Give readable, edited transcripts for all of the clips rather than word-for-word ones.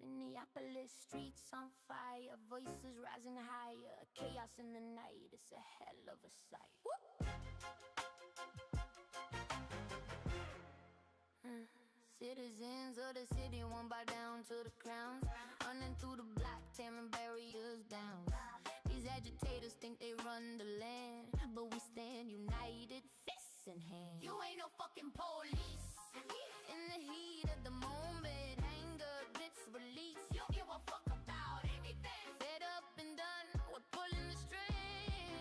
Minneapolis streets on fire, voices rising higher, chaos in the night, it's a hell of a sight. Citizens of the city won't bow down to the crowns, running through the block, tearing barriers down. These agitators think they run the land, but we stand united, fists in hand. You ain't no fucking police. In the heat of the moment, anger gets released. You give a fuck about anything. Fed up and done, we're pulling the string.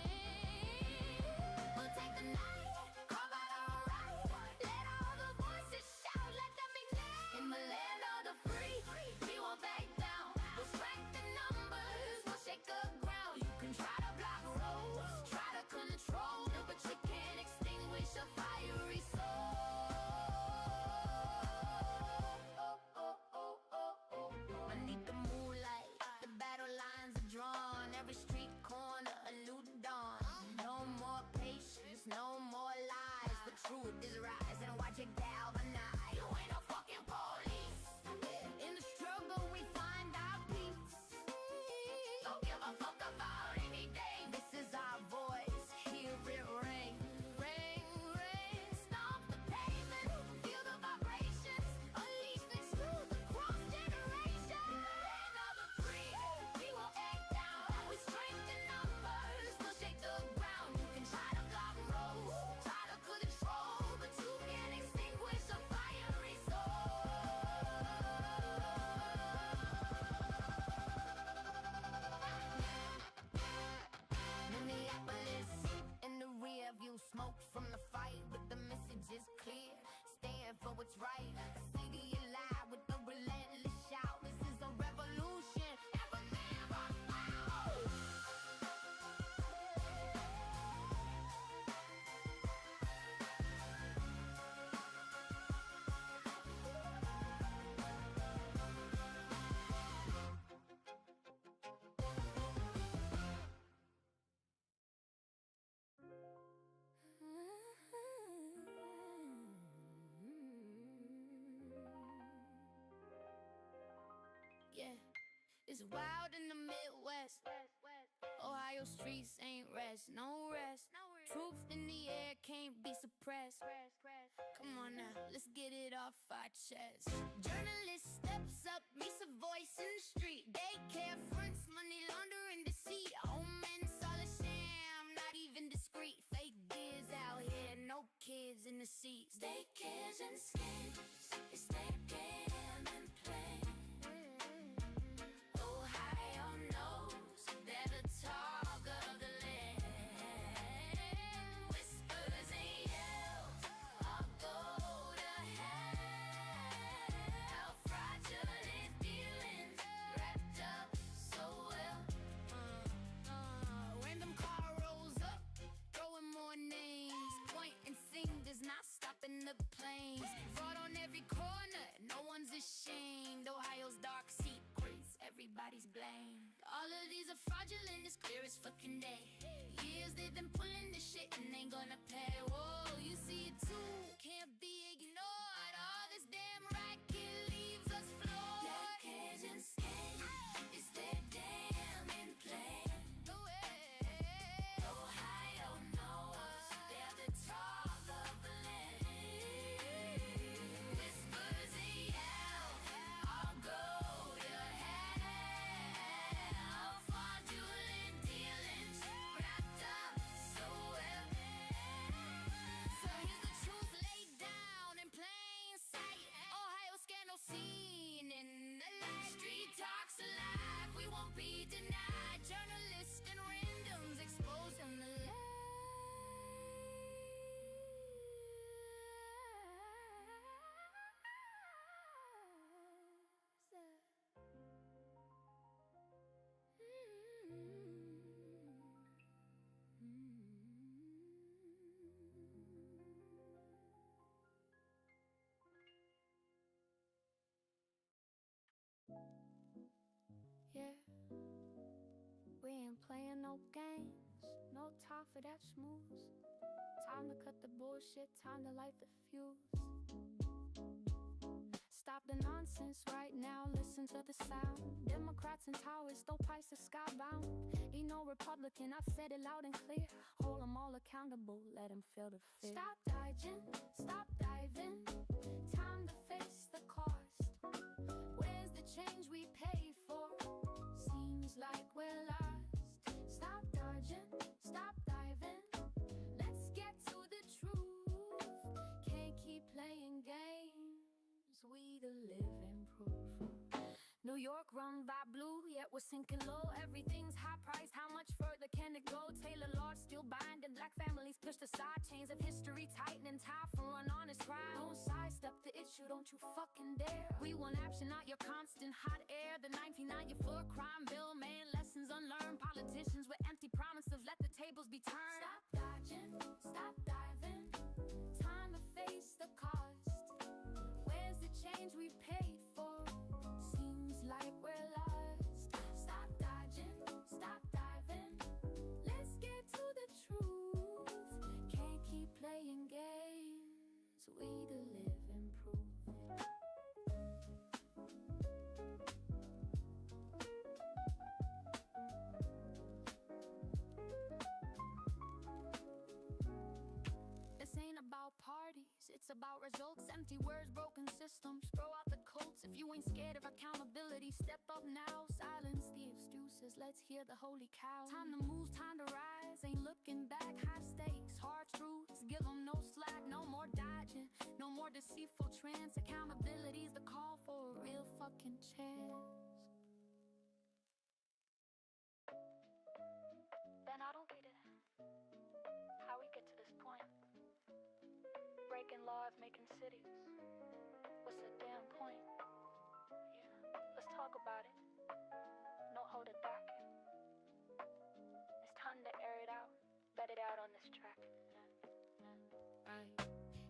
We'll take the night, carve out our right. Let all the voices shout, let them ignite. In the land of the free, we won't back down. We'll strengthen numbers, we'll shake the ground. You can try to block roads, try to control, but you can't extinguish a fiery soul. Beneath the moonlight, the battle lines are drawn. Every street corner, a new dawn. No more patience, no more lies. The truth is rising, watch it galvanize. You ain't no fucking police. In the struggle we find our peace. Don't give a fuck about anything. This is our voice, hear it ring. Ring, ring, stomp the pavement. Feel the vibrations, unleash the truth across generations. In the land of the free, we won't act down. We strengthen numbers, we'll shake the ground. You can try to block roads, try to control, but you can't extinguish a fiery soul. Minneapolis, in the rear view, smoke from the fight, but the message is clear. Stand for what's right, a city alive with the relentless shout. This is a revolution, everything but loud. Yeah, it's wild in the Midwest. Ohio streets ain't rest, no rest. Truth in the air can't be suppressed. Come on now, let's get it off our chest. Journalist steps up, meets a voice in the street. Daycare fronts, money laundering deceit. Oh man, it's all a sham, not even discreet. Fake gears out here, no kids in the seats. Daycares and scams, it's their game and play. Ohio knows they're the talk of the land. Whispers and yells all go to hell. Fraudulent dealings wrapped up so well. Random car rolls up, throwing more names, pointing fingers, not stopping the planes. Fraud on every corner, no one's ashamed. Ohio's dark secrets, everybody's blamed. All of these are fraudulent, it's clear as fucking day. Years they've been pulling this shit and ain't gonna pay. Whoa, you see it too, can't be ignored. All this damn racket leaves us floored. Decades and scams, it's their damn in play. Ohio knows they're the talk of the land. Whispers and yells all go to hell. Fraudulent dealings wrapped up so well. So here's the truth, lay playing no games, no time for that schmooze. Time to cut the bullshit, time to light the fuse. Stop the nonsense right now, listen to the sound. Democrats and towers, though prices skybound. Ain't no Republican, I've said it loud and clear. Hold them all accountable, let them feel the fear. Stop dodging, stop diving. Time to face the cost. Where's the change we pay for? Seems like we're lost. Stop dodging, stop diving. Let's get to the truth. Can't keep playing games, we the living proof. New York run by blue, yet we're sinking low. Everything's high priced, how much further can it go? Taylor laws still binding, black families pushed aside. Chains of history tightening, time for an honest crime. Don't sidestep the issue, don't you fucking dare. We want action, not your constant hot air. The 1994 crime bill, man, lessons unlearned. Politicians with empty promises, let the tables be turned. Stop dodging, stop diving. Time to face the cost. Where's the change we paid for? Seems like we're lost. Stop dodging, stop diving. Let's get to the truth. Can't keep playing games, we the living proof. This ain't about parties, it's about results. Empty words, broken systems, throw out the coats. If you ain't scared of accountability, step up now. Silence the excuses, let's hear the holy cow. Time to move, time to rise, ain't looking back. High stakes, hard truths, give them no slack. No more dodging, no more deceitful trance. Accountability's the call for a real fucking chance. Ben, I don't get it. How we get to this point? Breaking laws, making cities. What's the damn point? Yeah, let's talk about it. No hold it back. It's time to air it out. Let it out on this track. Right.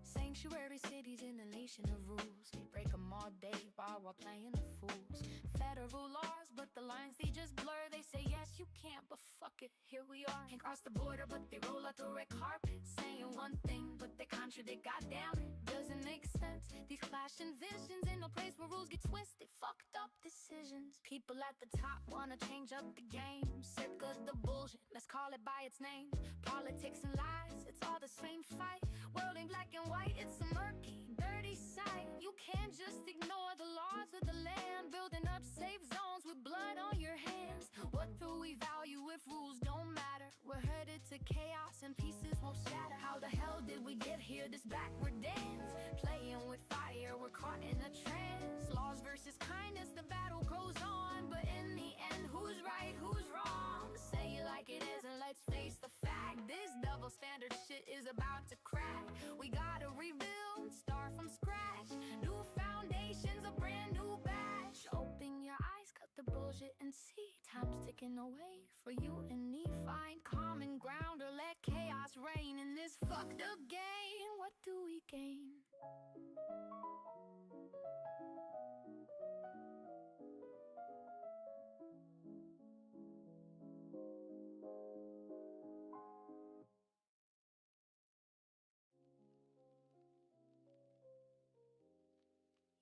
Sanctuary cities in a nation of rules. We break them all day while we're playing the fools. Federal laws, but the lines they just blur. They say yes, you can't, but fuck it, here we are. Can't cross the border, but they roll out the red carpet. Saying one thing, but they contradict, goddamn it. Doesn't make sense, these clashing visions. In no place where rules get twisted, fucked up decisions. People at the top wanna change up the game. Sick of the bullshit, let's call it by its name. Politics and lies, it's all the same fight. World ain't black and white, it's a murky, dirty sight. You can't just ignore the laws of the land. Building up safe zones with blood on your hands. What do we value if rules don't matter? We're headed to chaos and pieces won't shatter. How the hell did we get here, this backward dance? Playing with fire, we're caught in a trance. Laws versus kindness, the battle goes on. But in the end, who's right, who's wrong? Say it like it is and let's face the fact. This double standard shit is about to crack. We gotta rebuild, start from scratch. New foundations, a brand new batch. Open your eyes, cut the bullshit and see. Time's ticking away for you and me. Find common ground or let chaos reign in this fucked up game. What do we gain?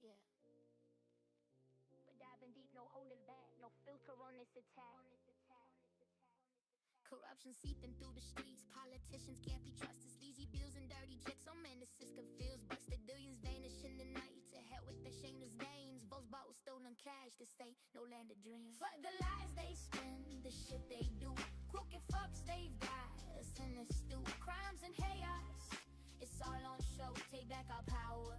Yeah. We're diving deep, no holding back, no filter on this attack. Corruption seeping through the streets. Politicians can't be trusted. Sleazy bills and dirty checks. Oh man, the system feels busted. Billions vanish in the night. To hell with the shameless gains. Votes bought with stolen cash. This ain't no land of dreams. But the lies they spend, the shit they do. Crooked fucks they've got us in the stew. Crimes and chaos, it's all on show. Take back our power,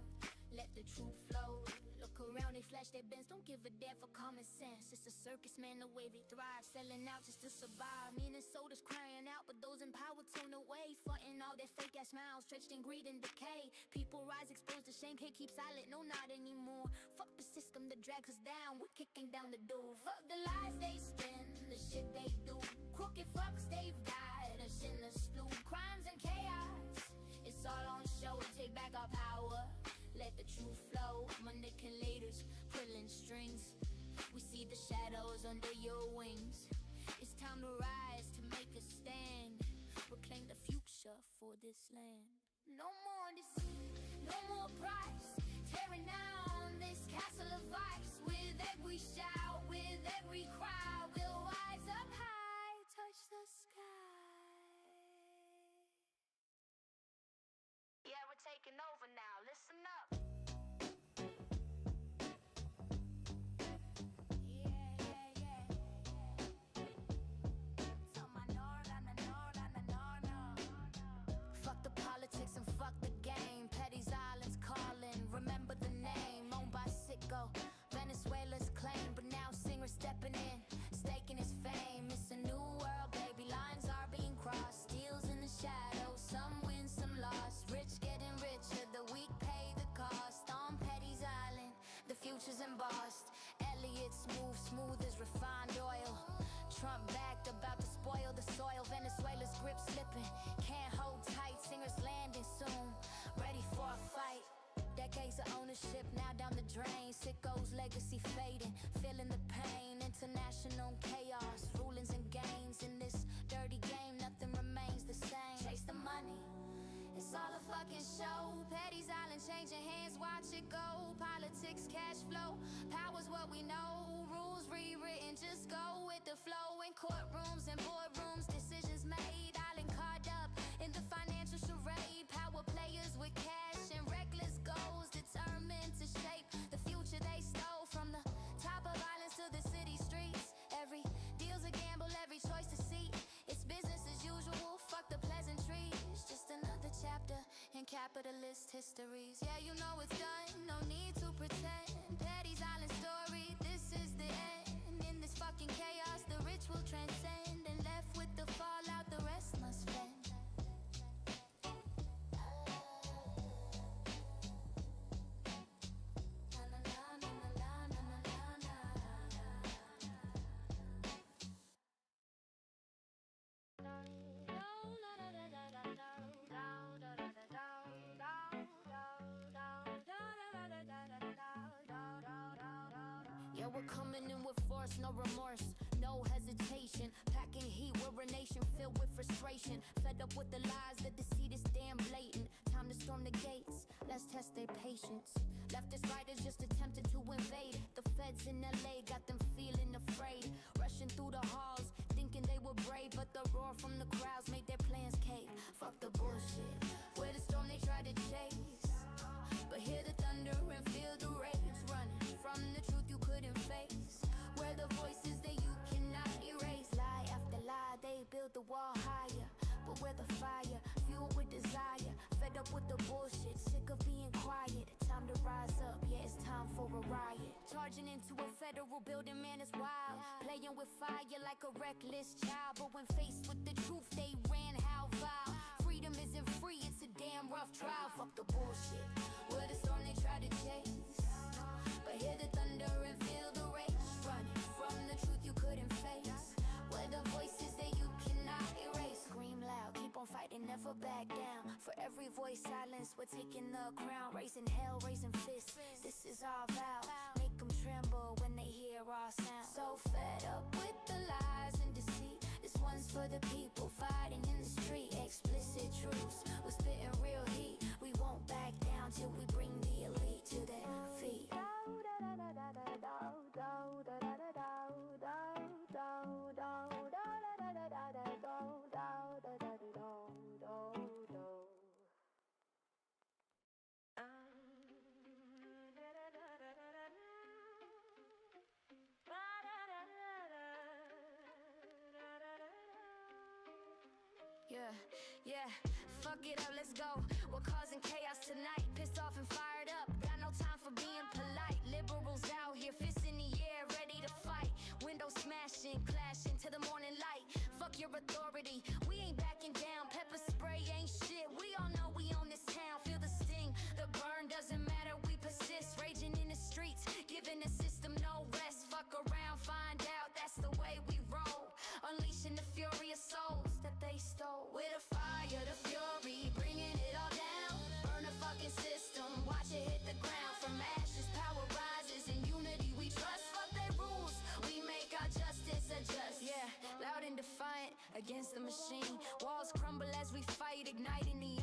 let the truth flow. Look around, they flash their bins, don't give a damn for common sense. It's a circus, man, the way they thrive. Selling out just to survive. Minnesota's crying out, but those in power turn away. Fronting all their fake ass smiles, stretched in greed and decay. People rise, exposed to shame, can't keep silent, no, not anymore. Fuck the system that drags us down, we're kicking down the door. Fuck the lies they spin, the shit they do. Crooked fucks they've got us in the stew. Crimes and chaos, it's all on show. Take back our power, let the truth flow. Manipulators pulling strings, we see the shadows under your wings. It's time to rise. this land. No more deceit, no more price, tearing down this castle of ice. With every shout, with every cry, we'll rise up high, touch the sky. Yeah, we're taking over now, listen up. Fuck the politics and fuck the game. Petty's Island's calling, remember the name. Owned by Sicko, Venezuela's claim. But now singers stepping in, staking his fame. It's a new world, baby, lines are being crossed. Deals in the shadows, some win, some lost. Rich getting richer, the weak pay the cost. On Petty's Island, the future's embossed. Elliot's move smooth as refined oil. Trump backed, about to spoil the soil. Venezuela's grip slipping, can't hold tight. Singers landing soon, ready for a fight. Decades of ownership now down the drain. Sicko's legacy fading, feeling the pain. International chaos, rulings and gains. In this dirty game, nothing remains the same. Chase the money, it's all a fucking show. Petty's Island changing hands, watch it go. Politics, cash flow, power's what we know. Rules rewritten, just go with the flow. In courtrooms and boardrooms, decisions made. Island caught up in the financial charade. Power players with cash and reckless goals, determined to shape the future they stole. From the top of islands to the city streets, every deal's a gamble, every choice to see. It's business as usual, fuck the pleasantries. Just another chapter in capitalist histories. Yeah, you know it's done, no need to pretend. Petty's Island story, this is the end. In this fucking chaos, the rich will transcend. And left with the fallout, the rest must bend. Yeah, we're coming in with force, no remorse, no hesitation. Packing heat, we're a nation filled with frustration. Fed up with the lies, the deceit is damn blatant. Time to storm the gates, let's test their patience. Leftist writers just attempted to invade. The feds in LA got them feeling afraid. Rushing through the halls, thinking they were brave. But the roar from the crowds made their plans cave. Fuck the bullshit, where the storm they try to chase. But hear the thunder and feel the rage running from the truth you couldn't face. Where the voices that you cannot erase. Lie after lie, they build the wall higher. But where the fire, fueled with desire. Fed up with the bullshit, sick of being quiet. Time to rise up, yeah, it's time for a riot. Charging into a federal building, man, it's wild. Playing with fire like a reckless child. But when faced with the truth, they ran how vile. Freedom isn't free, it's a damn rough trial. Fuck the bullshit, where the storm they try to chase. But hear the thunder and feel the rage running from the truth you couldn't face. Where the voices that you cannot erase. Scream loud, keep on fighting, never back down. For every voice silenced, we're taking the crown. Raising hell, raising fists, this is our vow. Make them tremble when they hear our sound. So fed up with the lies and deceit. This one's for the people fighting in the street. Explicit truths, we're spitting real heat. We won't back down till we bring the elite to their feet. Yeah, fuck it up, let's go. We're causing chaos tonight, pissed off and fired up. Got no time for being polite. Liberals out here, fists in the air, ready to fight. Windows smashing, clashing to the morning light. Fuck your authority, we ain't backing down. Pepper spray ain't shit, we all know we own this town. Feel the sting, the burn, doesn't matter, we persist. Raging in the streets, giving the system no rest. Fuck around, find out, that's the way we roll. Unleashing the furious souls that they stole. With a fire, the fury, bringing it all down. Burn the fucking system, watch it hit the ground. From ashes, power rises, in unity we trust. Fuck their rules, we make our justice adjust. Yeah, loud and defiant against the machine. Walls crumble as we fight, igniting the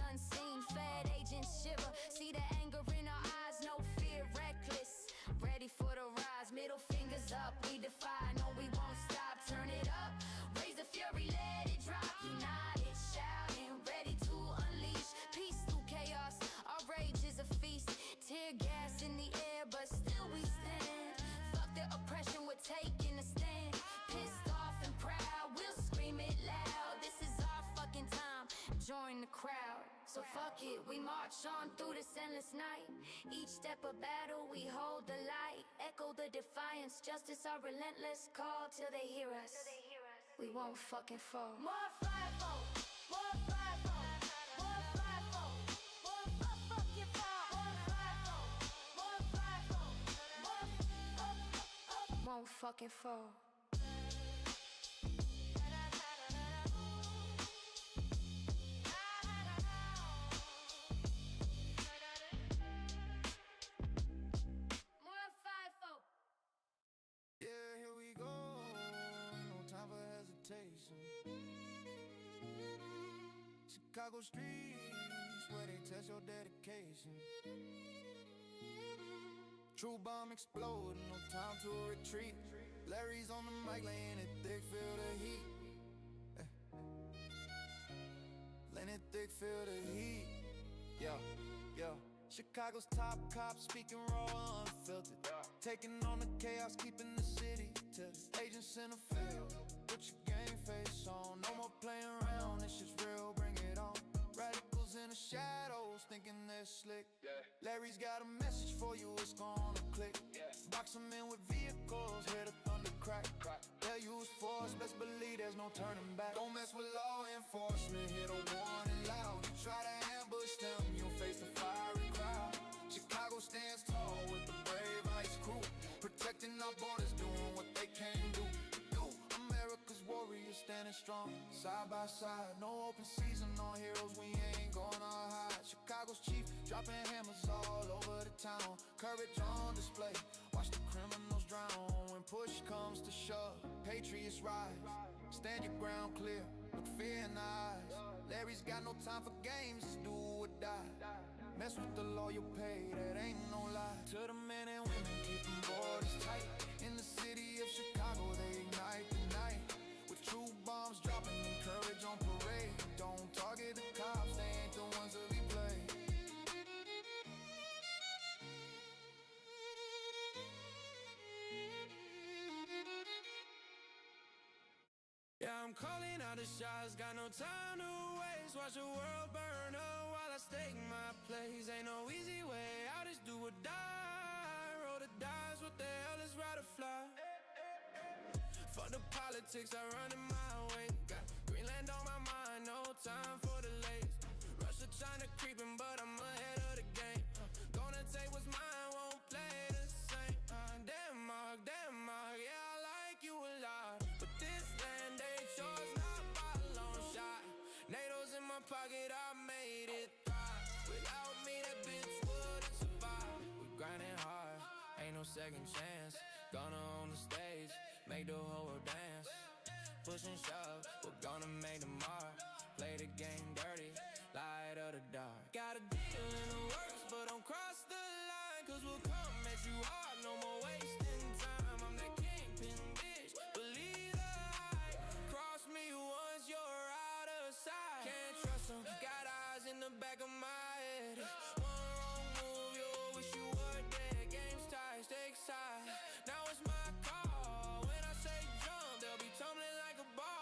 So fuck it, we march on through this endless night. Each step a battle, we hold the light. Echo the defiance, justice our relentless call till they hear us. We won't fucking fall. More fire folk, more fire folk, more fire folk, more fucking fall. More fire folk, more fire folk, won't fucking fall. Chicago streets where they test your dedication. True bomb explode, no time to retreat. Larry's on the mic, laying it thick, feel the heat. Laying it thick, feel the heat. Yeah. Chicago's top cops, speaking raw, unfiltered. Taking on the chaos, keeping the city tilted. Agents in the field, put your game face on. No more playing around, this shit's real, bring it on. Radicals in the shadows, thinking they're slick. Larry's got a message for you, it's gonna click. Box them in with vehicles, hear the thunder crack. They'll use force, best believe there's no turning back. Don't mess with law enforcement, hear the warning loud. You try to ambush them, you'll face the fiery crowd. Chicago stands tall with the brave ice crew, protecting our borders, doing what they can't do. America's warriors standing strong, side by side. No open season, no heroes, we ain't gonna hide. Chicago's chief, dropping hammers all over the town. Courage on display, watch the criminals drown. When push comes to shove, patriots rise. Stand your ground clear, look fear in the eyes. Larry's got no time for games, it's do or die. Mess with the law, you'll pay, that ain't no lie. To the men and women, keeping borders tight. In the city of Chicago, they ignite the night. With true bombs dropping and courage on parade. Don't target the cops, they ain't the ones to be played. Yeah, I'm calling out the shots, got no time to waste. Watch the world burn up while I stake my place. Ain't no easy way out, it's do or die. Roll the dice, what the hell is right or fly? Fuck the politics, I run in my way. Got Greenland on my mind, no time for delays. Russia China creeping, but I'm ahead of the game. Gonna take what's mine, won't play the same. Denmark, yeah, I like you a lot, but this land ain't yours, not by a long shot. NATO's in my pocket, I made it thrive. Without me, that bitch wouldn't survive. We grinding hard, ain't no second chance. Gonna own the stage, make the whole world dance. Push and shove, we're gonna make the mark. Play the game dirty, light of the dark. Got a deal in the works, but don't cross the line. Cause we'll come at you hard, no more wasting time. I'm that kingpin, bitch, believe the hype. Cross me once you're out of sight. Can't trust them, got eyes in the back of my head. One wrong move, you'll wish you were dead. Game's tight, stakes high, now it's my call. When I say jump, they'll be tumbling like a ball.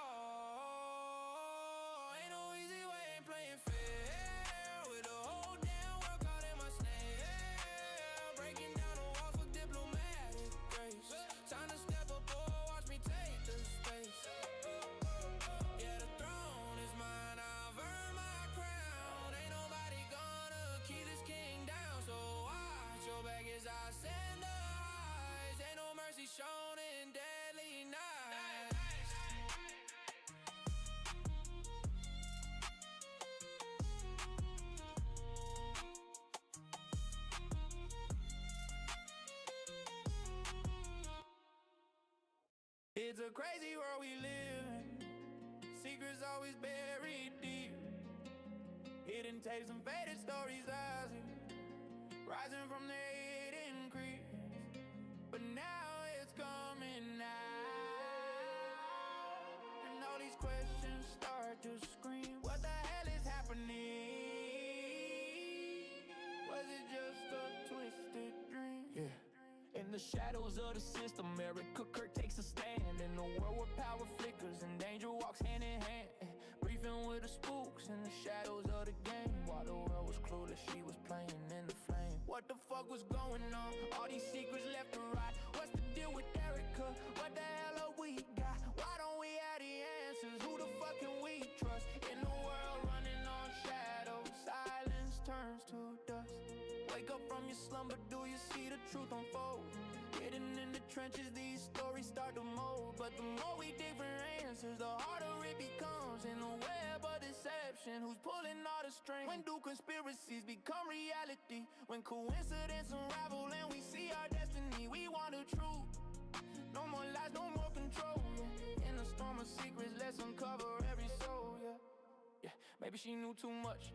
Ain't no easy way, ain't playing fair. With the whole damn world caught in my snare. Breaking down the walls with diplomatic grace. Time to step up, boy, watch me take the space. Yeah, the throne is mine, I've earned my crown. Ain't nobody gonna keep this king down. So watch your back as I send the highs. Ain't no mercy shown in deadly nights. It's a crazy world we live in. Secrets always buried deep. Hidden tapes and faded stories I see, rising from the hidden creeks. But now it's coming out, and all these questions start to scream. What the hell is happening? Was it just a twisted dream? Yeah. In the shadows of the system, Eric Kirk takes a stand. In a world where power flickers and danger walks hand in hand. Briefing with the spooks in the shadows of the game, while the true that she was playing in the flame. What the fuck was going on? All these secrets left to right. What's the deal with Erica? What the hell are we got? Why don't we have the answers? Who the fuck can we trust? In the world running on shadows, silence turns to dust. Wake up from your slumber, do you see the truth unfold? Hidden in the trenches, these stories start to mold. But the more we dig for answers, the harder it becomes. In a web of deception, who's pulling all the strings? When do conspiracies become reality? When coincidence unravel and we see our destiny? We want the truth. No more lies, no more control, yeah. In a storm of secrets, let's uncover every soul, yeah. Yeah, maybe she knew too much,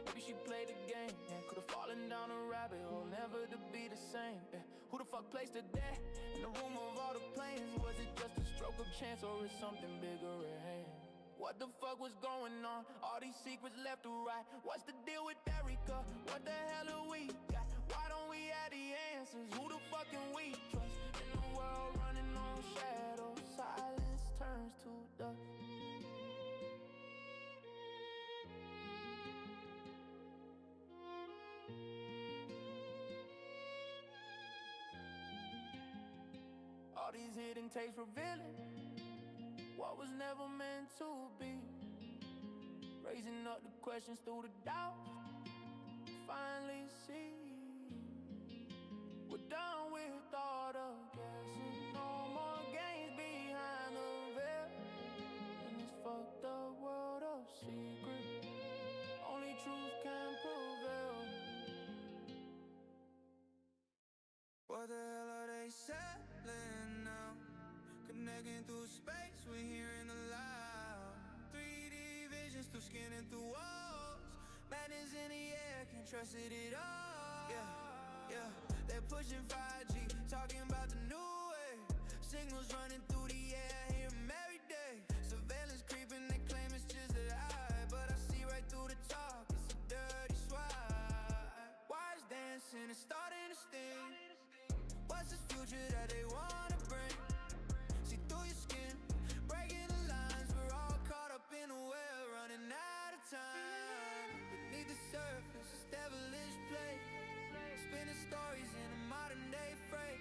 maybe she played the game, yeah. Could've fallen down a rabbit hole, never to be the same, yeah. Who the fuck placed her there? In the room of all the planes, was it just a stroke of chance or is something bigger at hand? What the fuck was going on? All these secrets left to right. What's the deal with Erica? What the hell are we got? Why don't we have the answers? Who the fuck can we trust? In the world running on shadows, silence turns to dust. All these hidden tapes revealing what was never meant to be. Raising up the questions through the doubts. Finally see we're done with all the guessing. No more games behind the veil. In this fucked up world of secret, only truth can prevail. What the hell are they selling now? Connecting through space, we're hearing aloud. 3D visions through skin and through walls. Madness in the air, can't trust it at all. Yeah, yeah, they're pushing 5G, talking about the new way. Signals running through the air, hear them every day. Surveillance creeping, they claim it's just an eye, but I see right through the talk, it's a dirty swat. Wires dancing and starting to sting. What's this future that they wanna bring? See through your skin, breaking the lines. We're all caught up in a web, running out of time. Beneath the surface, it's devilish play. Spinning stories in a modern day freight.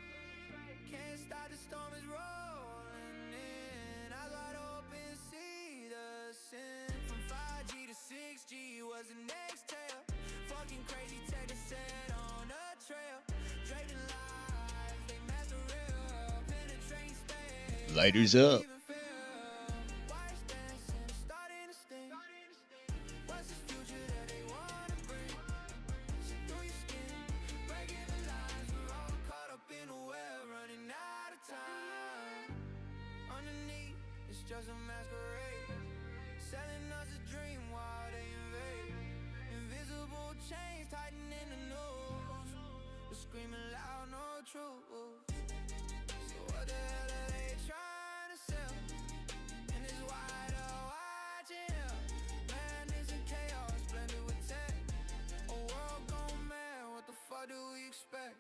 Can't stop, the storm is rolling in. Eyes wide open, see the sin. From 5G to 6G was the next tale. Fucking crazy, take a set on a trail. Draped in lies, they master real. Penetrating space. Lighters up. Wires dancing, starting to sting. What's this future that they wanna bring? See through your skin, breaking the lines. We're all caught up in a web, running out of time. Underneath, it's just a masquerade. Selling us a dream while they invade. Invisible chains tightening the noose. They're screaming loud, no truth. So what the hell are they trying to sell? In this wide watching hell. Madness and chaos blended with tech. A world gone mad, what the fuck do we expect?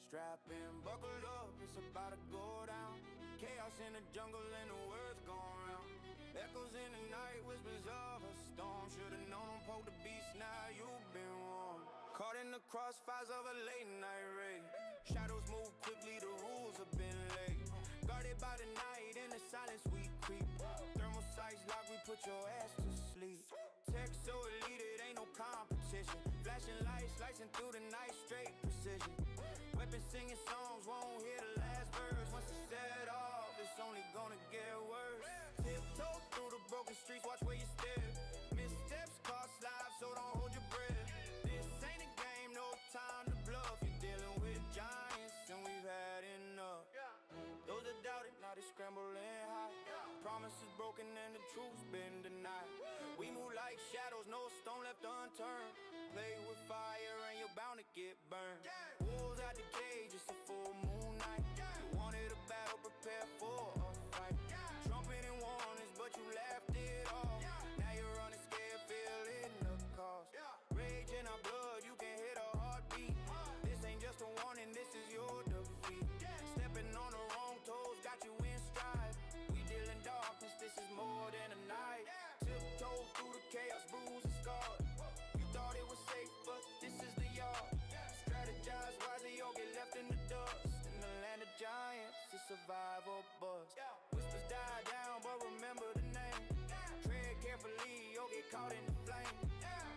Strap in, buckle up, it's about to go down. Chaos in the jungle and the words gone round. Echoes in the night, whispers of a storm. Should've known, poke the beast, now you've been warned. Caught in the crossfires of a late night raid. Shadows move quickly, the rules have been laid. Guarded by the night, in the silence we creep. Thermal sights locked, we put your ass to sleep. Tech so elite, it ain't no competition. Flashing lights, slicing through the night, straight precision. Weapons singing songs, won't hear the last verse. Once it's set off, it's only gonna get worse. Tiptoe through the broken streets, watch where you step. Missteps cost lives, so don't hold your breath. This ain't a game, no time to bluff. You're dealing with giants, and we've had enough. Those that doubted, now they scrambling high. Promises broken and the truth's been denied. We move like shadows, no stone left unturned. Play with fire and you're bound to get burned. Wolves out the cage, it's a full moon night. You wanted a battle, prepare for a fight. Trumpeting warnings, but you laughed it off. Now you're running scared, feeling the cost. Rage in our blood, you can hear the heartbeat. This ain't just a warning, this is your is more than a night. Tiptoe through the chaos, bruised and scarred. You thought it was safe, but this is the yard. Strategize wisely, you'll get left in the dust. In the land of giants, it's survive or bust. Whispers die down, but remember the name. Tread carefully, you'll get caught in the flame.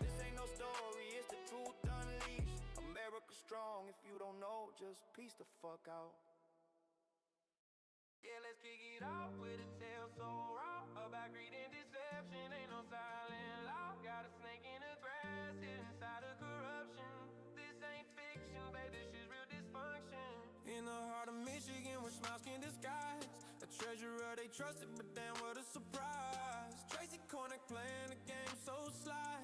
This ain't no story, it's the truth unleashed. America strong, if you don't know, just peace the fuck out. Yeah, let's kick it off with a tale so raw about greed and deception. Ain't no silent law. Got a snake in the grass, hidden inside of corruption. This ain't fiction, babe, this is real dysfunction. In the heart of Michigan, where smiles can disguise a treasurer they trusted, but damn, what a surprise. Tracy Cornick playing the game so sly.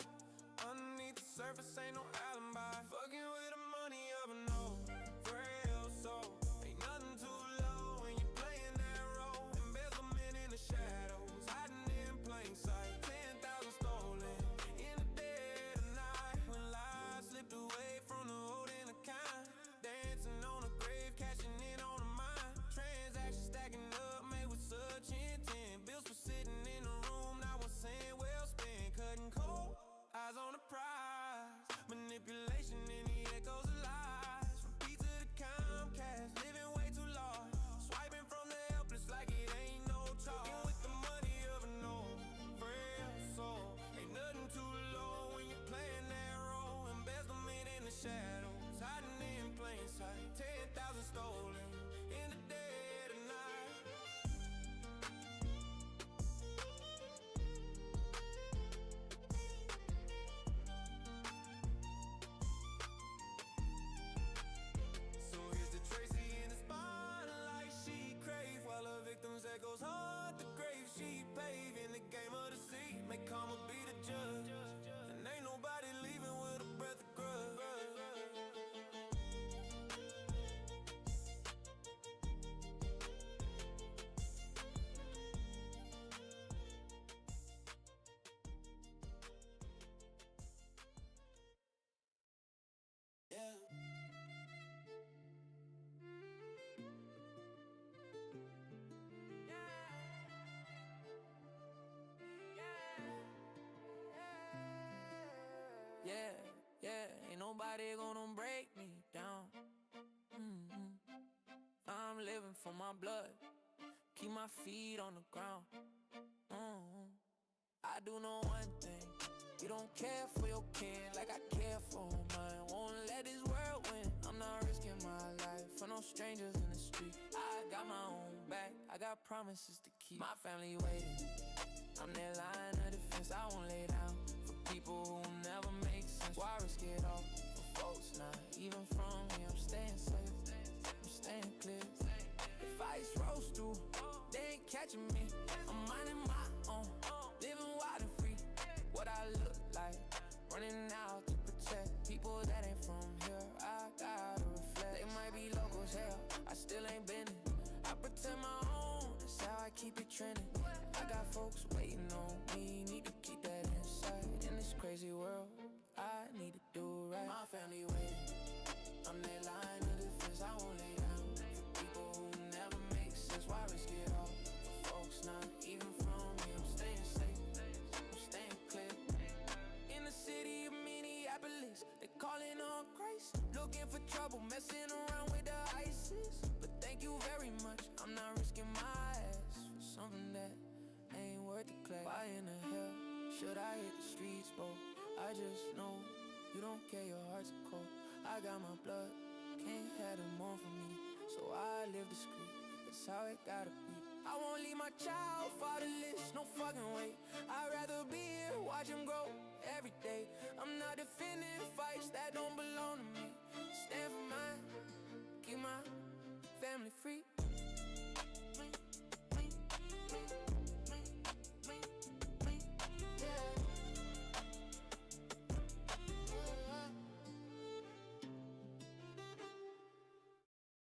Underneath the surface ain't no alibi. Fucking with the money of an old frail soul. Ain't nothing too low when you're playing that role. Embezzlement in the shadows, hiding in plain sight. 10,000 stolen in the dead of night. When lies slipped away from the holding account. Dancing on a grave, cashing in on a mine. Transactions stacking up, made with such intent. Bills were sitting in the room, not one cent well spent. Cutting cold, eyes on the prize. Manipulation in the echoes of lies. From P to the Comcast, living way too large. Swiping from the helpless like it ain't no charge. Fucking with the money of an old frail soul. Ain't nothing too low when you're playing that role. Embezzlement in the shadows, hiding in plain sight. 10,000 stolen in the dead of night. So here's the Tracy in the spotlight she crave, while her victims echoes hard the grave she pave. In the game of the sea, may karma be the judge, and ain't nobody leaving with a breath of grudge. Ain't nobody gonna break me down. I'm living for my blood, keep my feet on the ground. I do know one thing, you don't care for your kin like I care for mine. Won't let this world win, I'm not risking my life for no strangers in the street. I got my own back, I got promises to keep. My family waiting, I'm their line of defense. I won't lay down for people who never make sense. Why risk it all for folks not even from me? I'm staying safe, I'm staying clear. If ice rolls through, they ain't catching me. I'm minding my own, living wild and free. What I look like, running out to protect people that ain't from here. I gotta reflect. They might be locals, hell, I still ain't been it. I pretend my own, that's how I keep it trending. I got folks waiting on me, need to keep that inside. In this crazy world, I need to do right. My family waiting, I'm their line of defense. I won't lay down for people who never make sense. Why risk it all for folks not even from me? I'm staying safe, I'm staying clear. In the city of Minneapolis, they calling on Christ, looking for trouble, messing around with the ISIS. But thank you very much, I'm not risking my ass for something that ain't worth the clay. Why in the hell should I hit the streets, bro? I just know you don't care, your heart's cold. I got my blood, can't have them on for me, so I live discreet, that's how it gotta be. I won't leave my child fatherless, no fucking way. I'd rather be here, watch him grow every day. I'm not defending fights that don't belong to me. Stand for mine, keep my family free.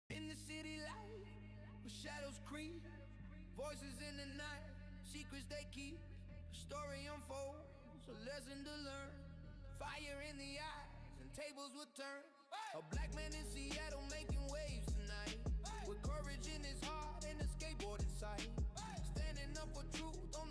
In the city light, where shadows creep, voices in the night, secrets they keep. A story unfolds, a lesson to learn. Fire in the eyes, and tables will turn. A black man in Seattle making waves tonight, with courage in his heart and a skateboard in sight. Standing up for truth on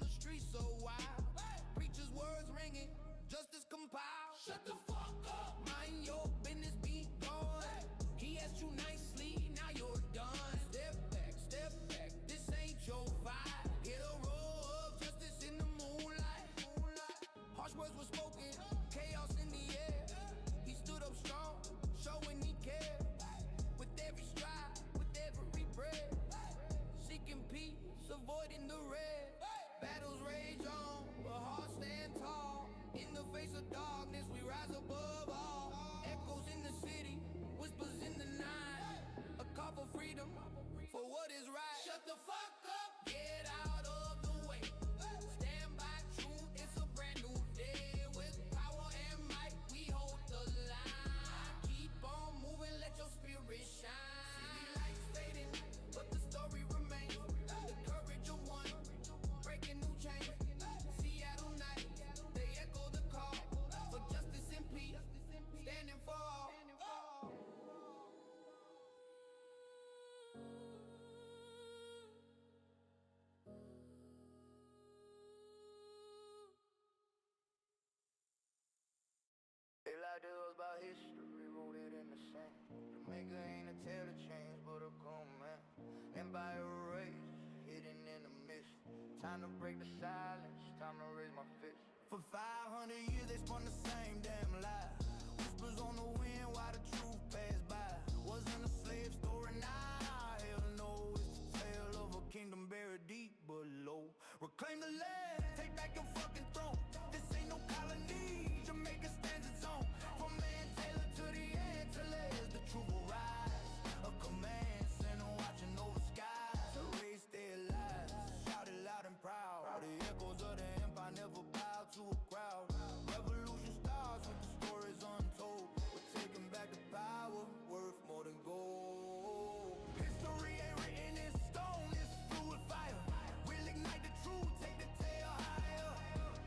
tail to change, but a grown man. And by a race, hidden in the mist. Time to break the silence, time to raise my fist. For 500 years they spun the same damn lie. Whispers on the wind while the truth passed by. Wasn't a slave story, nah, hell no. It's the tale of a kingdom buried deep below. Reclaim the land, take back your fucking throne. This ain't no colony, Jamaica stands its own. From man Taylor to the Antilles, the truth will rise. A command center watching over skies. Erase their lies, shout it loud and proud. The echoes of the empire never bow to a crowd. Revolution starts with the stories untold. We're taking back the power, worth more than gold. History ain't written in stone, it's fluid fire. We'll ignite the truth, take the tale higher.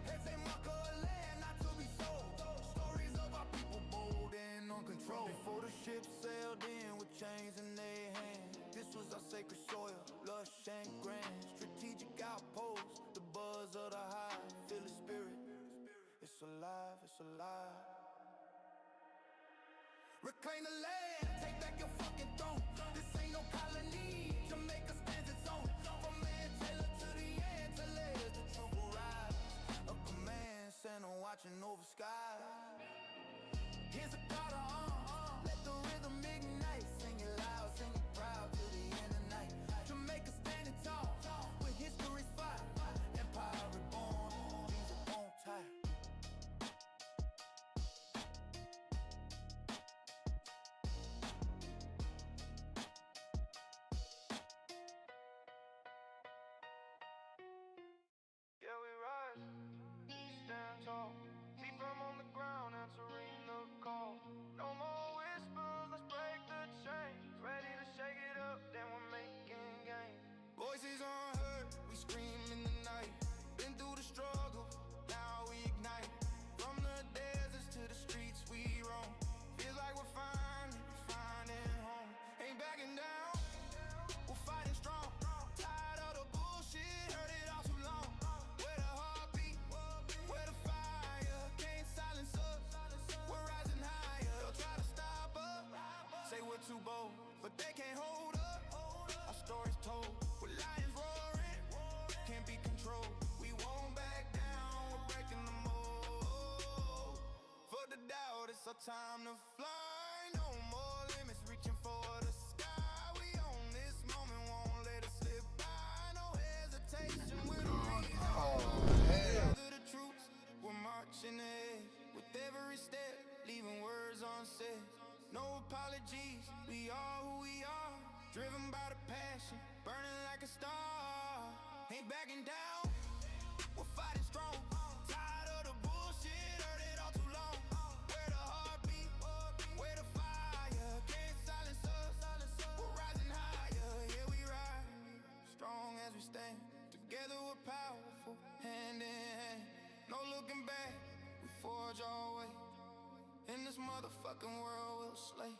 Heads ain't mark of a land not to be sold. Stories of our people bold and uncontrolled. Before the ship sailed in with chains in their hands, this was our sacred soil, lush and grand. Strategic outpost, the buzz of the hive. Feel the spirit, it's alive, it's alive. Reclaim the land, take back your fucking throne. This ain't no colony, Jamaica stands its own. From man Taylor to the Antilles, the truth will rise. A command center watching over skies. Here's a call to arms, let the rhythm ignite. Sing it loud, sing it proud till the end of night. Jamaica standing tall, with history's fight. Empire reborn, things are on tight. Yeah, we rise, stand tall, be firm on the ground, answering the call. No more whispers, let's break the chain. Ready to shake it up, then we're making gain. Voices unheard, we scream in the night. Been through the struggle, now we ignite. From the deserts to the streets we roam. Feels like we're finding home. Ain't backing down, we're fighting strong. Tired of the bullshit, heard it all too long. Where the heartbeat, where the fire, can't silence us. We're rising higher, they'll try to stop us. Say we're too bold, but they can't hold up. Our story's told, with lions roaring, can't be controlled. We won't back down, we're breaking the mold. For the doubt, it's our time to fly. No more limits, reaching for the sky. We own this moment, won't let it slip by. No hesitation, we're the reason. Gather the troops, we're marching ahead. With every step, leaving words unsaid. No apologies, we are who we are. Driven by the passion, burning like a star. Ain't backing down, we're fighting strong. Tired of the bullshit, heard it all too long. Where the heartbeat, where the fire, can't silence us. We're rising higher, yeah we rise. Strong as we stand, together we're powerful, hand in hand. No looking back, we forge our way. In this motherfucking world we'll slay.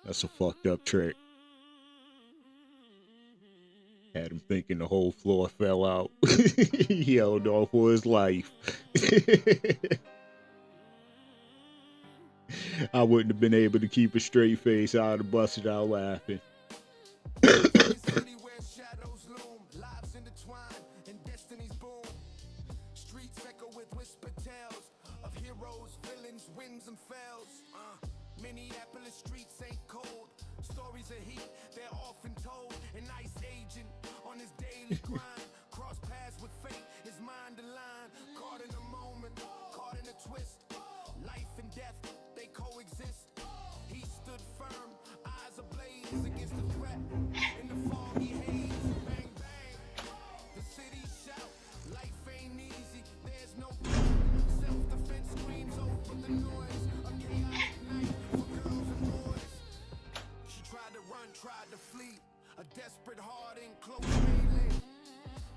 That's a fucked up trick. Had him thinking the whole floor fell out. He held on for his life. I wouldn't have been able to keep a straight face. I would have busted out laughing. City where shadows loom, lives intertwined and destinies boom. Streets echo with whispered tales of heroes, villains, wins and fails. Minneapolis streets ain't cold. Stories of heat, they're often told. An ice agent on his daily grind. Cross paths with fate, his mind aligned. Caught in a moment, caught in a twist. Life and death, they coexist. He stood firm, eyes ablaze against the threat. In the foggy haze, bang bang. The city shout, life ain't easy. There's no self-defense screams over the noise. A chaotic night for girls and boys. She tried to run, tried to flee. A desperate heart in close melee.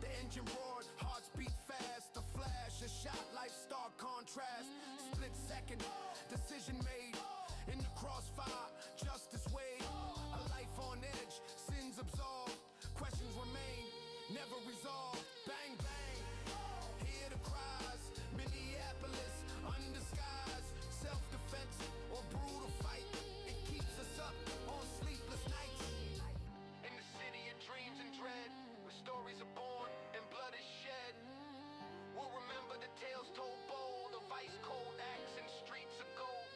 The engine roared, hearts beat fast. A flash, a shot, life stark contrast. Split second, decision made. In the crossfire, justice weighed. A life on absolved. Questions remain, never resolved. Bang, bang. Hear the cries. Minneapolis, undisguised. Self-defense or brutal fight. It keeps us up on sleepless nights. In the city of dreams and dread, where stories are born and blood is shed. We'll remember the tales told bold of ice cold acts and streets of gold.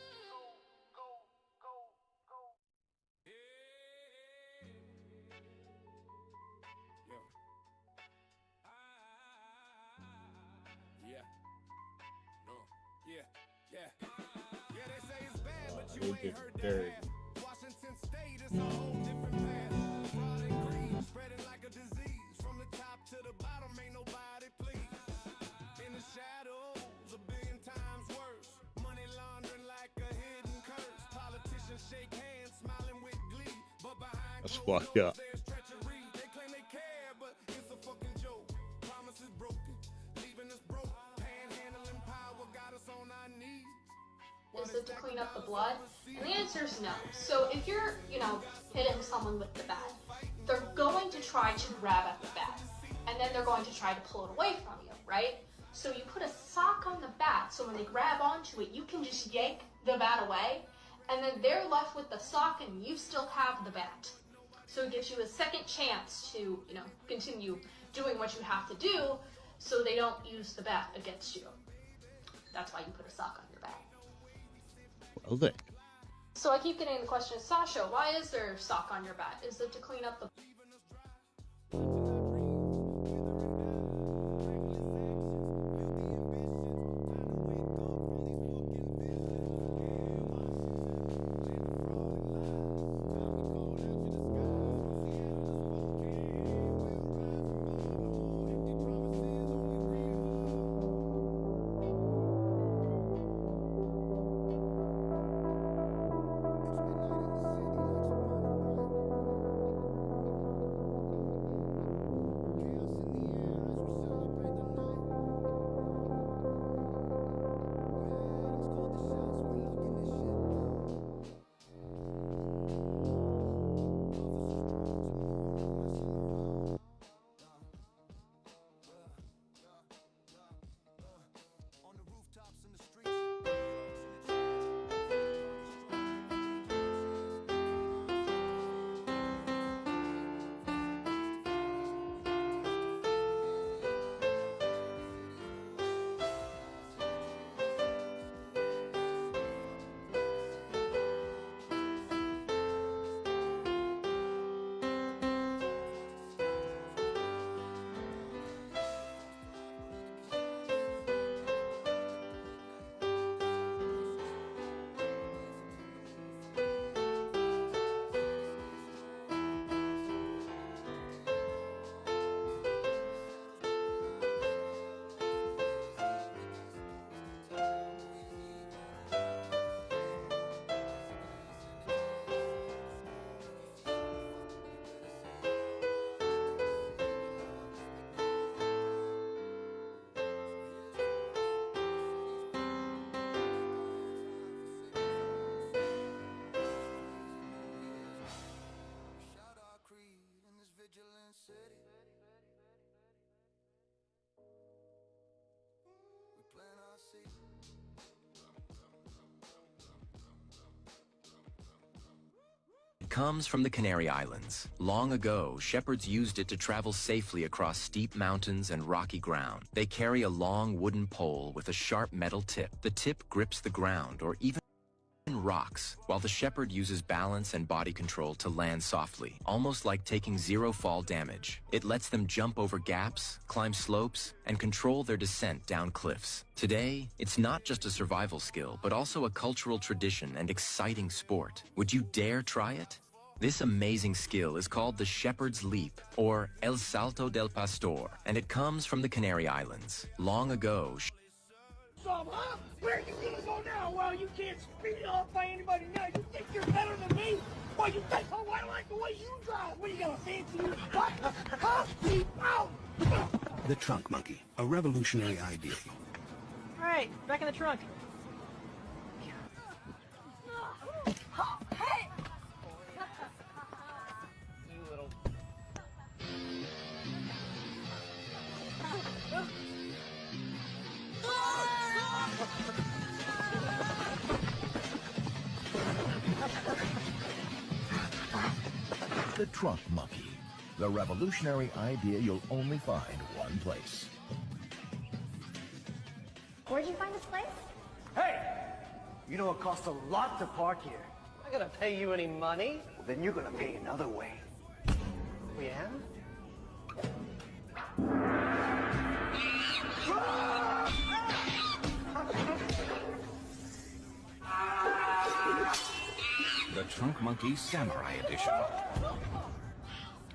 Yeah, they say it's bad, but you ain't heard that. Washington State is a whole different path. Fraud and greed spreading like a disease. From the top to the bottom, ain't nobody pleased. In the shadows, a billion times worse. Money laundering like a hidden curse. Politicians shake hands, smiling with glee. But behind closed doors, there's treachery. They claim they care, but it's a fucking joke. Promises broken, leaving us broke. Panhandling power got us on our knees. Is it to clean up the blood? And the answer is no. So if you're, hitting someone with the bat, they're going to try to grab at the bat, and then they're going to try to pull it away from you, right? So you put a sock on the bat, so when they grab onto it, you can just yank the bat away, and then they're left with the sock, and you still have the bat. So it gives you a second chance to, continue doing what you have to do, so they don't use the bat against you. That's why you put a sock on your bat. Well then. So I keep getting the question, Sasha, why is there a sock on your bat? Is it to clean up the... Comes from the Canary Islands. Long ago, shepherds used it to travel safely across steep mountains and rocky ground. They carry a long wooden pole with a sharp metal tip. The tip grips the ground or even rocks, while the shepherd uses balance and body control to land softly, almost like taking zero fall damage. It lets them jump over gaps, climb slopes, and control their descent down cliffs. Today, it's not just a survival skill, but also a cultural tradition and exciting sport. Would you dare try it? This amazing skill is called the Shepherd's Leap, or El Salto del Pastor, and it comes from the Canary Islands. Long ago, Huh? Where are you gonna go now? Well, you can't speed off by anybody now. You think you're better than me? Well, you think, oh, I like the way you drive. What, you got a fancy new what? Huh? Keep out! The trunk monkey, a revolutionary idea. All right, back in the trunk. You little The Trunk Monkey. The revolutionary idea you'll only find one place. Where'd you find this place? Hey! You know it costs a lot to park here. I'm not gonna pay you any money. Well, then you're gonna pay another way. Yeah? The Trunk Monkey Samurai Edition.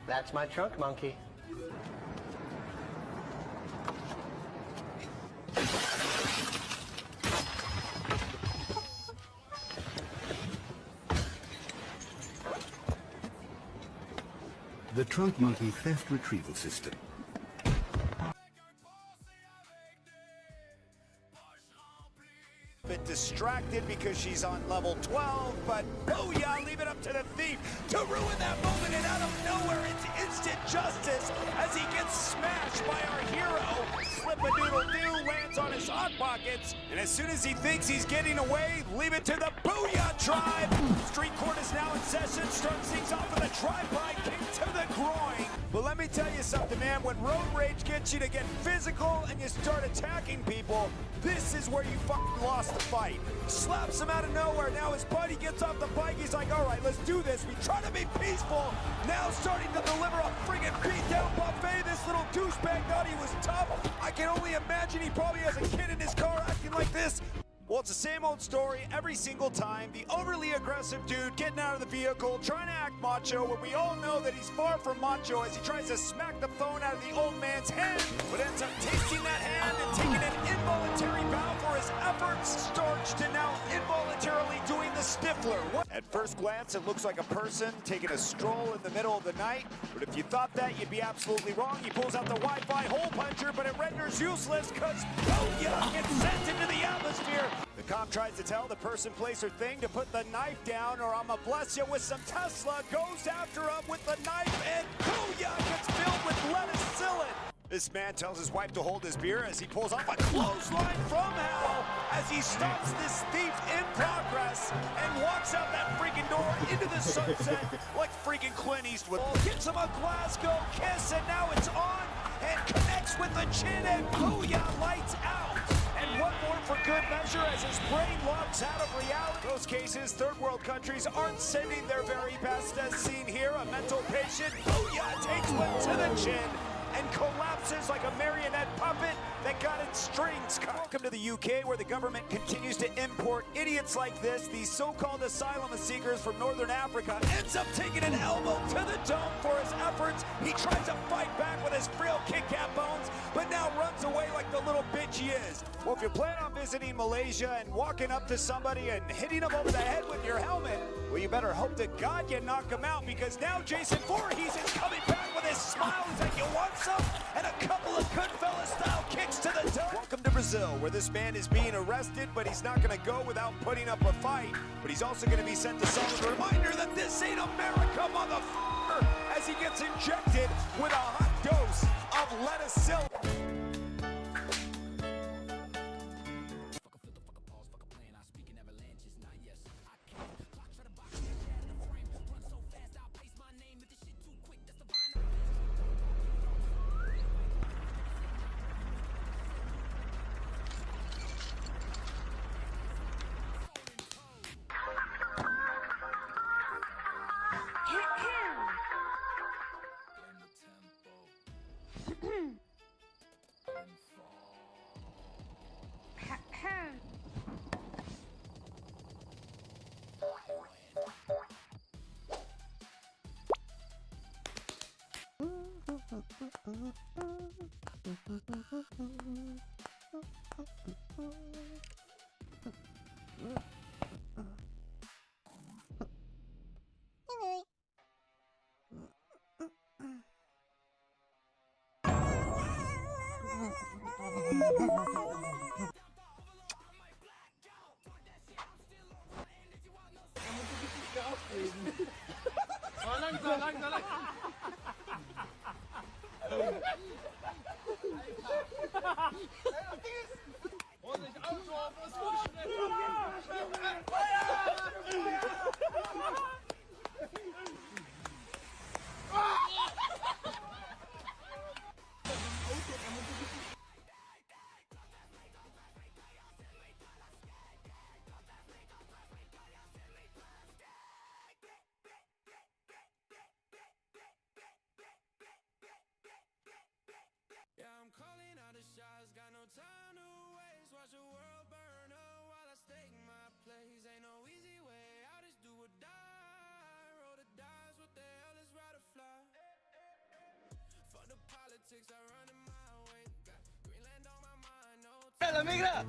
That's my trunk monkey. The Trunk Monkey Theft Retrieval System. Bit distracted because she's on level 12, but booyah, leave it up to the thief to ruin that moment, and out of nowhere it's instant justice as he gets smashed by our hero. Slippadoodle-doo lands on his hot pockets, and as soon as he thinks he's getting away, leave it to the booyah tribe. Street court is now in session, starts things off with a drive-by kick to the groin. But let me tell you something, man, when road rage gets you to get physical and you start attacking people, this is where you fucking lost the fight. Slaps him out of nowhere. Now his buddy gets off the bike. He's like, all right, let's do this. We try to be peaceful. Now starting to deliver a friggin' beat-down buffet. This little douchebag thought he was tough. I can only imagine he probably has a kid in his car acting like this. Well, it's the same old story every single time. The overly aggressive dude getting out of the vehicle, trying to act macho, when we all know that he's far from macho as he tries to smack the phone out of the old man's hand, but ends up tasting that hand and taking an involuntary bow for his efforts, starched to now involuntarily doing the Stifler. At first glance, it looks like a person taking a stroll in the middle of the night, but if you thought that, you'd be absolutely wrong. He pulls out the Wi-Fi hole puncher, but it renders useless because booyah gets sent into the atmosphere. The cop tries to tell the person, place, or thing to put the knife down, or I'ma bless you with some Tesla, goes after him with the knife, and booyah gets filled with lettuce cyllin. This man tells his wife to hold his beer as he pulls off a clothesline from hell as he stops this thief in progress and walks out that freaking door into the sunset like freaking Clint Eastwood. Gets him a Glasgow kiss, and now it's on and connects with the chin, and booyah, lights out. And one more for good measure as his brain locks out of reality. In most cases, third world countries aren't sending their very best, as seen here. A mental patient, booyah, takes one to the chin and collapses like a marionette puppet that got its strings cut. Welcome to the UK, where the government continues to import idiots like this. These so-called asylum seekers from Northern Africa ends up taking an elbow to the dome for his efforts. He tries to fight back with his frail Kit Kat bones, but now runs away like the little bitch he is. Well, if you plan on visiting Malaysia and walking up to somebody and hitting them over the head with your helmet, well, you better hope to God you knock him out, because now Jason Voorhees is coming back with his smile. He's like, you want some? And a couple of Goodfellas-style kicks to the dome. Welcome to Brazil, where this man is being arrested, but he's not going to go without putting up a fight. But he's also going to be sent to solid reminder that this ain't America, motherfucker, as he gets injected with a hot dose of lettuce silk. Bella migra!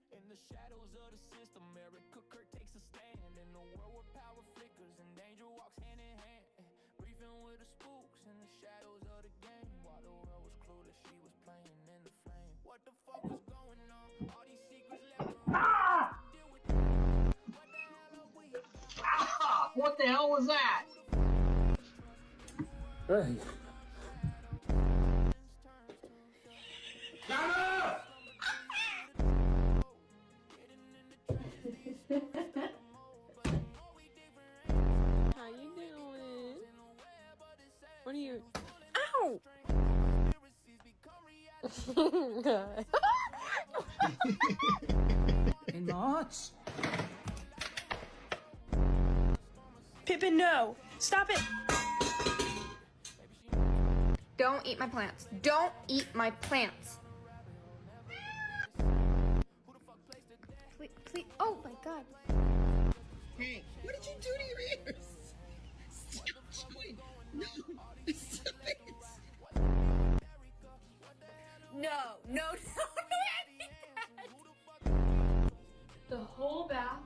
In the shadows of the system, Eric Cooker takes a stand. In a world where power flickers and danger walks hand in hand. Briefing with the spooks in the shadows of the game. While the world was clueless, she was playing in the flame. What the fuck was going on? All these secrets left around. Deal with them. What the hell are we? What the hell was that? Hey. How you doing? What are you? Ow! Hey, nuts. Pippin, no! Stop it! Don't eat my plants. Don't eat my plants. Please. Oh my god. Hey, what did you do to your ears? Stop chewing. No, stop it. No. The whole bath.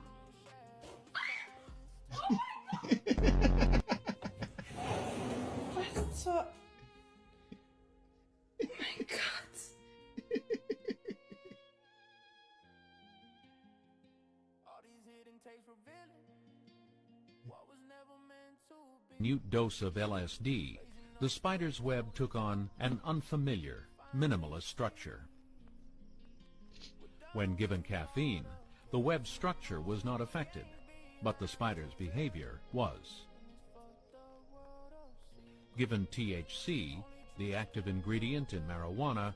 What's up? Oh my god. Minute dose of LSD, the spider's web took on an unfamiliar, minimalist structure. When given caffeine, the web structure was not affected, but the spider's behavior was. Given THC, the active ingredient in marijuana,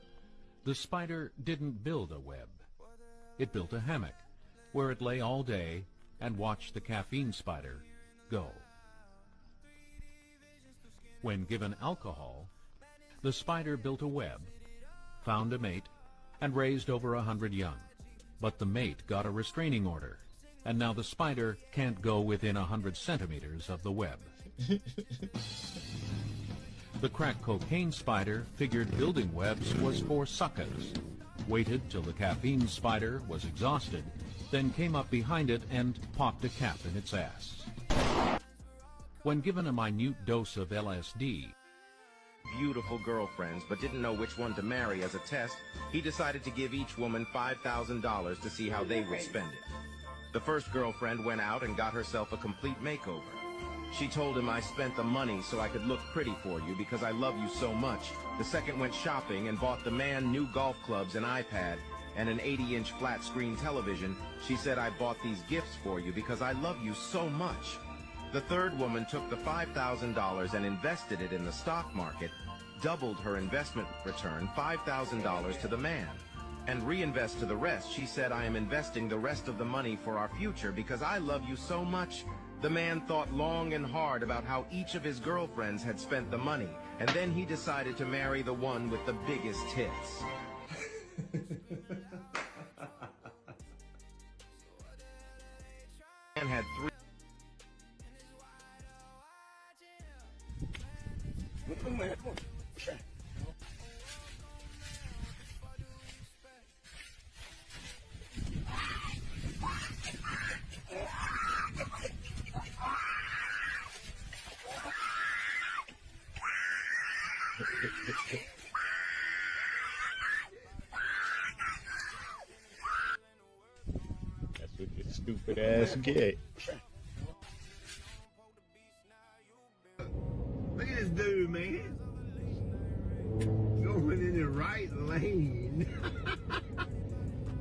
the spider didn't build a web. It built a hammock, where it lay all day and watched the caffeine spider go. When given alcohol, the spider built a web, found a mate, and raised over 100 young. But the mate got a restraining order, and now the spider can't go within 100 centimeters of the web. The crack cocaine spider figured building webs was for suckers, waited till the caffeine spider was exhausted, then came up behind it and popped a cap in its ass. When given a minute dose of LSD, beautiful girlfriends but didn't know which one to marry as a test, he decided to give each woman $5,000 to see how they would spend it. The first girlfriend went out and got herself a complete makeover. She told him, I spent the money so I could look pretty for you because I love you so much. The second went shopping and bought the man new golf clubs, an iPad, and an 80-inch flat-screen television. She said, I bought these gifts for you because I love you so much. The third woman took the $5,000 and invested it in the stock market, doubled her investment return, $5,000 to the man, and reinvest to the rest. She said, I am investing the rest of the money for our future because I love you so much. The man thought long and hard about how each of his girlfriends had spent the money, and then he decided to marry the one with the biggest tits. Man had three. That's what your stupid ass get. Look at this dude, man. Going in the right lane.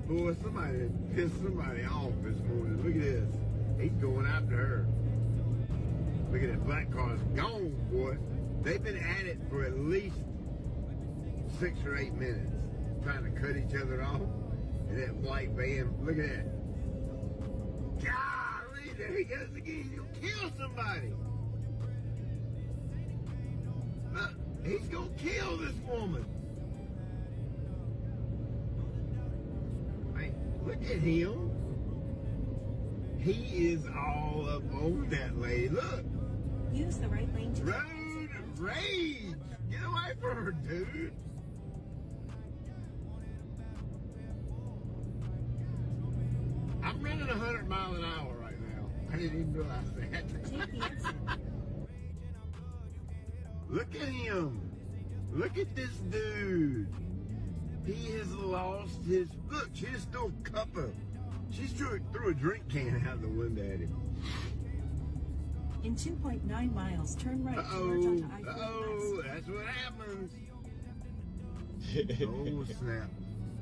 Boy, somebody pissed somebody off this morning. Look at this. He's going after her. Look at that black car's gone, boy. They've been at it for at least 6 or 8 minutes, trying to cut each other off. And that white van, look at that. Golly, there he goes again. He'll kill somebody. Look, he's gonna kill this woman. Hey, look at him. He is all up on that lady. Look. Use the right lane to road rage. Get away from her, dude. I'm running 100 miles an hour right now. I didn't even realize that. Look at him. Look at this dude. He has lost his... Look, she just threw a cup of... She threw a drink can out the window at him. In 2.9 miles, turn right towards onto I-4 Uh-oh, that's what happens. Oh, snap.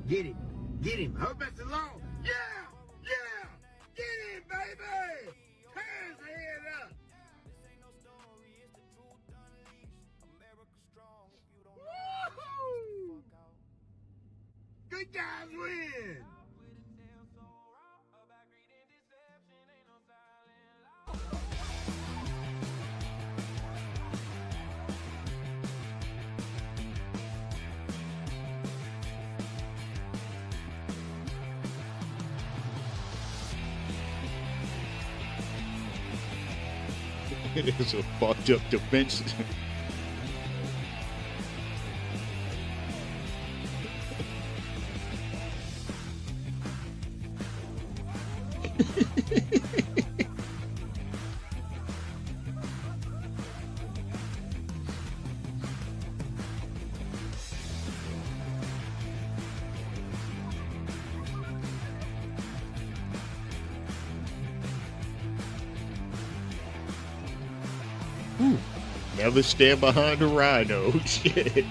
Get him. Get him. Hold back the law. Yeah! Yeah! Get him, baby! Tear his head up! Woohoo! Good guys win! It's a fucked up defense. Never stand behind a rhino. Shit.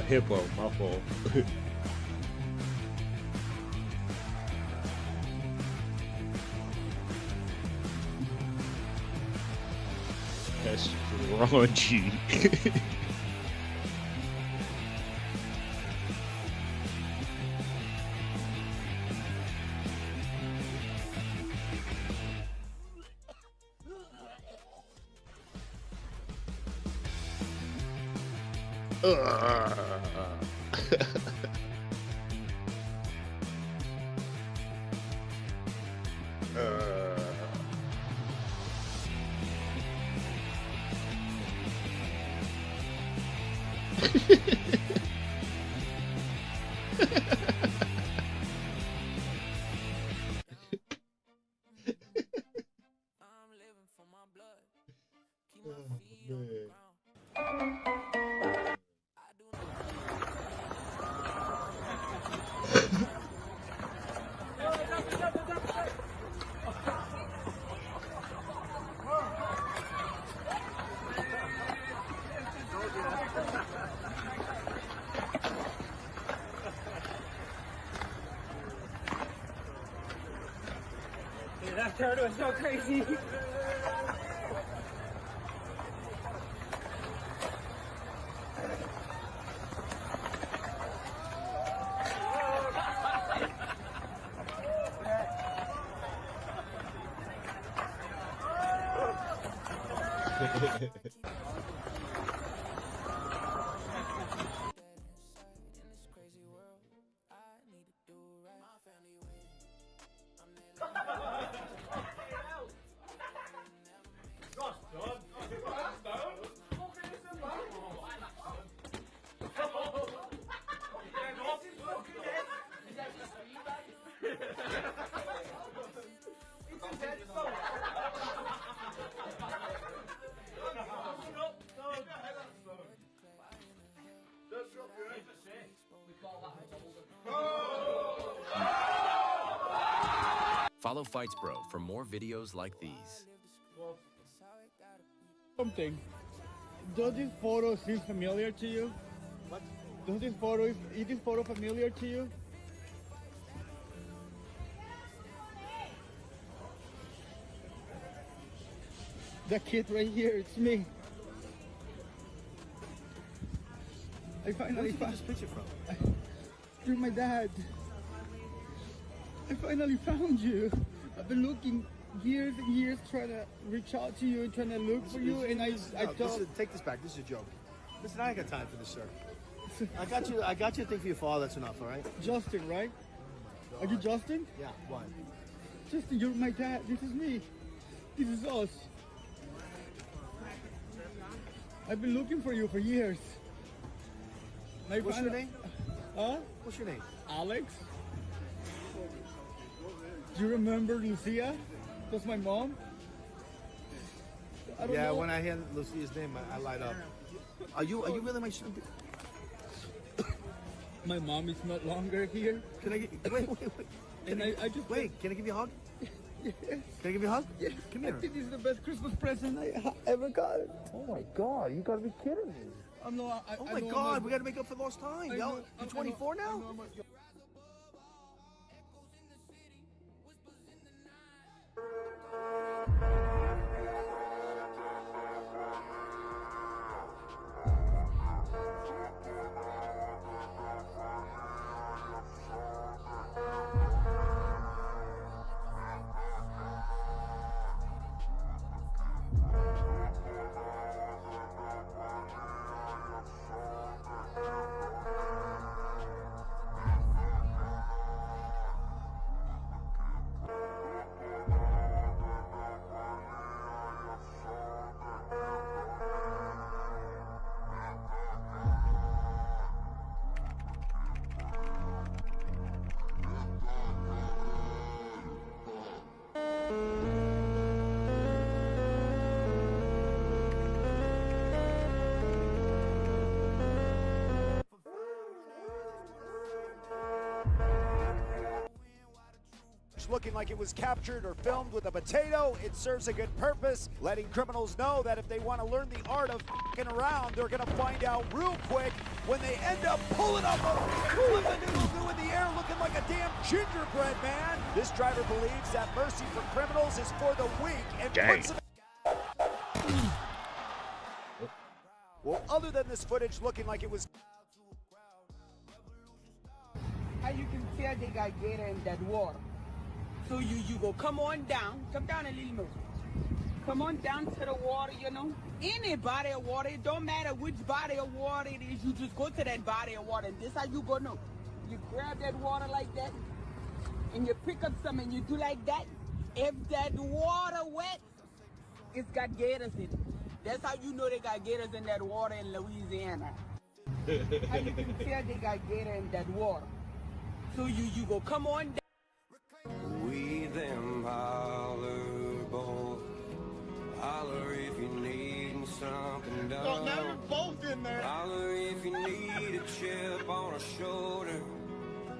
Hippo, my fault. That's raunchy. That turd was so crazy. Follow Fights Bro for more videos like these. Something. Does this photo seem familiar to you? What? Does this photo, is this photo familiar to you? That kid right here, it's me. I finally found this picture from. You're my dad. I finally found you. I've been looking years and years trying to reach out to you and trying to look for you, and I thought. Take this back. This is a joke. Listen, I ain't got time for this, sir. I got you a thing for your father. That's enough, all right? Justin, right? Are you Justin? Yeah. Why? Justin, you're my dad. This is me. This is us. I've been looking for you for years. What's your name? Huh? What's your name? Alex. Do you remember Lucia? That's my mom. I don't know. When I hear Lucia's name, I light up. Are you really my son? My mom is not longer here. Can I get wait? I just wait. Can I give you a hug? Yes. Can I give you a hug? Yes. Come here. I think this is the best Christmas present I ever got. Oh my God! You gotta be kidding me. Oh my God! We gotta make up for lost time. You're 24 now. Looking like it was captured or filmed with a potato. It serves a good purpose, letting criminals know that if they want to learn the art of f***ing around, they're going to find out real quick when they end up pulling up a flip-a-doodle-doo in the air looking like a damn gingerbread man. This driver believes that mercy for criminals is for the weak and puts them. Well, other than this footage looking like it was. How you can tell they got gator in that water? So you go come down a little more. Come on down to the water, you know. Any body of water, it don't matter which body of water it is, you just go to that body of water. And this how you go know. You grab that water like that, and you pick up some and you do like that. If that water wet, it's got gators in it. That's how you know they got gators in that water in Louisiana. How you can tell they got gator in that water. So you go come on down. We them holler boys, holler if you need something done. Oh, now you're both in there. Holler if you need a chip on a shoulder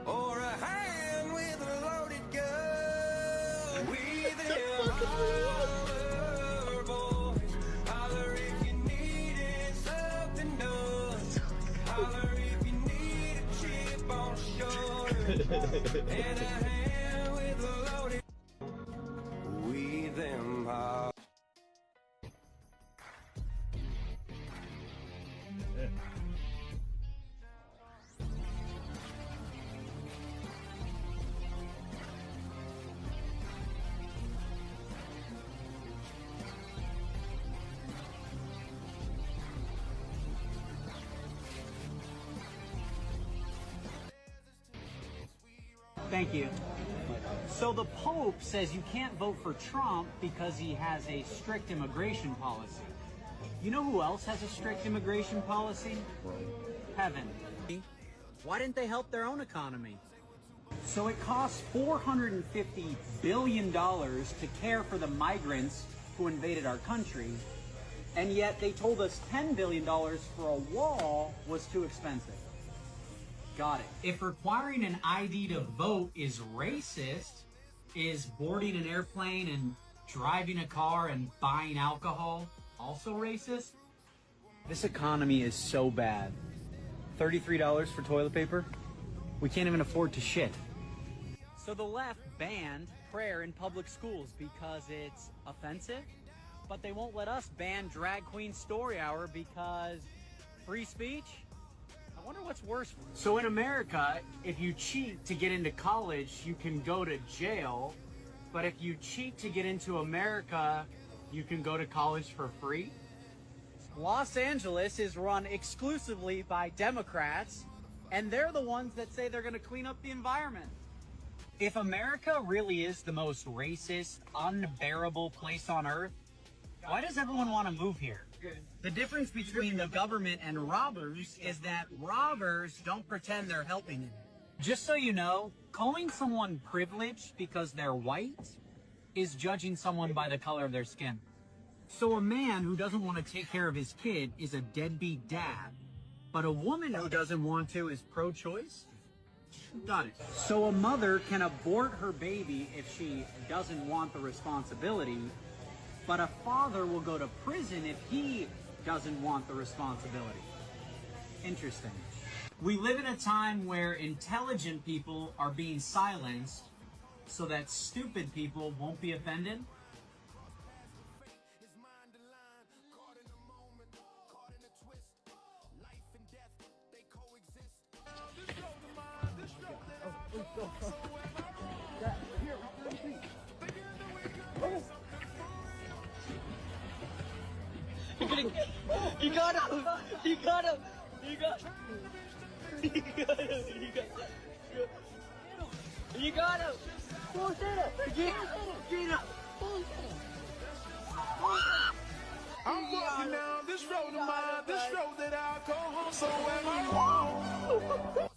or a hand with a loaded gun. We them holler boys, holler if you needed something done. Holler if you need a chip on a shoulder and a hand with a loaded. We them holler. Thank you. So the Pope says you can't vote for Trump because he has a strict immigration policy. You know who else has a strict immigration policy? Heaven. Why didn't they help their own economy? So it costs $450 billion to care for the migrants who invaded our country, and yet they told us $10 billion for a wall was too expensive. Got it. If requiring an ID to vote is racist, is boarding an airplane and driving a car and buying alcohol also racist? This economy is so bad. $33 for toilet paper? We can't even afford to shit. So the left banned prayer in public schools because it's offensive, but they won't let us ban Drag Queen Story Hour because free speech? I wonder what's worse. So in America, if you cheat to get into college, you can go to jail. But if you cheat to get into America, you can go to college for free. Los Angeles is run exclusively by Democrats, and they're the ones that say they're going to clean up the environment. If America really is the most racist, unbearable place on earth, why does everyone want to move here? The difference between the government and robbers is that robbers don't pretend they're helping you. Just so you know, calling someone privileged because they're white is judging someone by the color of their skin. So a man who doesn't want to take care of his kid is a deadbeat dad, but a woman who doesn't want to is pro-choice? Got it. So a mother can abort her baby if she doesn't want the responsibility, but a father will go to prison if he doesn't want the responsibility. Interesting. We live in a time where intelligent people are being silenced so that stupid people won't be offended. You got him! You got him! You got him! You got him! You got him! I'm walking down this road of mine, this road that I go home, so am I wrong?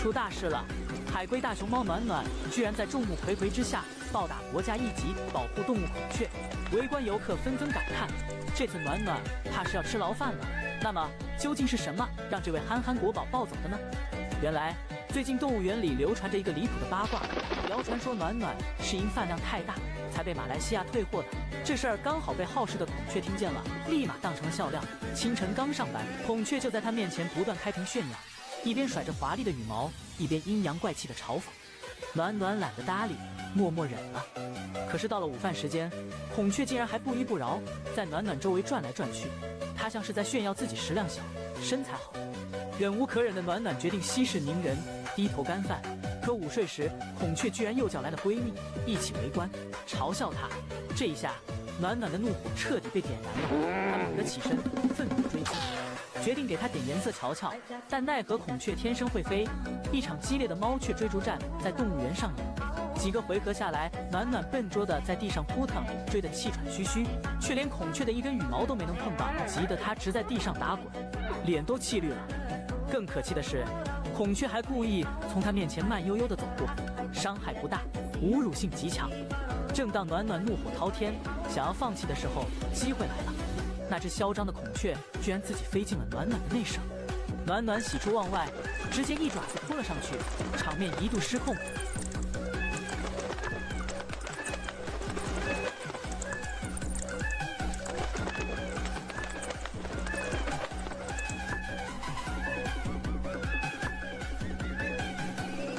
出大事了！海龟大熊猫暖暖居然在众目睽睽之下暴打国家一级保护动物孔雀，围观游客纷纷感叹：这次暖暖怕是要吃牢饭了。那么究竟是什么让这位憨憨国宝暴走的呢？原来，最近动物园里流传着一个离谱的八卦，谣传说暖暖是因饭量太大才被马来西亚退货的。这事儿刚好被好事的孔雀听见了，立马当成了笑料。清晨刚上班，孔雀就在他面前不断开屏炫耀，一边甩着华丽的羽毛，一边阴阳怪气的嘲讽。暖暖懒得搭理，默默忍了。可是到了午饭时间，孔雀竟然还不依不饶，在暖暖周围转来转去。它像是在炫耀自己食量小，身材好。忍无可忍的暖暖决定息事宁人，低头干饭。可午睡时，孔雀居然又叫来了闺蜜，一起围观，嘲笑她。这一下，暖暖的怒火彻底被点燃了，她猛地起身，愤怒追击，决定给她点颜色瞧瞧。但奈何孔雀天生会飞，一场激烈的猫雀追逐战在动物园上演。几个回合下来，暖暖笨拙地在地上扑腾，追得气喘吁吁，却连孔雀的一根羽毛都没能碰到，急得她直在地上打滚，脸都气绿了。更可气的是，孔雀还故意从她面前慢悠悠地走过，伤害不大，侮辱性极强。正当暖暖怒火滔天，想要放弃的时候，机会来了。那只嚣张的孔雀居然自己飞进了暖暖的内舍，暖暖喜出望外，直接一爪子扑了上去，场面一度失控。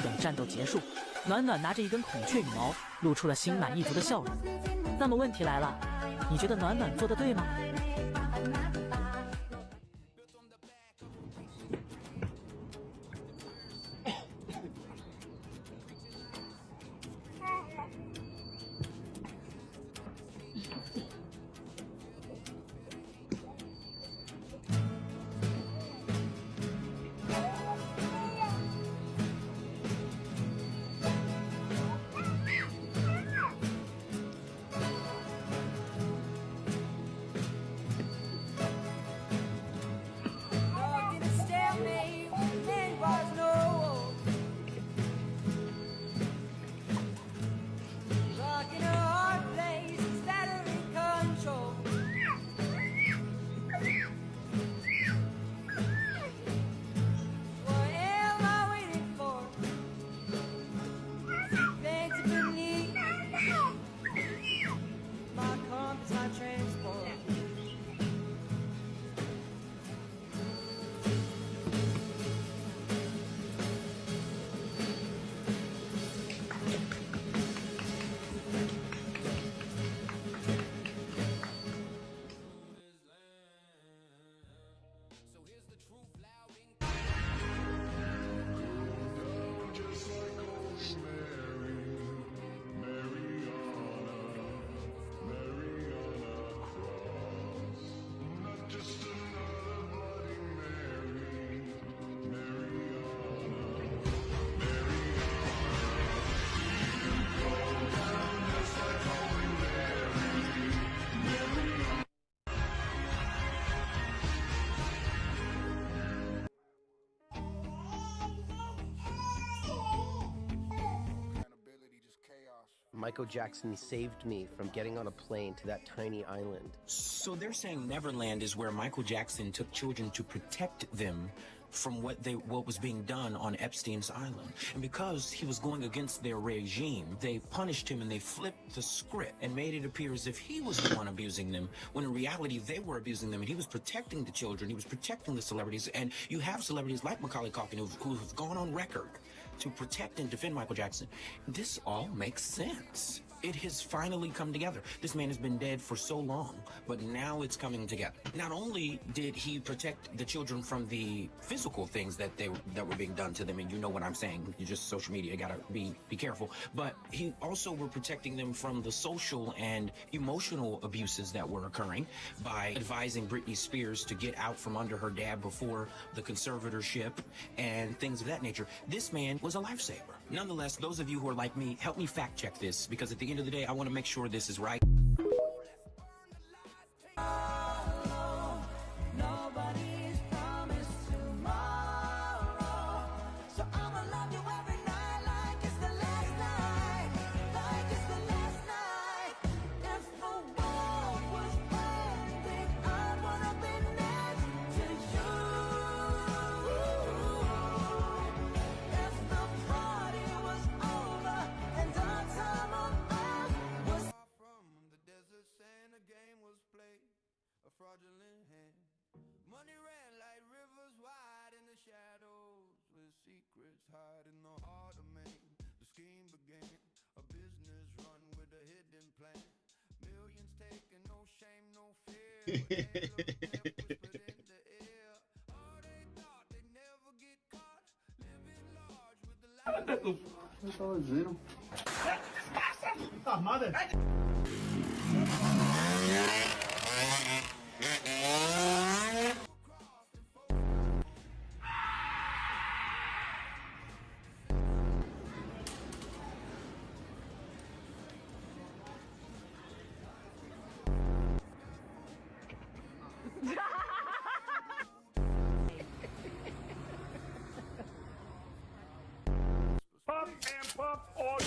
等战斗结束，暖暖拿着一根孔雀羽毛，露出了心满意足的笑容。那么问题来了，你觉得暖暖做得对吗？Michael Jackson saved me from getting on a plane to that tiny island. So they're saying Neverland is where Michael Jackson took children to protect them from what was being done on Epstein's island. And because he was going against their regime, they punished him and they flipped the script and made it appear as if he was the one abusing them, when in reality they were abusing them, and he was protecting the children, he was protecting the celebrities. And you have celebrities like Macaulay Culkin who have gone on record to protect and defend Michael Jackson. This all makes sense. It has finally come together. This man has been dead for so long, but now it's coming together. Not only did he protect the children from the physical things that were being done to them, and you know what I'm saying, you just social media, you gotta be careful, but he also were protecting them from the social and emotional abuses that were occurring by advising Britney Spears to get out from under her dad before the conservatorship and things of that nature. This man was a lifesaver. Nonetheless, those of you who are like me, help me fact check this, because at the end of the day, I want to make sure this is right. Nobody's promised tomorrow, so I'm alive. Money ran like rivers wide in the shadows, where secrets hide in the heart of man. The scheme began, a business run with a hidden plan. Millions taken, no shame, no fear. Whispered in the ear. Oh, they thought they'd never get caught. Living large with the light. Oh, mother. Pump and pump oil.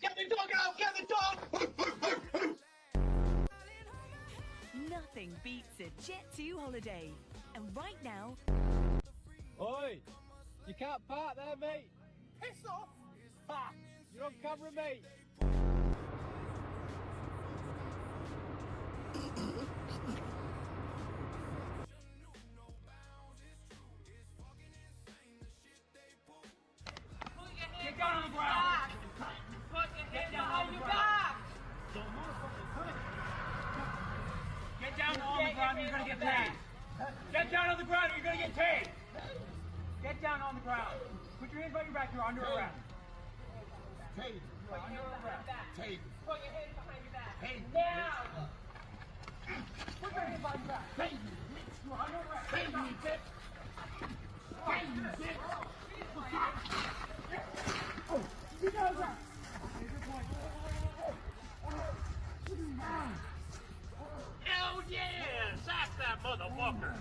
Get the dog out! Get the dog! Nothing beats a Jet 2 holiday. And right now... Oi! You can't park there, mate! Piss off! Ha! You're on camera, mate! Get down on the ground! Put your head behind your back! Get down on the ground, you're gonna get paid! Get down on the ground, or you're gonna get paid! Get down on the ground. Put your hands behind your back, you're under arrest. Take. Put your hands behind your back. Take. Put your hands behind your back. Hey. Now! Put your hands behind your back. Hey. You're under arrest. Hey, you bitch. Hey, you bitch. Oh, you guys are. Hell yeah! Sack that motherfucker!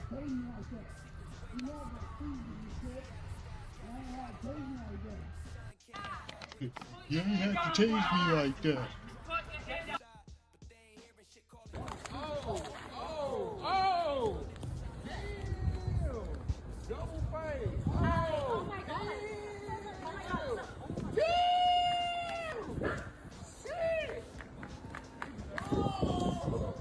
You don't have to tase me like that. Oh! Oh! Oh! Damn! Double face! Oh my god! Oh my god! Damn! Shit! Oh!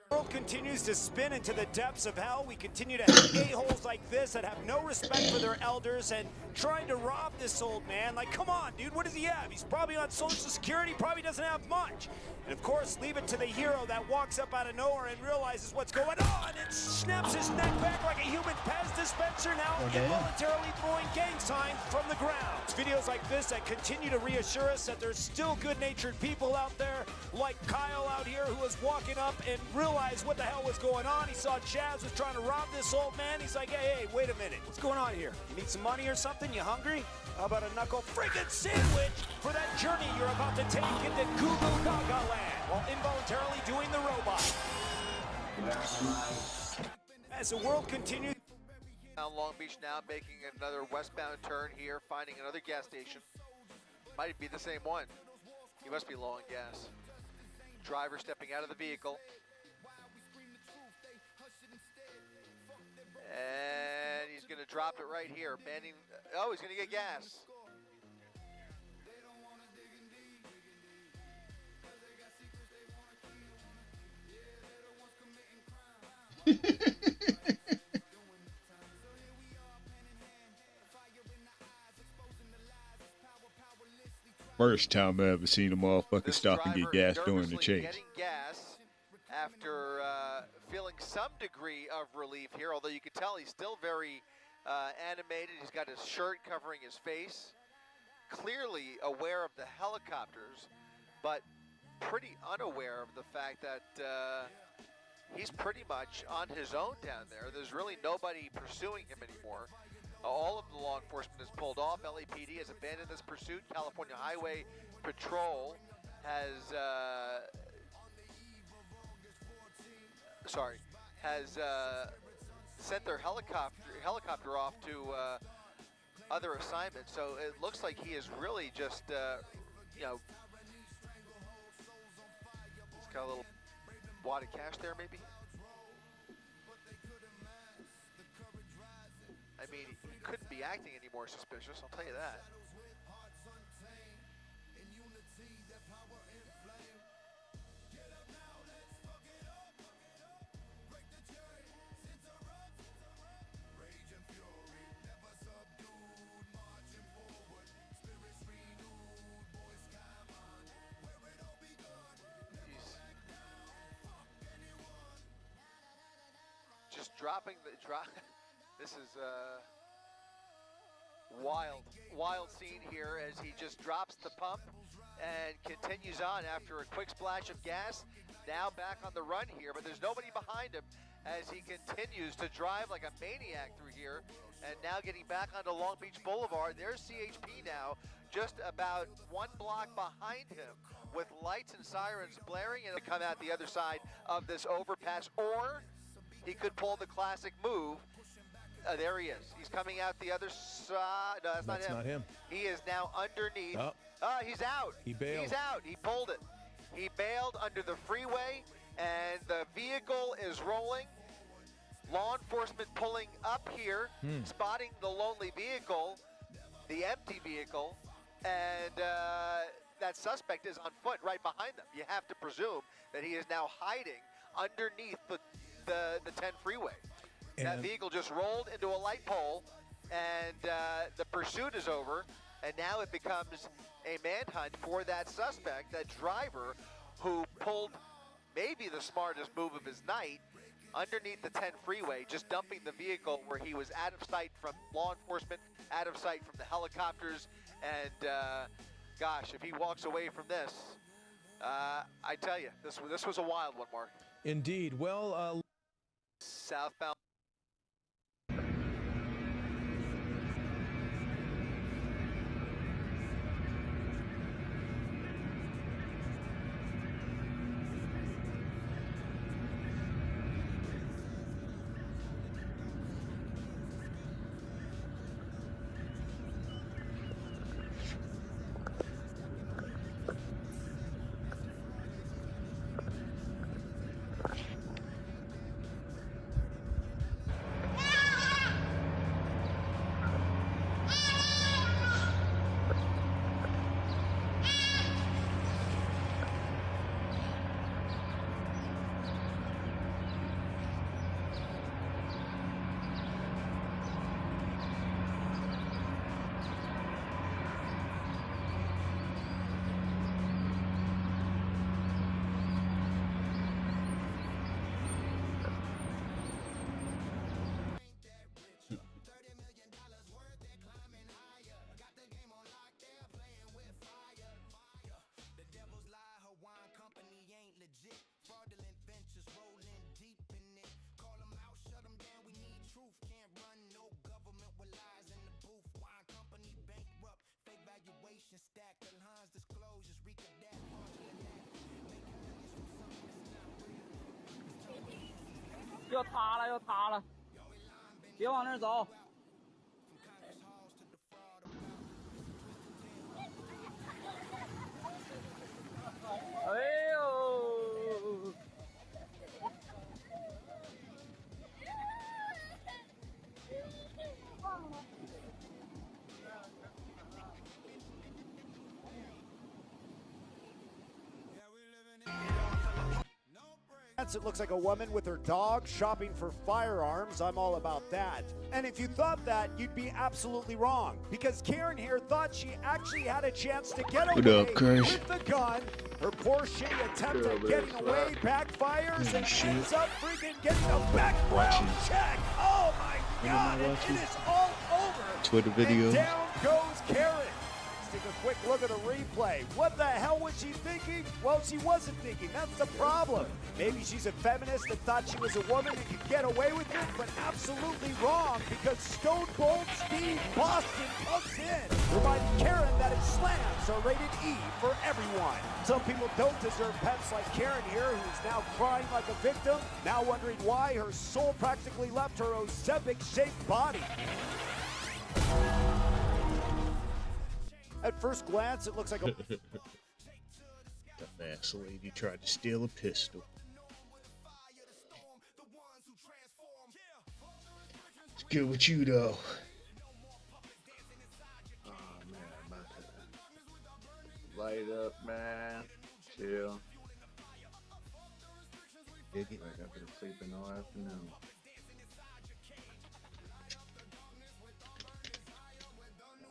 The world continues to spin into the depths of hell. We continue to have a-holes like this that have no respect for their elders and trying to rob this old man. Like, come on, dude, what does he have? He's probably on Social Security, probably doesn't have much. And of course, leave it to the hero that walks up out of nowhere and realizes what's going on and snaps his neck back like a human Pez dispenser, now involuntarily throwing gang signs from the ground. It's videos like this that continue to reassure us that there's still good-natured people out there, like Kyle out here, who was walking up and realized what the hell was going on. He saw Chaz was trying to rob this old man. He's like, hey, wait a minute. What's going on here? You need some money or something? You hungry? How about a knuckle friggin' sandwich for that journey you're about to take into Goo Goo Gaga land while involuntarily doing the robot? As the world continues. Down Long Beach now, making another westbound turn here, finding another gas station. Might be the same one. He must be low on gas. Driver stepping out of the vehicle. And he's dropped it right here. Banning. Oh, he's going to get gas. First time I ever seen a motherfucker stop and get gas during the chase. Getting gas after feeling some degree of relief here, although you can tell he's still very animated. He's got his shirt covering his face, clearly aware of the helicopters, but pretty unaware of the fact that he's pretty much on his own down there. There's really nobody pursuing him anymore. All of the law enforcement has pulled off. LAPD has abandoned this pursuit. California Highway Patrol has sent their helicopter off to other assignments. So it looks like he is really just, you know, he's got a little wad of cash there, maybe. I mean, he couldn't be acting any more suspicious, I'll tell you that. He's just dropping the drop. This is a wild scene here as he just drops the pump and continues on after a quick splash of gas. Now back on the run here, but there's nobody behind him as he continues to drive like a maniac through here. And now getting back onto Long Beach Boulevard. There's CHP now, just about 1 block behind him, with lights and sirens blaring and come out the other side of this overpass. Or he could pull the classic move. There he is. He's coming out the other side. No, that's not him. He is now underneath. He's out. He bailed. He's out. He pulled it. He bailed under the freeway, and the vehicle is rolling. Law enforcement pulling up here, spotting the lonely vehicle, the empty vehicle, and that suspect is on foot right behind them. You have to presume that he is now hiding underneath the 10 freeway. And that vehicle just rolled into a light pole, and the pursuit is over, and now it becomes a manhunt for that suspect, that driver who pulled maybe the smartest move of his night underneath the 10 freeway, just dumping the vehicle where he was out of sight from law enforcement, out of sight from the helicopters, and gosh, if he walks away from this, I tell you, this was a wild one, Mark. Indeed. Well, southbound.又塌了，又塌了，别往那儿走。哎呦！ glance, it looks like a woman with her dog shopping for firearms. I'm all about that. And if you thought that, you'd be absolutely wrong. Because Karen here thought she actually had a chance to get away with the gun. Her poor shitty attempt at getting away backfires and ends up freaking getting a background check. Oh my God, and it is all over. Twitter video. And down goes Karen. Take a quick look at the replay. What the hell was she thinking? Well, she wasn't thinking. That's the problem. Maybe she's a feminist and thought she was a woman and could get away with it, but absolutely wrong, because Stone Cold Steve Boston comes in, reminding Karen that his slams are rated E for everyone. Some people don't deserve pets like Karen here, who's now crying like a victim, now wondering why her soul practically left her Ozempic-shaped body. At first glance, it looks like a... The fast lady tried to steal a pistol. It's good with you, though. Oh, man, I'm about to light up, man. Chill. Dig it. Like I've been sleeping all afternoon.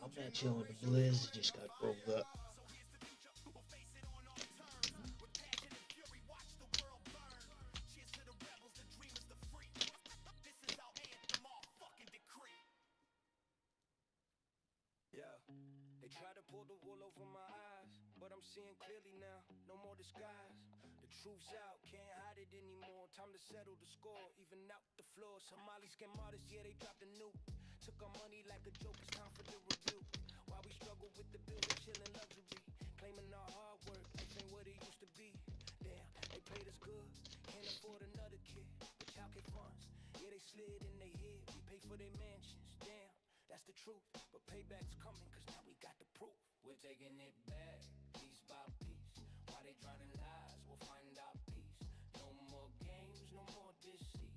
I'm not chilling. The Blizz just got rolled up. Yeah, they try to pull the wool over my eyes, but I'm seeing clearly now, no more disguise. The truth's out, can't hide it anymore. Time to settle the score, even out the floor. Somali scam artists, yeah, they dropped a nuke. Took our money like a joke, it's time for the review. While we struggle with the bills and chillin' luxury, claiming our hard work, life ain't what it used to be. Damn, they paid us good, can't afford another kid. The child care funds, yeah, they slid in they head. We pay for their mansions, damn, that's the truth. But payback's coming, cause now we got the proof. We're taking it back, piece by piece. Why they drowning lies, we'll find our peace. No more games, no more deceit.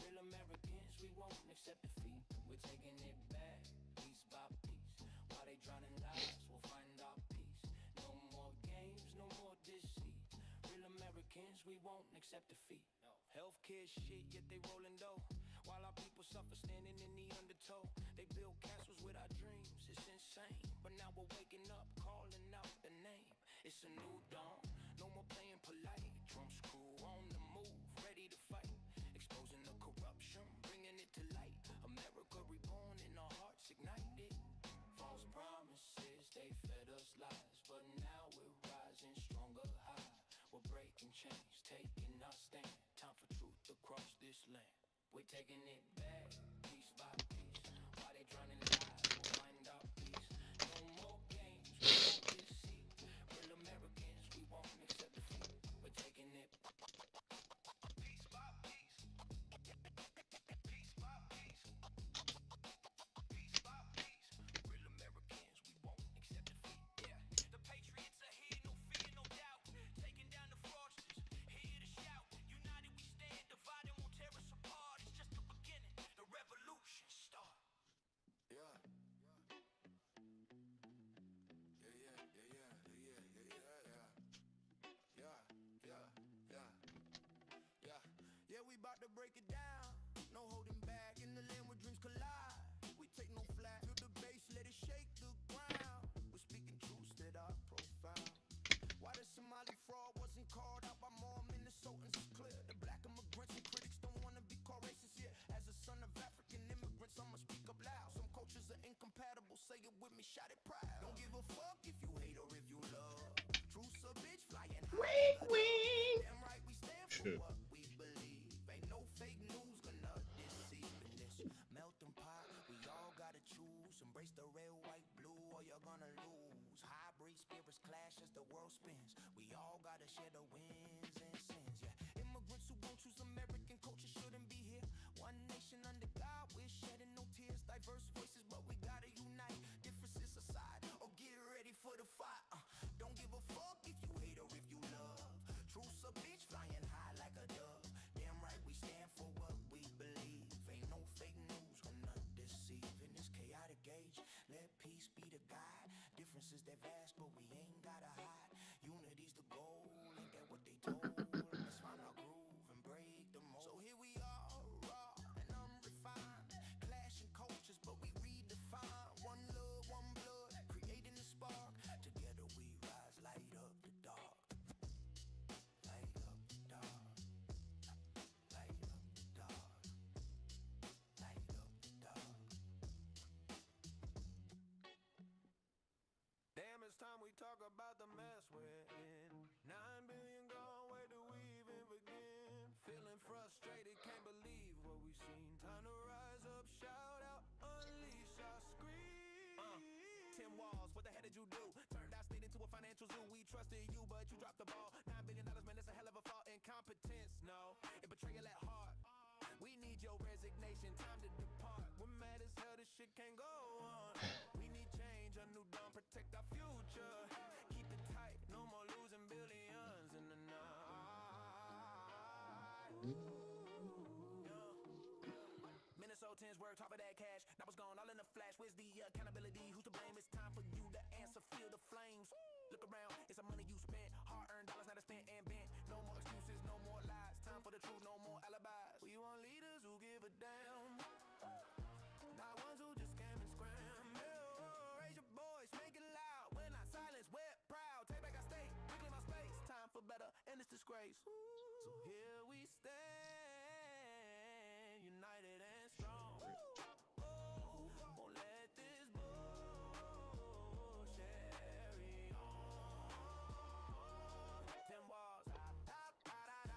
Real Americans, we won't accept defeat. We're taking it back, piece by piece. While they drowning lies, we'll find our peace. No more games, no more deceit. Real Americans, we won't accept defeat. No. Healthcare shit, yet they rolling dough. While our people suffer standing in the undertow. They build castles with our dreams, it's insane. But now we're waking up, calling out the name. It's a new dawn, no more playing polite. Trump's crew on the move, ready to fight. Exposing the corruption, bringing it to light. America reborn and our hearts ignited. False promises, they fed us lies. But now we're rising stronger high. We're breaking chains, taking our stand. Time for truth across this land. We're taking it back, piece by piece. While they drowning lies, we'll find our peace. No more games, no more deceit. Real Americans, we won't accept defeat. We're taking it piece by piece. Piece by piece. Piece by piece. Real Americans, we won't accept defeat. Yeah, the patriots are here, no fear, no doubt. Taking down the fraudsters, here to shout. United we stand, divided won't tear us apart. It's just the beginning, the revolution start. Yeah. Yeah, we bout to break it down. No holding back in the land where dreams collide. We take no flat, feel the bass, let it shake the ground. We're speaking truths that are profound. Why the Somali fraud wasn't called out by more Minnesotans is clear. The black immigrants and critics don't want to be called racist here. As a son of African immigrants, I'ma speak up loud. Some cultures are incompatible, say it with me, shout it proud. Don't give a fuck if you hate or if you love. Truth's a bitch flying high. Damn right, we stand for what we believe. Ain't no fake news gonna deceive in this melting pot. We all gotta choose. Embrace the red, white, blue, or you're gonna lose. Hybrid spirits clash as the world spins. We all gotta share the wins and sins. Yeah, immigrants who won't choose American culture shouldn't be here. One nation under God, we're shedding no tears. Diverse voices, but we gotta unite. Differences aside, or get ready for the fight. Don't give a fuck if you hate or if you love. Truth's a bitch flying high like a dove. Damn right, we stand for what we believe. Ain't no fake news gonna deceive. In this chaotic age, let peace be the guide. Differences that vast, but we ain't gotta hide. Unity's the goal, ain't that walls. What the hell did you do? Turned our state into a financial zoo. We trusted you, but you dropped the ball. $9 billion, man, that's a hell of a fault. Incompetence, no. It betrayal at heart. We need your resignation. Time to depart. We're mad as hell. This shit can't go on. We need change. A new dawn. Protect our future. Keep it tight. No more losing billions in the night. Minnesotans work, top of that cash. Now it's gone all in a flash. Where's the accountability? Who's to blame? It's time for you to answer. Feel the flames. Look around, it's the money you spent. Hard-earned dollars, not a stint and bent. No more excuses, no more lies. Time for the truth, no more alibis. We want leaders who give a damn. Not ones who just scam and scram. Raise your voice, make it loud. When I silence, we're proud. Take back our state, reclaim our space. Time for better, end this disgrace. So here we stand, united and strong. Won't let this bullshit carry on. 10 walls, 10 walls,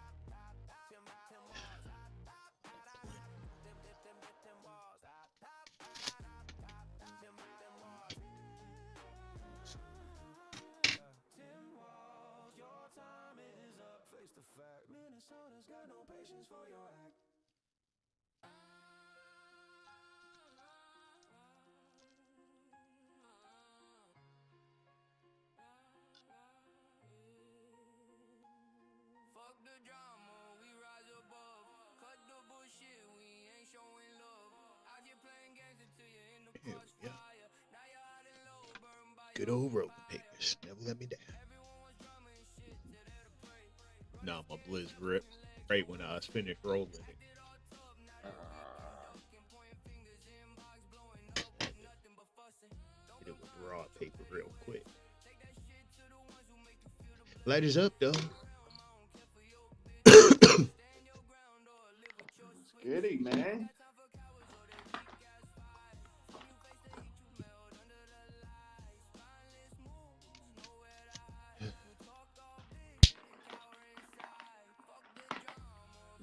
10 walls, 10 walls, 10 walls, your time is up. Face the fact, Minnesota's got no patience for your act. Fuck the drama, we rise above. Cut the bullshit, we ain't showing love. Out here playing games until you're in the crossfire. Now you're out in low, burned by Good old rolling papers. Never let me down. Nah, my Blizz ripped right when I was finished rolling it. Hit it with raw paper real quick. Lighters up, though. Goody, man.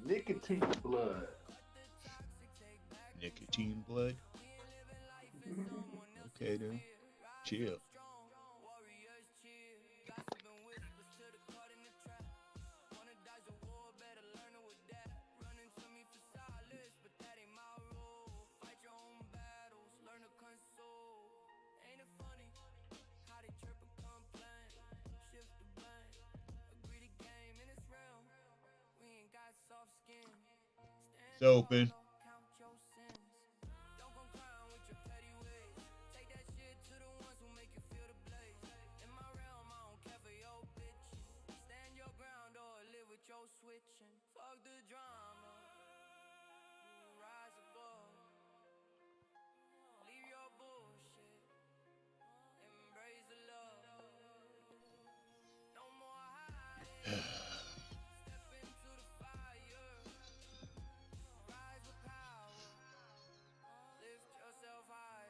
Nicotine blood. Nicotine blood? Okay, then. Chill. It's open. Fuck the drama, rise above. Leave your bullshit, embrace the love. No more hiding. Step into the fire. Rise with power. Lift yourself higher.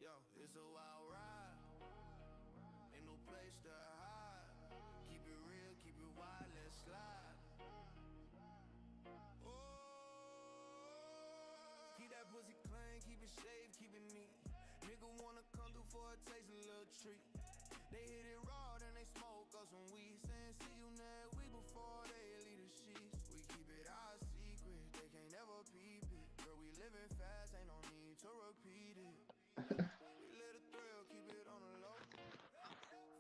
Yo, it's a wild ride. Ain't no place to hide. Keep it real, keep it wild, let's slide. Oh, keep that pussy clean, keep it shaved, keep it neat. Nigga wanna come through for a taste, a little treat. They hit it raw, then they smoke us some weed. Saying see you next week before they leave the sheets. We keep it our secret, they can't never peep it. Girl, we living fast, ain't no need to repeat it. We let a thrill, keep it on the low.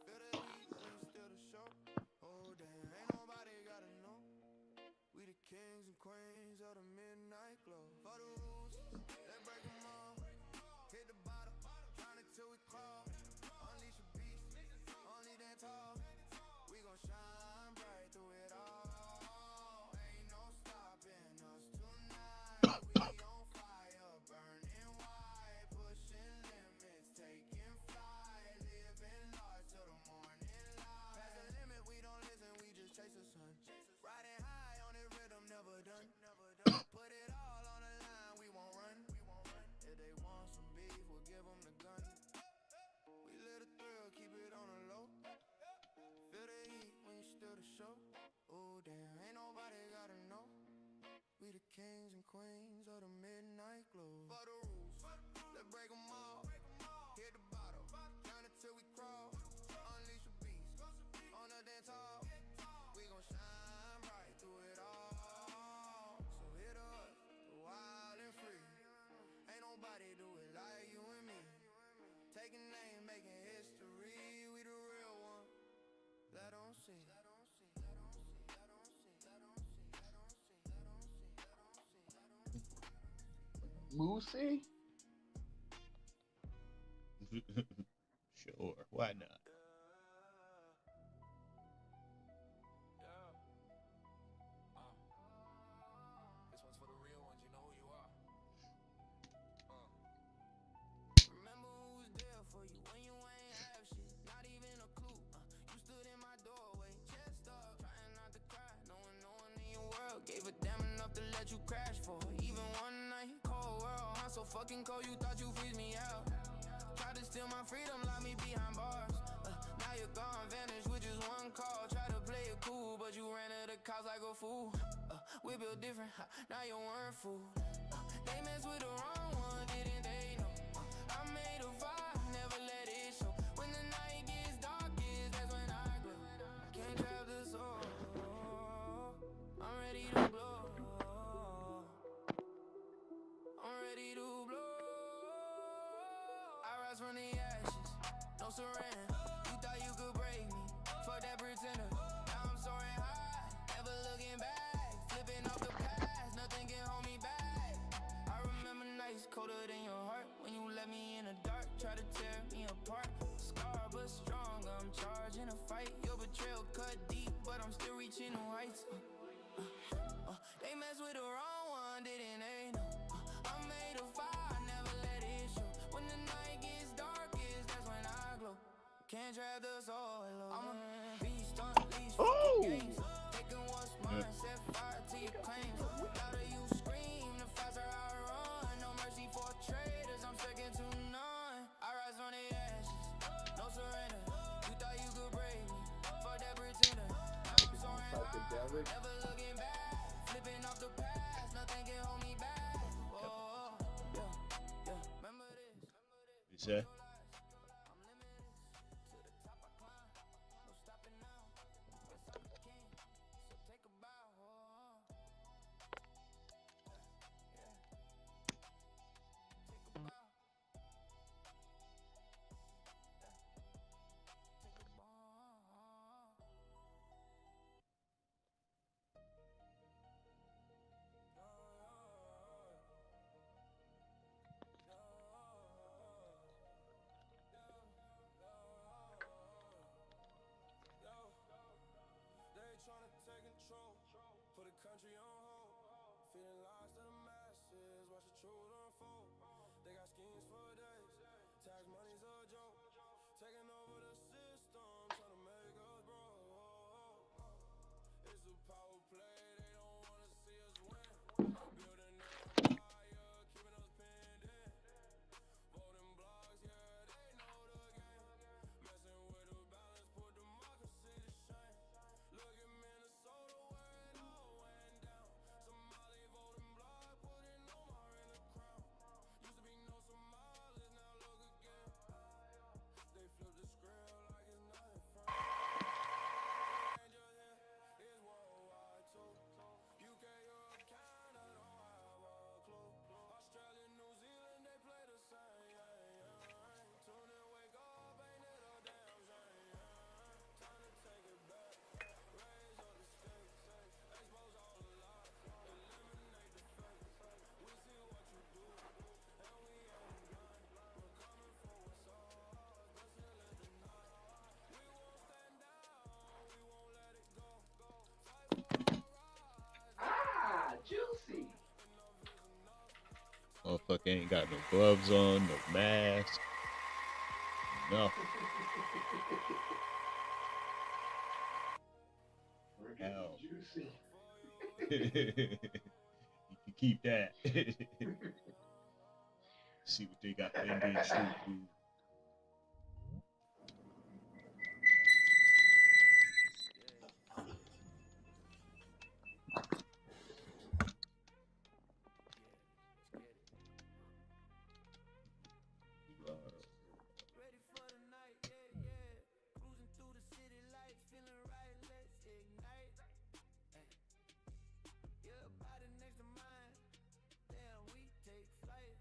Feel the heat, we still the show. Oh damn, ain't nobody gotta know. We the kings and queens of the midnight glow. For the rules, let's break them all. Hit the bottom, drown it till we crawl. Unleash a beast, only that tall. We gon' shine bright through it all. Ain't no stopping us tonight. We on fire, burning wild. nobody do it like you and me. Taking name, making history. We the real one. Let on see. Moosey? Sure, why not? This one's for the real ones, you know who you are. Remember who was there for you when you ain't have shit, not even a clue. You stood in my doorway, chest up, trying not to cry, knowing no one in your world gave a damn enough to let you crash for. Even one night, cold world, I'm so fucking cold, you thought you freeze me out. Tried to steal my freedom, lock me behind bars. Now you're gone, vanished with just one call. Try to play it cool, but you ran to the cops like a fool. We built different, now you weren't fool. They messed with the wrong one, didn't they know? I made a vibe, never let it show. When the night gets darkest, that's when I glow. Can't trap the soul, I'm ready to blow. I'm ready to blow. I rise from the ashes, no surrender. You thought you could break me, fuck that pretender. Now I'm soaring high, never looking back. Flipping off the past, nothing can hold me back. I remember nights colder than your heart, when you left me in the dark, try to tear me apart. Scarred but strong, I'm charging a fight. Your betrayal cut deep, but I'm still reaching new heights. They messed with the wrong one, didn't they know? I made a fire, never let it show. When the night gets darkest, that's when I glow. Can't trap the soul, I'm a beast on leash, games. Taking what's mine, set fire to your claims. Louder you scream, the faster I run. No mercy for traitors, I'm second to none. I rise from the ashes, no surrender. You thought you could break me, fuck that pretender. Now I'm soaring high, never looking back. Flipping off the past, nothing can hold me back. Oh, yeah, remember this. You say? Tryna take control, put a country on hold. Feeling lost to the masses, watch the truth unfold. They got schemes for days, tax money's a joke. Taking over the system, tryna make us broke. It's a power play, they don't wanna see us win. Building empire, keeping us pinned in. Voting blocks, yeah, they know the game. Messing with the balance, put democracy to shame. Look at Minnesota where it all went down. Somali voting block, putting Omar in the crown. Used to be no Somalis, now look again. They flip the script like it's nothing from. Danger here is worldwide too. UK, Europe, Canada don't have a clue. Australia, New Zealand, they play the same. Tune in, wake up, ain't it a damn shame? Time to take it back. Raise all the stakes, expose all the lies, eliminate the fakes. We see what you do, and we ain't blind. We're coming for what's ours, but still in the night. We won't stand down, we won't let it go. Fight for our rights. Juicy. Motherfucker ain't got no gloves on, no mask, nothing. Hell. Juicy. You can keep that. See what they got for Indian street food. Ready for the night, yeah. Cruising through the city lights, feeling right, let's ignite. Your body next to mine, damn, we take flight.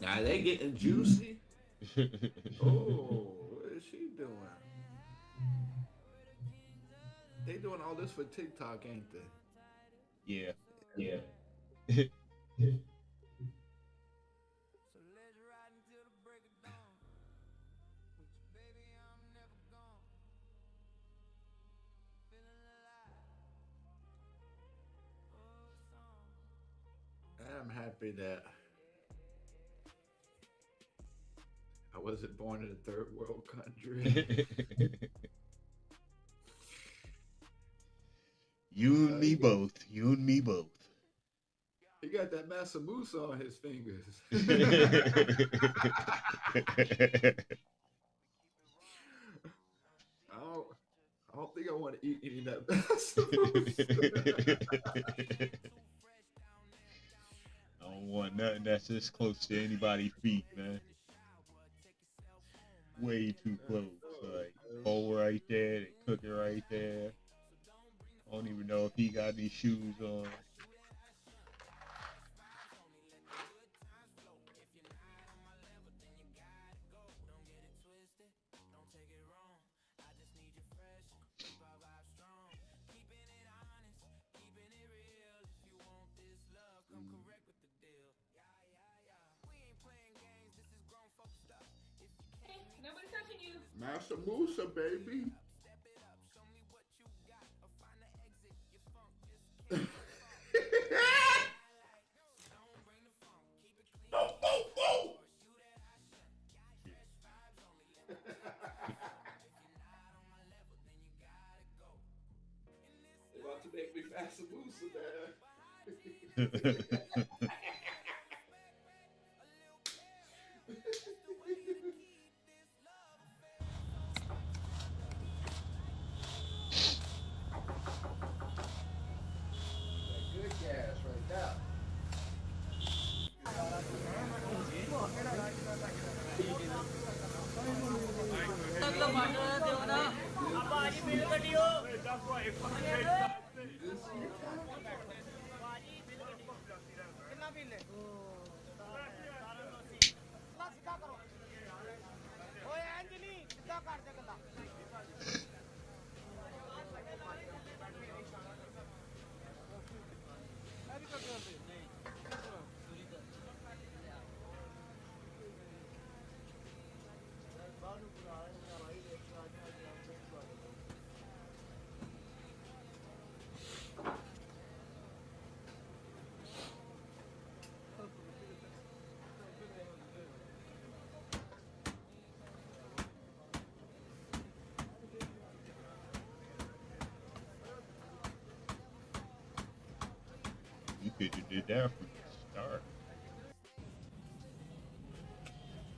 Now they getting juicy. Oh, what is she doing? They doing all this for TikTok, ain't they? Yeah. Yeah. I'm happy that I wasn't born in a third world country. You and me both. You and me both. He got that massa mousse on his fingers. I don't think I want to eat any of that massa mousse. I don't want nothing that's this close to anybody's feet, man. Way too close. Like, bowl right there, they cook it right there. I don't even know if he got any shoes on. Nobody's touching you. Massa mousse, baby. They about to make me massa mousse, man. Good gas right there. You could have did that from the start.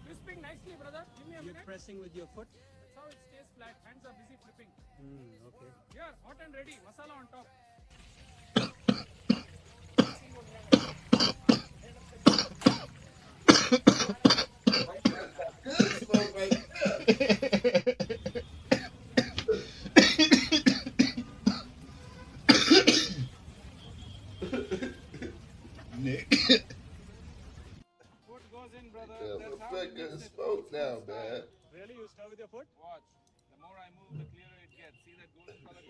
Crisping nicely, brother. Give me a minute. Pressing with your foot? That's how it stays flat. Hands are busy flipping. Okay. Here, hot and ready. Masala on top. Nick. Foot goes in, brother. Yeah, That's but how Fred it getting makes it. smoked now, man. Really? You start with your foot? Watch. The more I move, the clearer it gets. See that golden color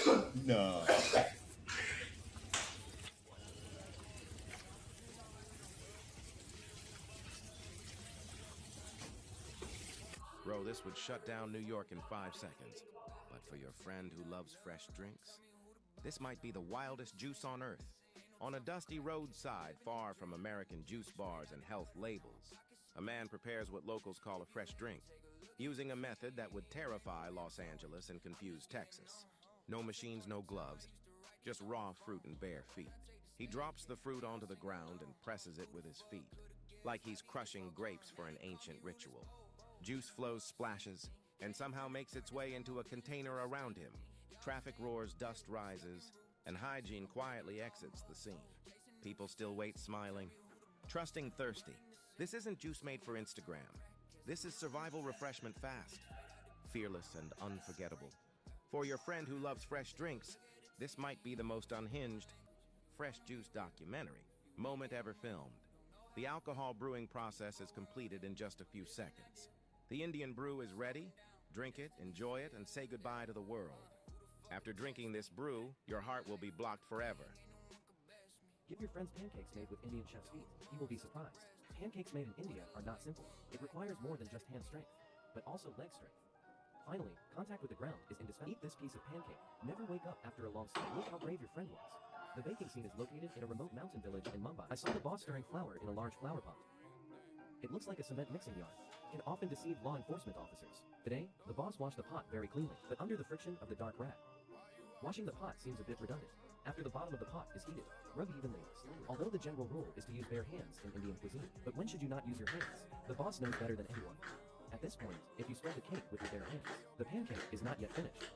coming? No. Bro, this would shut down New York in 5 seconds. But for your friend who loves fresh drinks, this might be the wildest juice on earth. On a dusty roadside far from American juice bars and health labels, a man prepares what locals call a fresh drink, using a method that would terrify Los Angeles and confuse Texas. No machines, no gloves, just raw fruit and bare feet. He drops the fruit onto the ground and presses it with his feet, like he's crushing grapes for an ancient ritual. Juice flows, splashes, and somehow makes its way into a container around him. Traffic roars, dust rises, and hygiene quietly exits the scene. People still wait smiling, trusting thirsty. This isn't juice made for Instagram. This is survival refreshment fast, fearless and unforgettable. For your friend who loves fresh drinks, this might be the most unhinged fresh juice documentary moment ever filmed. The alcohol brewing process is completed in just a few seconds. The Indian brew is ready. Drink it, enjoy it, and say goodbye to the world. After drinking this brew, your heart will be blocked forever. Give your friends pancakes made with Indian chef's feet. You will be surprised. Pancakes made in India are not simple. It requires more than just hand strength, but also leg strength. Finally, contact with the ground is indispensable. Eat this piece of pancake. Never wake up after a long sleep. Look how brave your friend was. The baking scene is located in a remote mountain village in Mumbai. I saw the boss stirring flour in a large flour pot. It looks like a cement mixing yard. It can often deceive law enforcement officers. Today, the boss washed the pot very cleanly, but under the friction of the dark rat. Washing the pot seems a bit redundant. After the bottom of the pot is heated, rub evenly. Although the general rule is to use bare hands in Indian cuisine, but when should you not use your hands? The boss knows better than anyone. At this point, if you spread the cake with your bare hands, the pancake is not yet finished.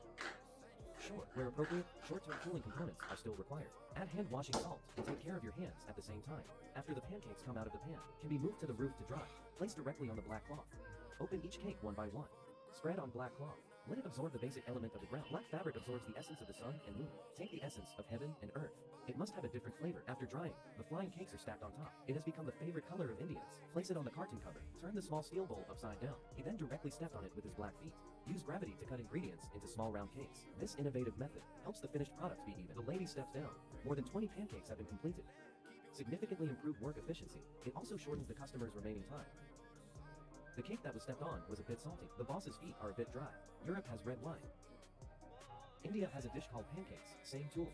Sure, where appropriate, short-term cooling components are still required. Add hand-washing salt and take care of your hands at the same time. After the pancakes come out of the pan, can be moved to the roof to dry. Place directly on the black cloth. Open each cake one by one. Spread on black cloth. Let it absorb the basic element of the ground. Black fabric absorbs the essence of the sun and moon. Take the essence of heaven and earth. It must have a different flavor. After drying, the flying cakes are stacked on top. It has become the favorite color of Indians. Place it on the carton cover. Turn the small steel bowl upside down. He then directly stepped on it with his black feet. Use gravity to cut ingredients into small round cakes. This innovative method helps the finished product be even. The lady steps down. More than 20 pancakes have been completed. Significantly improved work efficiency. It also shortens the customer's remaining time. The cake that was stepped on was a bit salty. The boss's feet are a bit dry. Europe has red wine. India has a dish called pancakes. Same tool.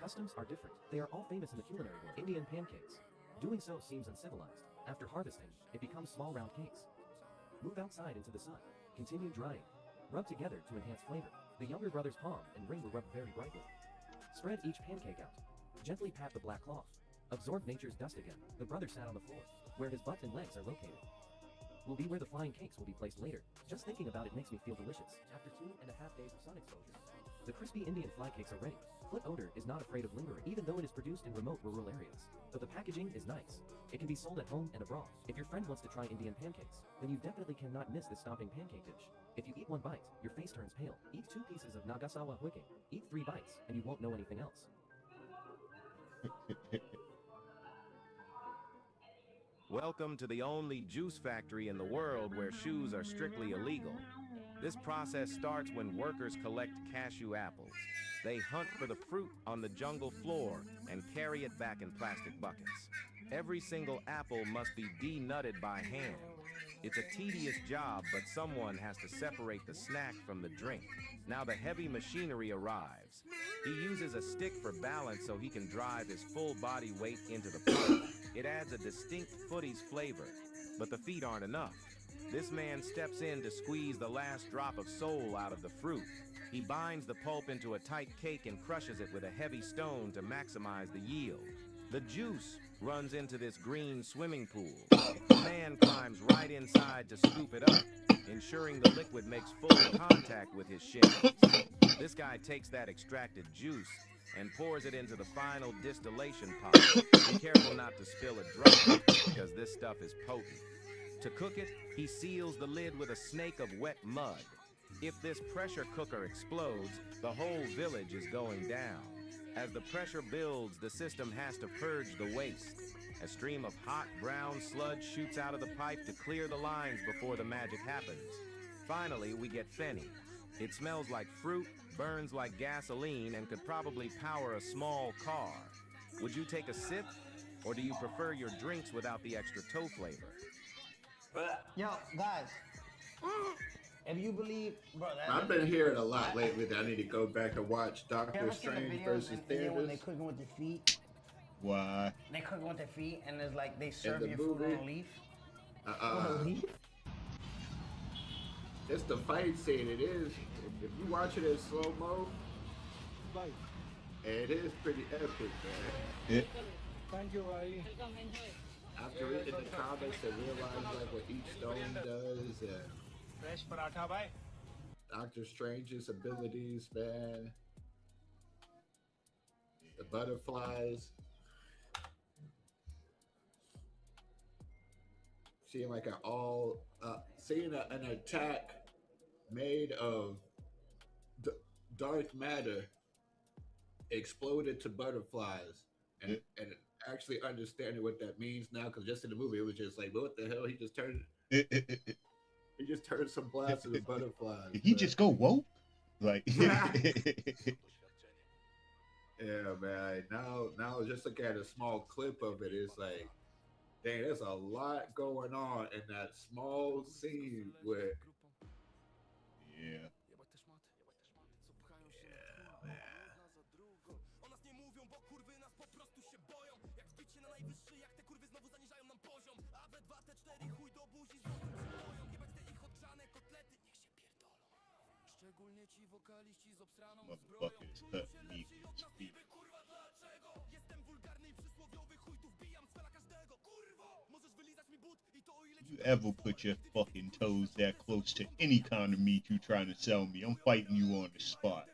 Customs are different. They are all famous in the culinary world. Indian pancakes. Doing so seems uncivilized. After harvesting, it becomes small round cakes. Move outside into the sun. Continue drying. Rub together to enhance flavor. The younger brother's palm and ring were rubbed very brightly. Spread each pancake out. Gently pat the black cloth. Absorb nature's dust again. The brother sat on the floor, where his butt and legs are located. Will be where the flying cakes will be placed later. Just thinking about it makes me feel delicious. After 2.5 days of sun exposure, the crispy Indian fly cakes are ready. Foot odor is not afraid of lingering, even though it is produced in remote rural areas. But the packaging is nice. It can be sold at home and abroad. If your friend wants to try Indian pancakes, then you definitely cannot miss this stomping pancake dish. If you eat one bite, your face turns pale. Eat 2 pieces of Nagasawa wicking. Eat 3 bites, and you won't know anything else. Welcome to the only juice factory in the world where shoes are strictly illegal. This process starts when workers collect cashew apples. They hunt for the fruit on the jungle floor and carry it back in plastic buckets. Every single apple must be denutted by hand. It's a tedious job, but someone has to separate the snack from the drink. Now the heavy machinery arrives. He uses a stick for balance so he can drive his full body weight into the pot. It adds a distinct footy's flavor, but the feet aren't enough. This man steps in to squeeze the last drop of soul out of the fruit. He binds the pulp into a tight cake and crushes it with a heavy stone to maximize the yield. The juice runs into this green swimming pool. The man climbs right inside to scoop it up, ensuring the liquid makes full contact with his shins. This guy takes that extracted juice and pours it into the final distillation pot. Be careful not to spill a drop, because this stuff is potent. To cook it, he seals the lid with a snake of wet mud. If this pressure cooker explodes, the whole village is going down. As the pressure builds, the system has to purge the waste. A stream of hot, brown sludge shoots out of the pipe to clear the lines before the magic happens. Finally, we get Fenny. It smells like fruit, burns like gasoline, and could probably power a small car. Would you take a sip, or do you prefer your drinks without the extra toe flavor? Yo, guys. If you believe, bro, I've been hearing a lot lately that I need to go back and watch Doctor Strange versus Thanos. When they cooking with their feet. Why? They cooking with their feet, and it's like they serve your food on a leaf. On a leaf? It's the fight scene. It is. If you watch it in slow-mo, it is pretty epic, man. Thank you, Riley. After reading the comics and realizing like what each stone does and Fresh paratha, bhai. Doctor Strange's abilities, man. The butterflies. Seeing like seeing an attack made of dark matter exploded to butterflies and actually understanding what that means now, because just in the movie it was just like, what the hell? He just turned some blast into butterflies. Did he just go woke? Like yeah, man. Now just look at a small clip of it. It's like, dang, there's a lot going on in that small scene with. Yeah. Motherfucker is cutting meat with his feet. You ever put your fucking toes that close to any kind of meat you trying to sell me, I'm fighting you on the spot.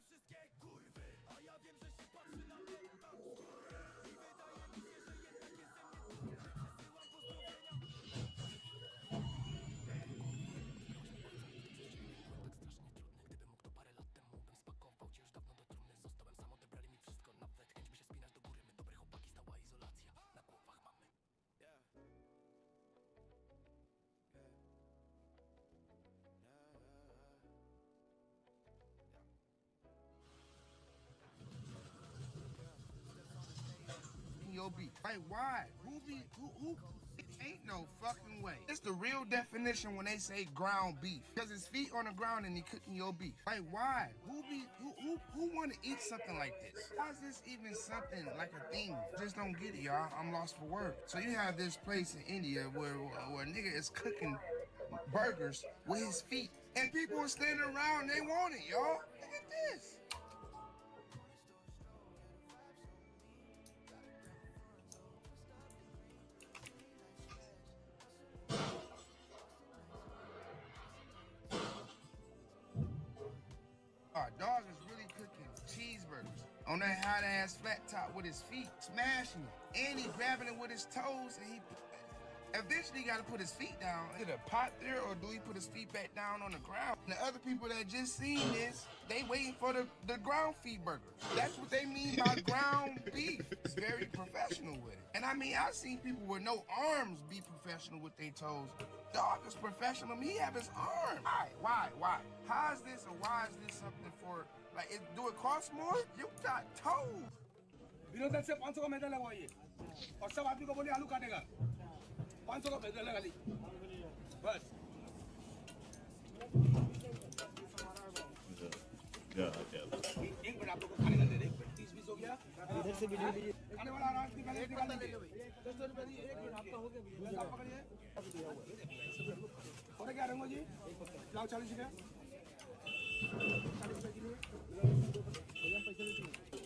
Your beef. Like, why? Who? It ain't no fucking way. It's the real definition when they say ground beef. Because his feet on the ground and he cooking your beef. Like, why? Who want to eat something like this? Why is this even something like a thing? Just don't get it, y'all. I'm lost for words. So you have this place in India where a nigga is cooking burgers with his feet. And people are standing around and they want it, y'all. Look at this. Our dog is really cooking cheeseburgers on that hot ass flat top with his feet, smashing it. And he grabbing it with his toes, and he eventually got to put his feet down. Is it a pot there, or do he put his feet back down on the ground? And the other people that just seen this, they waiting for the ground feet burgers. That's what they mean by ground beef. It's very professional with it. And I mean, I've seen people with no arms be professional with their toes. Dog is professional. He have his arms. Why? How is this, or why is this something for, like, do it cost more? You got toes. विरोधक से 500 का medal लगवाइए और सब आदमी को बोलिए आलू काटेगा 500 का मेडल लगा ली बस एक मिनट आप लोग को खाने का दे दे 30-20 हो गया इधर से भी ले लीजिए खाने वाला आराम से पहले निकाल लीजिए 10 रुपए दी एक मिनट आपका हो गया आप पकड़िए और क्या रंगो जी लाओ 40 रुपए 40 रुपए के लिए भैया पैसे दे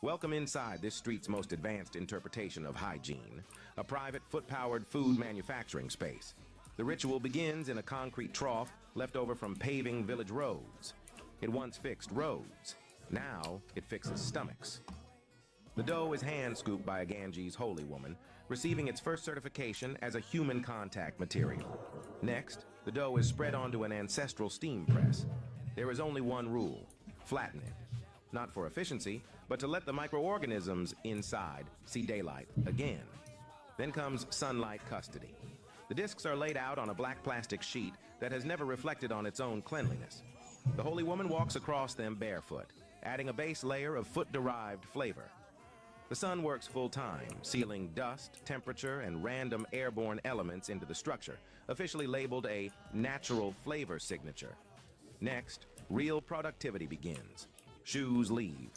Welcome inside this street's most advanced interpretation of hygiene, a private foot-powered food manufacturing space. The ritual begins in a concrete trough left over from paving village roads. It once fixed roads. Now it fixes stomachs. The dough is hand-scooped by a Ganges holy woman, receiving its first certification as a human contact material. Next, the dough is spread onto an ancestral steam press. There is only one rule: flatten it. Not for efficiency, but to let the microorganisms inside see daylight again. Then comes sunlight custody. The discs are laid out on a black plastic sheet that has never reflected on its own cleanliness. The holy woman walks across them barefoot, adding a base layer of foot-derived flavor. The sun works full-time, sealing dust, temperature, and random airborne elements into the structure, officially labeled a natural flavor signature. Next, real productivity begins. Shoes leave.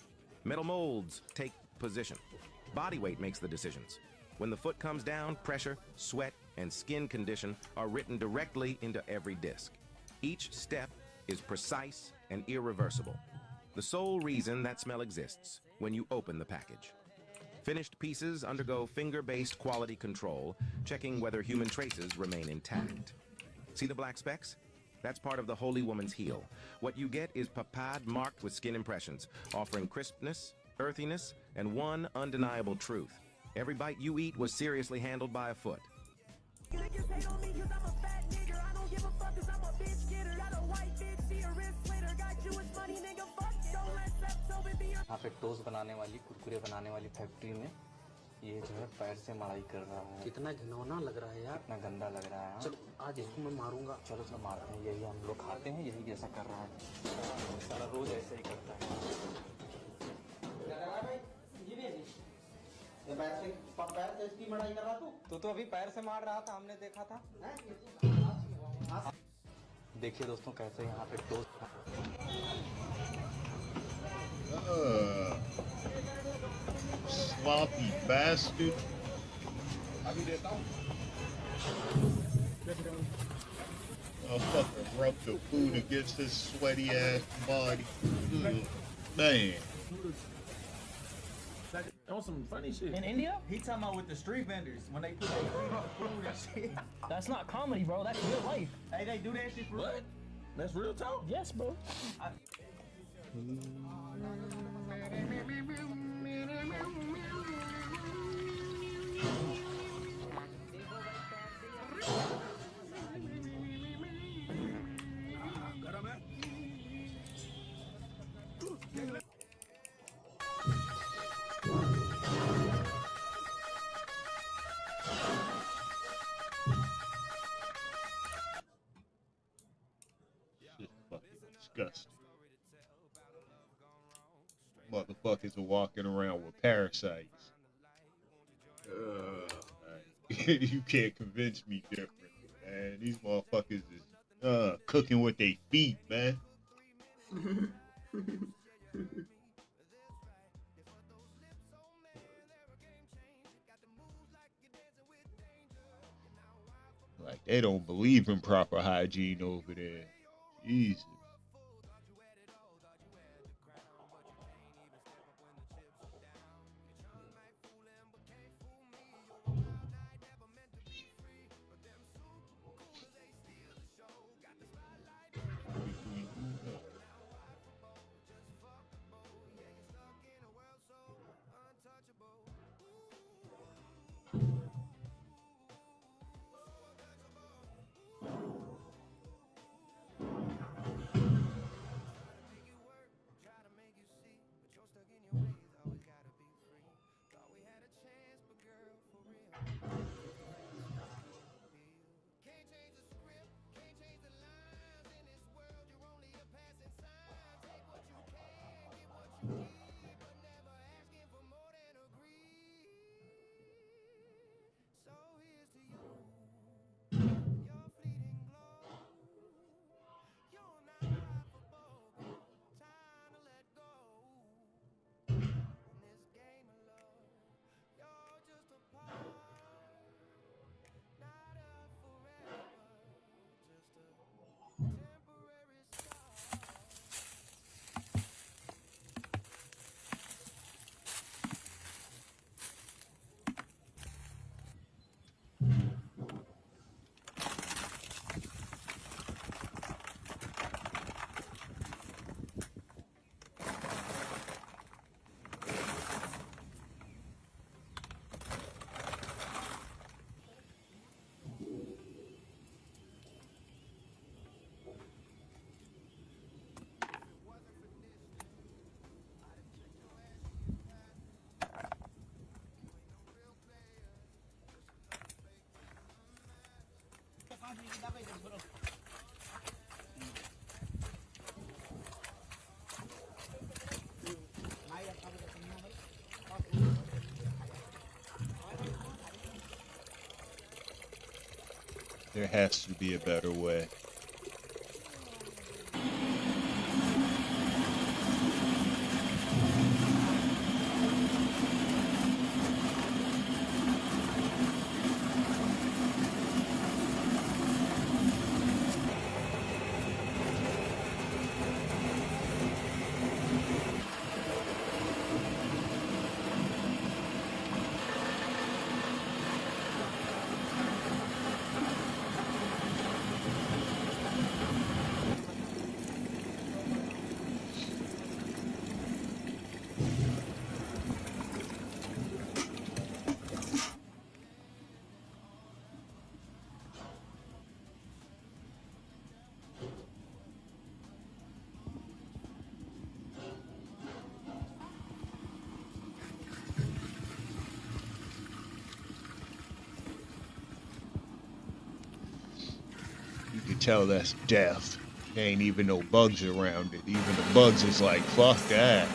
Metal molds take position. Body weight makes the decisions. When the foot comes down, pressure, sweat, and skin condition are written directly into every disc. Each step is precise and irreversible. The sole reason that smell exists when you open the package. Finished pieces undergo finger-based quality control, checking whether human traces remain intact. See the black specks? That's part of the Holy Woman's heel. What you get is papad marked with skin impressions, offering crispness, earthiness, and one undeniable truth. Every bite you eat was seriously handled by a foot. यहाँ पे toast बनाने वाली कुरकुरे बनाने वाली factory में ये जो है पैर से मड़ाई कर रहा है। कितना घिनौना लग रहा है यार, कितना गंदा लग रहा है। चलो आज इसको मैं मारूंगा। चलो सब मारते हैं, यही हम लोग खाते हैं, यही जैसा कर रहा है। सारा रोज ऐसे ही करता है। पैर से इसकी मड़ाई कर रहा तू तो अभी पैर से मार रहा था, हमने देखा था। देखिए दोस्तों कैसे यहाँ पे toast sloppy bastard. Fucking rub the food against his sweaty ass body. Man. On some funny shit. In India? He talking about with the street vendors when they put their food and shit. That's not comedy, bro. That's real life. Hey, they do that shit for what? That's real talk? Yes, bro. Disgusting. Motherfuckers are walking around with parasites. You can't convince me differently, man. These motherfuckers is cooking with their feet, man. Like they don't believe in proper hygiene over there. Jesus. There has to be a better way. tell that's death. There ain't even no bugs around it. Even the bugs is like, fuck that.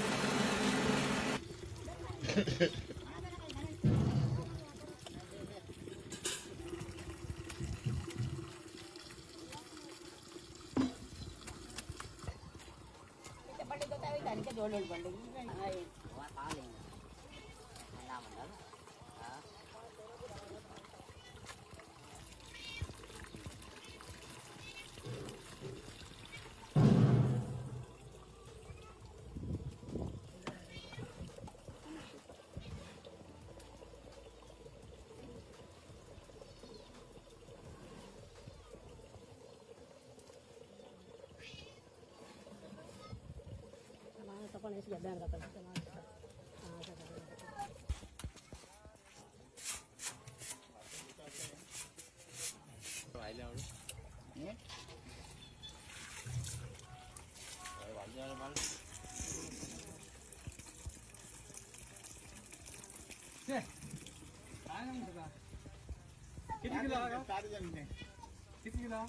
किती kilo हा किती kilo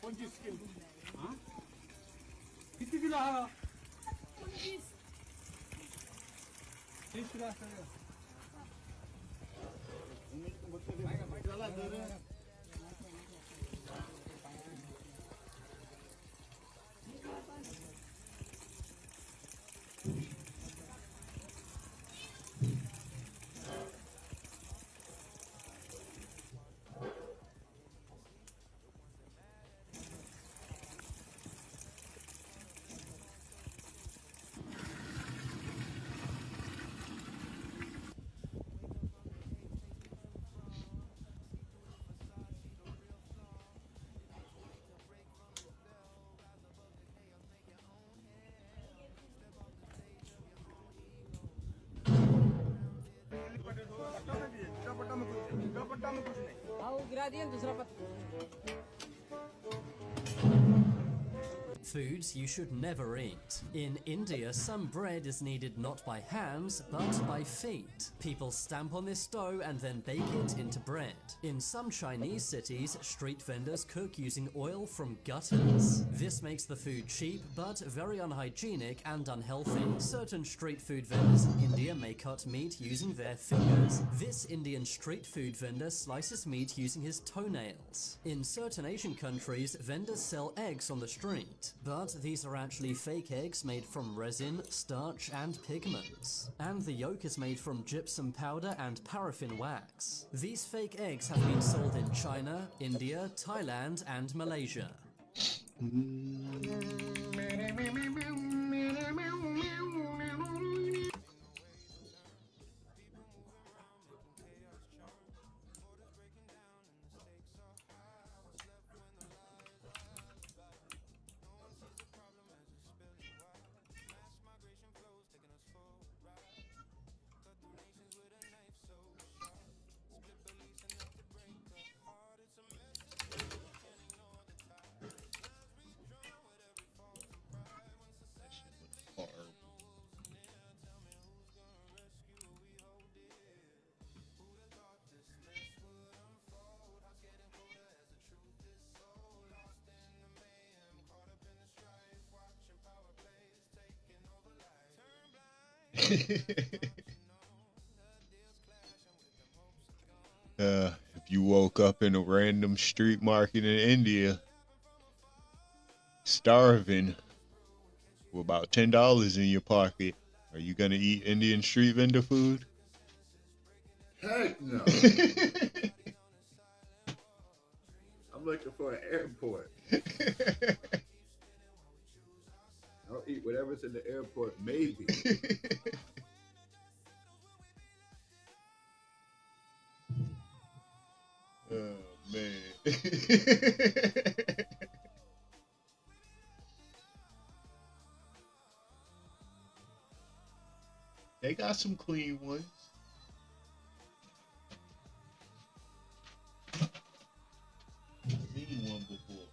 25 kilo हा किती kilo हा 25 30 kilo असतं Foods you should never eat. In India, some bread is kneaded not by hands, but by feet. People stamp on this dough and then bake it into bread. In some Chinese cities, street vendors cook using oil from gutters. This makes the food cheap, but very unhygienic and unhealthy. Certain street food vendors in India may cut meat using their fingers. This Indian street food vendor slices meat using his toenails. In certain Asian countries, vendors sell eggs on the street. But these are actually fake eggs made from resin, starch, and pigments. And the yolk is made from gypsum powder and paraffin wax. These fake eggs have been sold in China, India, Thailand, and Malaysia. If you woke up in a random street market in India, starving, with about $10 in your pocket, are you gonna eat Indian street vendor food? Heck no. I'm looking for an airport. I'll eat whatever's in the airport, maybe. Oh, man. They got some clean ones. Seen one before.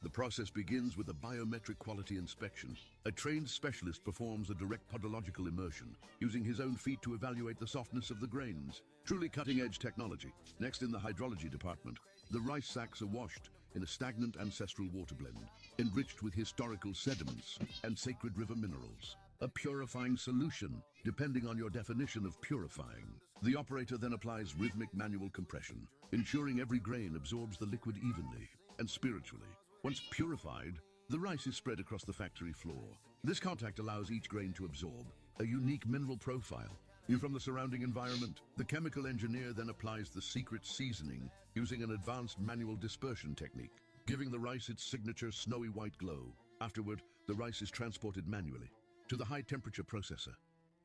The process begins with a biometric quality inspection. A trained specialist performs a direct podological immersion, using his own feet to evaluate the softness of the grains. Truly cutting-edge technology. Next, in the hydrology department, the rice sacks are washed in a stagnant ancestral water blend, enriched with historical sediments and sacred river minerals. A purifying solution, depending on your definition of purifying. The operator then applies rhythmic manual compression, ensuring every grain absorbs the liquid evenly and spiritually. Once purified, the rice is spread across the factory floor. This contact allows each grain to absorb a unique mineral profile from the surrounding environment. The chemical engineer then applies the secret seasoning using an advanced manual dispersion technique, giving the rice its signature snowy white glow. Afterward, the rice is transported manually to the high-temperature processor,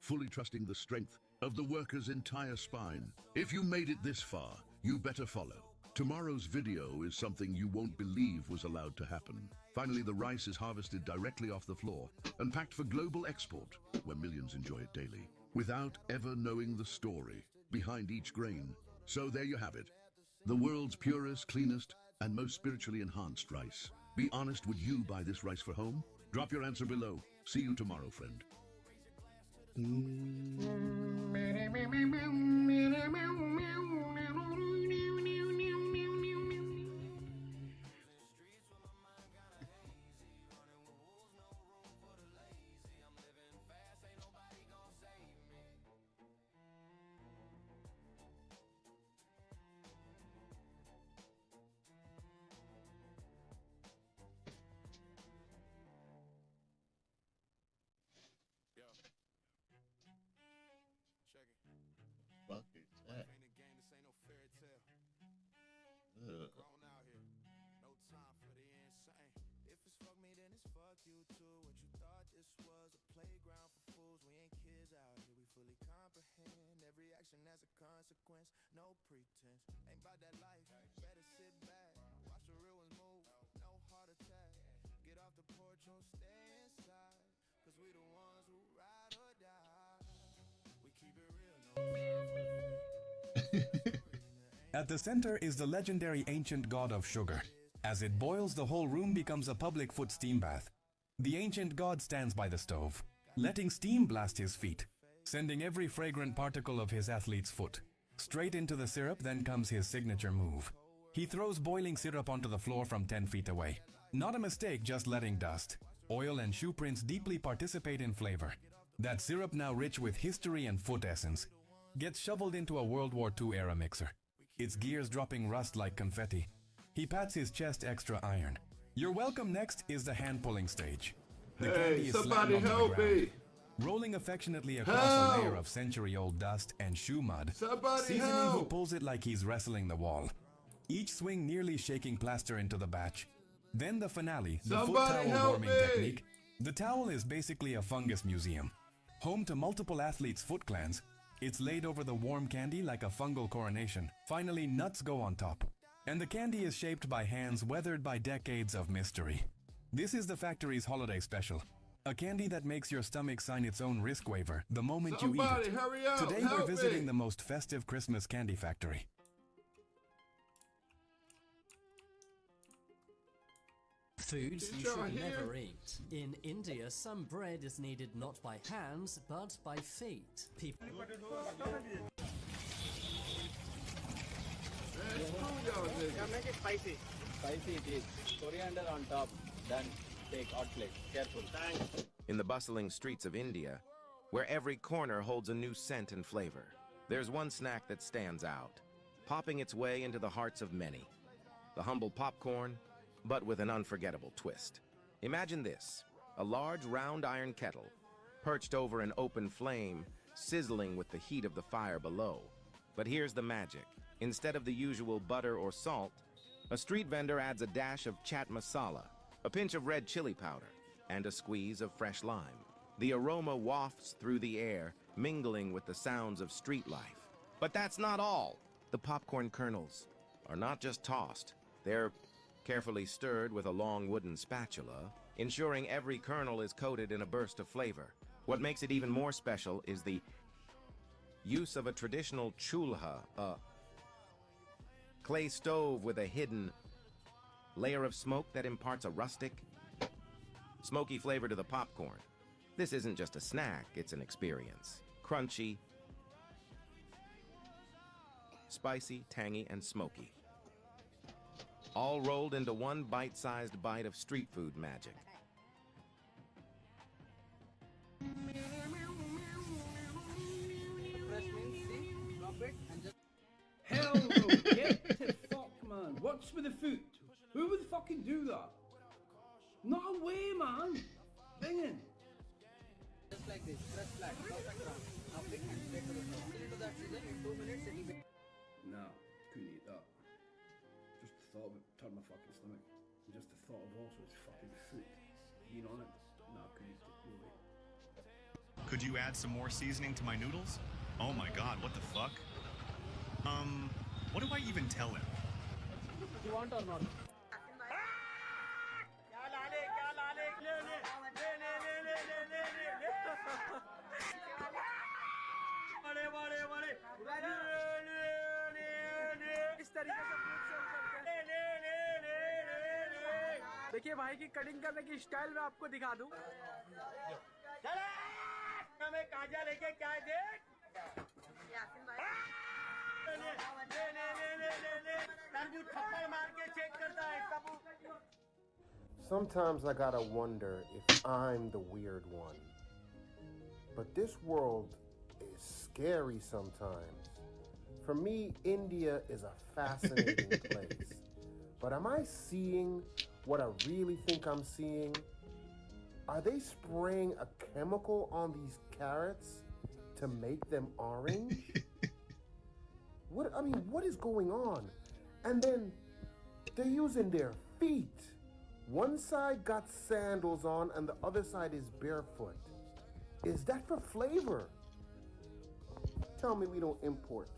fully trusting the strength of the worker's entire spine. If you made it this far, you better follow. Tomorrow's video is something you won't believe was allowed to happen. Finally, the rice is harvested directly off the floor and packed for global export, where millions enjoy it daily, without ever knowing the story behind each grain. So there you have it. The world's purest, cleanest, and most spiritually enhanced rice. Be honest, would you buy this rice for home? Drop your answer below. See you tomorrow, friend. Fuck is that? Ugh. No pretense, ain't about that life. Better sit back, watch the real ones move. No heart attack. Get off the porch or stay inside. Cause we the ones who ride or die. We keep it real, no. At the center is the legendary ancient god of sugar. As it boils, the whole room becomes a public foot steam bath. The ancient god stands by the stove, letting steam blast his feet, sending every fragrant particle of his athlete's foot straight into the syrup. Then comes his signature move. He throws boiling syrup onto the floor from 10 feet away. Not a mistake, just letting dust, oil and shoe prints deeply participate in flavor. That syrup, now rich with history and foot essence, gets shoveled into a World War II era mixer, its gears dropping rust like confetti. He pats his chest extra iron. You're welcome. Next is the hand-pulling stage. The candy is slammed onto the ground, rolling affectionately across a layer of century-old dust and shoe mud. Seasoning, he pulls it like he's wrestling the wall, each swing nearly shaking plaster into the batch. Then the finale, the foot towel warming technique. The towel is basically a fungus museum, home to multiple athletes' foot clans. It's laid over the warm candy like a fungal coronation. Finally, nuts go on top, and the candy is shaped by hands weathered by decades of mystery. This is the factory's holiday special, a candy that makes your stomach sign its own risk waiver the moment you eat it. Hurry up, Today we're visiting the most festive Christmas candy factory. Foods you should never eat. In India, some bread is needed not by hands, but by feet. People... Make it spicy. Spicy it is. Coriander on top. Then take hot plate. Careful. Thanks. In the bustling streets of India, where every corner holds a new scent and flavor, there's one snack that stands out, popping its way into the hearts of many. The humble popcorn, but with an unforgettable twist. Imagine this, a large round iron kettle, perched over an open flame, sizzling with the heat of the fire below. But here's the magic. Instead of the usual butter or salt, a street vendor adds a dash of chaat masala, a pinch of red chili powder, and a squeeze of fresh lime. The aroma wafts through the air, mingling with the sounds of street life. But that's not all. The popcorn kernels are not just tossed, they're carefully stirred with a long wooden spatula, ensuring every kernel is coated in a burst of flavor. What makes it even more special is the use of a traditional chulha, a clay stove with a hidden Layer of smoke that imparts a rustic, smoky flavor to the popcorn. This isn't just a snack, it's an experience. Crunchy, spicy, tangy, and smoky. All rolled into one bite-sized bite of street food magic. Hell no, get to fuck, man. What's with the foot? Who would fucking do that? No way, man. Binging. Just like this, press flat, perfect round. Now pick and straight to the floor. Into that season in 2 minutes, it'll be... No, couldn't eat that. Just the thought of it turned my fucking stomach. And just the thought of also its fucking foot being on it. No, couldn't eat it. No way. Could you add some more seasoning to my noodles? Oh my god, what the fuck? What do I even tell him? You want or not? देखिए भाई की cutting करने की style मैं आपको दिखा दूं। मैं काजा लेके क्या देख? Sometimes I gotta wonder if I'm the weird one. But this world is scary sometimes. For me, India is a fascinating place. But am I seeing what I really think I'm seeing? Are they spraying a chemical on these carrots to make them orange? What is going on? And then they're using their feet. One side got sandals on and the other side is barefoot. Is that for flavor? Tell me we don't import.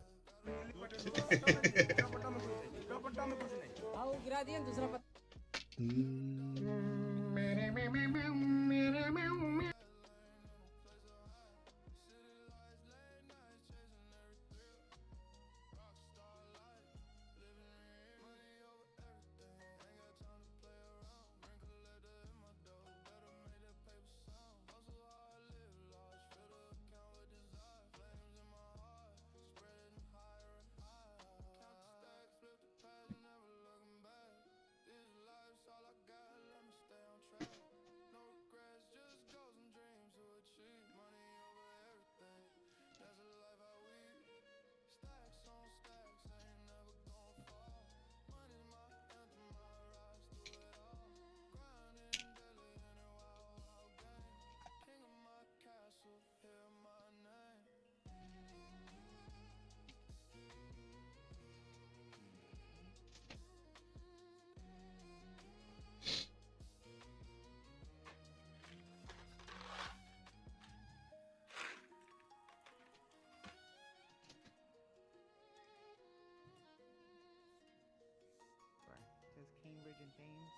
Cambridge and Thames.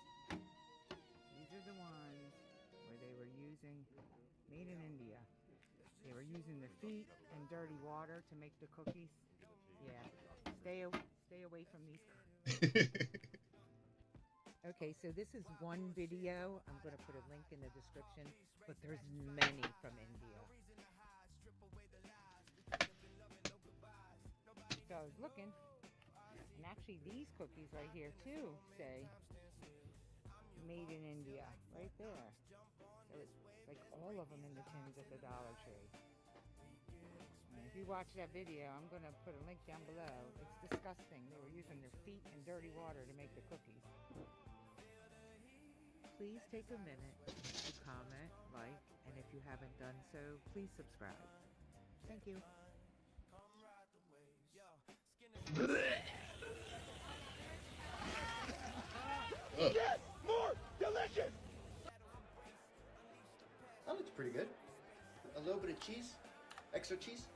These are the ones where they were using, made in India. They were using the feet and dirty water to make the cookies. Yeah, stay away from these. Okay, so this is one video. I'm going to put a link in the description, but there's many from India. So I was looking. And actually these cookies right here too say made in India right there. So it's like all of them in the tins at the Dollar Tree. And if you watch that video, I'm going to put a link down below. It's disgusting. They were using their feet and dirty water to make the cookies. Please take a minute to comment, like, and if you haven't done so, please subscribe. Thank you. Yes! More! Delicious! That looks pretty good. A little bit of cheese. Extra cheese.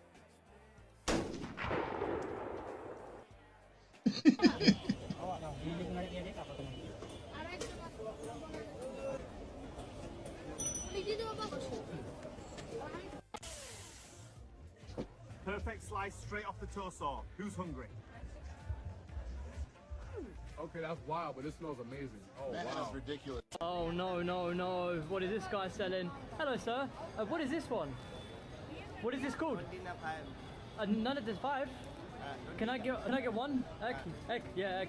Perfect slice straight off the torso. Who's hungry? Okay, that's wild, but it smells amazing. Oh, Man, wow. that's ridiculous. Oh no, no, no. What is this guy selling? Hello, sir. What is this one? What is this called? None of this 5. Can I get one? Egg, yeah, egg.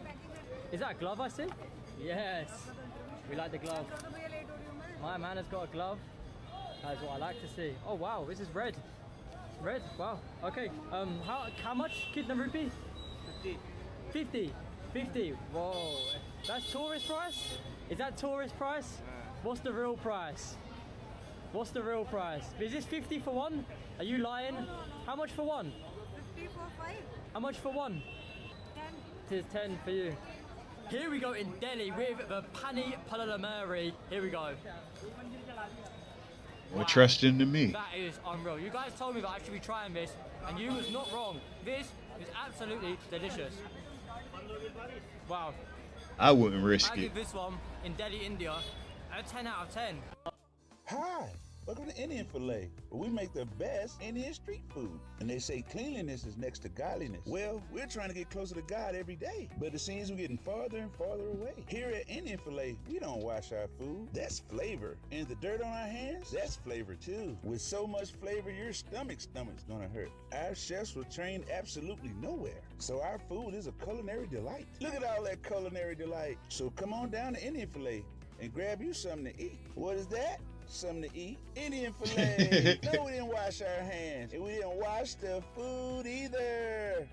Is that a glove I see? Yes. We like the glove. My man has got a glove. That's what I like to see. Oh wow, this is red. Red, wow. Okay. How much kidna rupee? 50. 50. Whoa. That's tourist price? Is that tourist price? What's the real price? What's the real price? Is this 50 for one? Are you lying? How much for one? 50 for 5. How much for one? 10. It is 10 for you. Here we go in Delhi with the Pani Palalamari. Here we go. More trusting to me. That is unreal. You guys told me that I should be trying this, and you was not wrong. This is absolutely delicious. Wow. I wouldn't risk I it. give this one in Delhi, India, a 10 out of 10. Hi, welcome to Indian Filet, where we make the best Indian street food. And they say cleanliness is next to godliness. Well, we're trying to get closer to God every day, but it seems we're getting farther and farther away. Here at Indian Filet, we don't wash our food. That's flavor. And the dirt on our hands, that's flavor too. With so much flavor, your stomach's gonna hurt. Our chefs were trained absolutely nowhere, so our food is a culinary delight. Look at all that culinary delight. So come on down to Indian Filet and grab you something to eat. What is that? Something to eat. Indian filet. No, we didn't wash our hands. And we didn't wash the food either.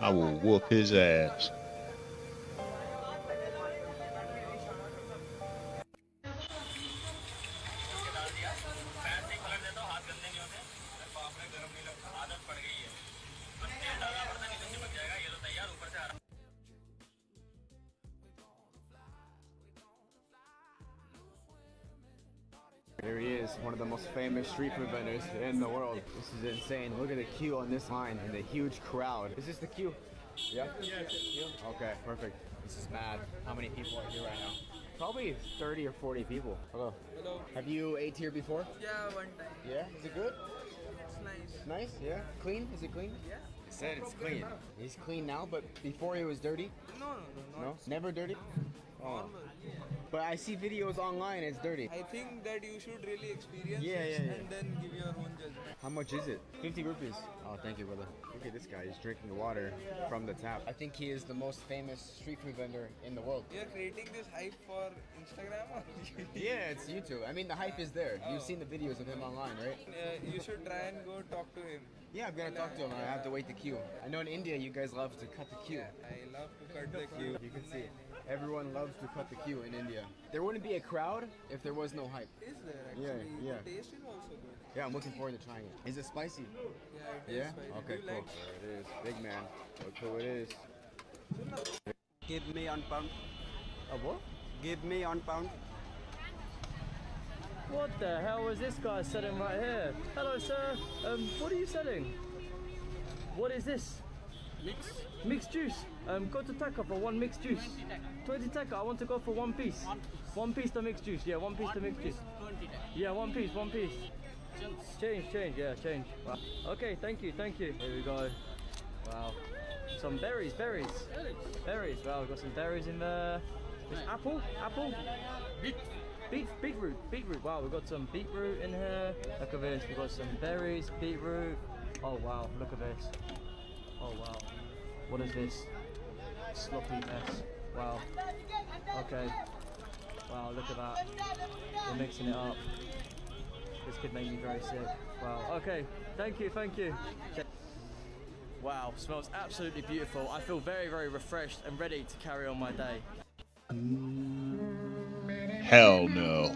I will whoop his ass. Here he is, one of the most famous street food vendors in the world. This is insane. Look at the queue on this line and the huge crowd. Is this the queue? Yeah? Okay, perfect. This is mad. How many people are here right now? Probably 30 or 40 people. Hello. Hello. Have you ate here before? Yeah, one time. Yeah? Is it good? It's nice. Nice? Yeah? Clean? Is it clean? Yeah. He said it's clean. He's clean now, but before he was dirty? No. No? Never dirty? Oh. Normal. But I see videos online, it's dirty. I think that you should really experience Yeah, it yeah, yeah. and then give your own judgment. How much is it? 50 rupees. Oh, thank you, brother. Look at this guy. He's drinking water from the tap. I think he is the most famous street food vendor in the world. You're creating this hype for Instagram or Yeah, it's YouTube. I mean, the hype is there. You've seen the videos of him online, right? You should try and go talk to him. Yeah, I'm gonna talk to him. I have to wait the queue. I know in India you guys love to cut the queue. I love to cut the queue. You can see everyone loves to cut the queue in India. There wouldn't be a crowd if there was no hype. Is there actually? Yeah. The taste is also good. Yeah, I'm looking forward to trying it. Is it spicy? Yeah, it is spicy. Okay, Do you cool. like- There it is. Big man. Look who it is. Give me £1. A what? Give me £1. What the hell is this guy selling right here? Hello, sir. What are you selling? What is this? Mixed juice. Go to Taka for one mixed juice. 20 Taka. I want to go for one piece. One piece to mixed juice. Yeah, one piece to mixed juice. Yeah, one piece. Change. Yeah, change. Wow. Okay, thank you. Here we go. Wow. Some berries. Berries. Wow, we've got some berries in there. There's apple. Beetroot. Wow, we've got some beetroot in here. Look at this. We've got some berries, beetroot. Oh wow, look at this. Oh wow. What is this? Sloppy mess. Wow. Okay. Wow, look at that. We're mixing it up. This could make me very sick. Wow. Okay. Thank you. Wow, smells absolutely beautiful. I feel very, very refreshed and ready to carry on my day. Hell no.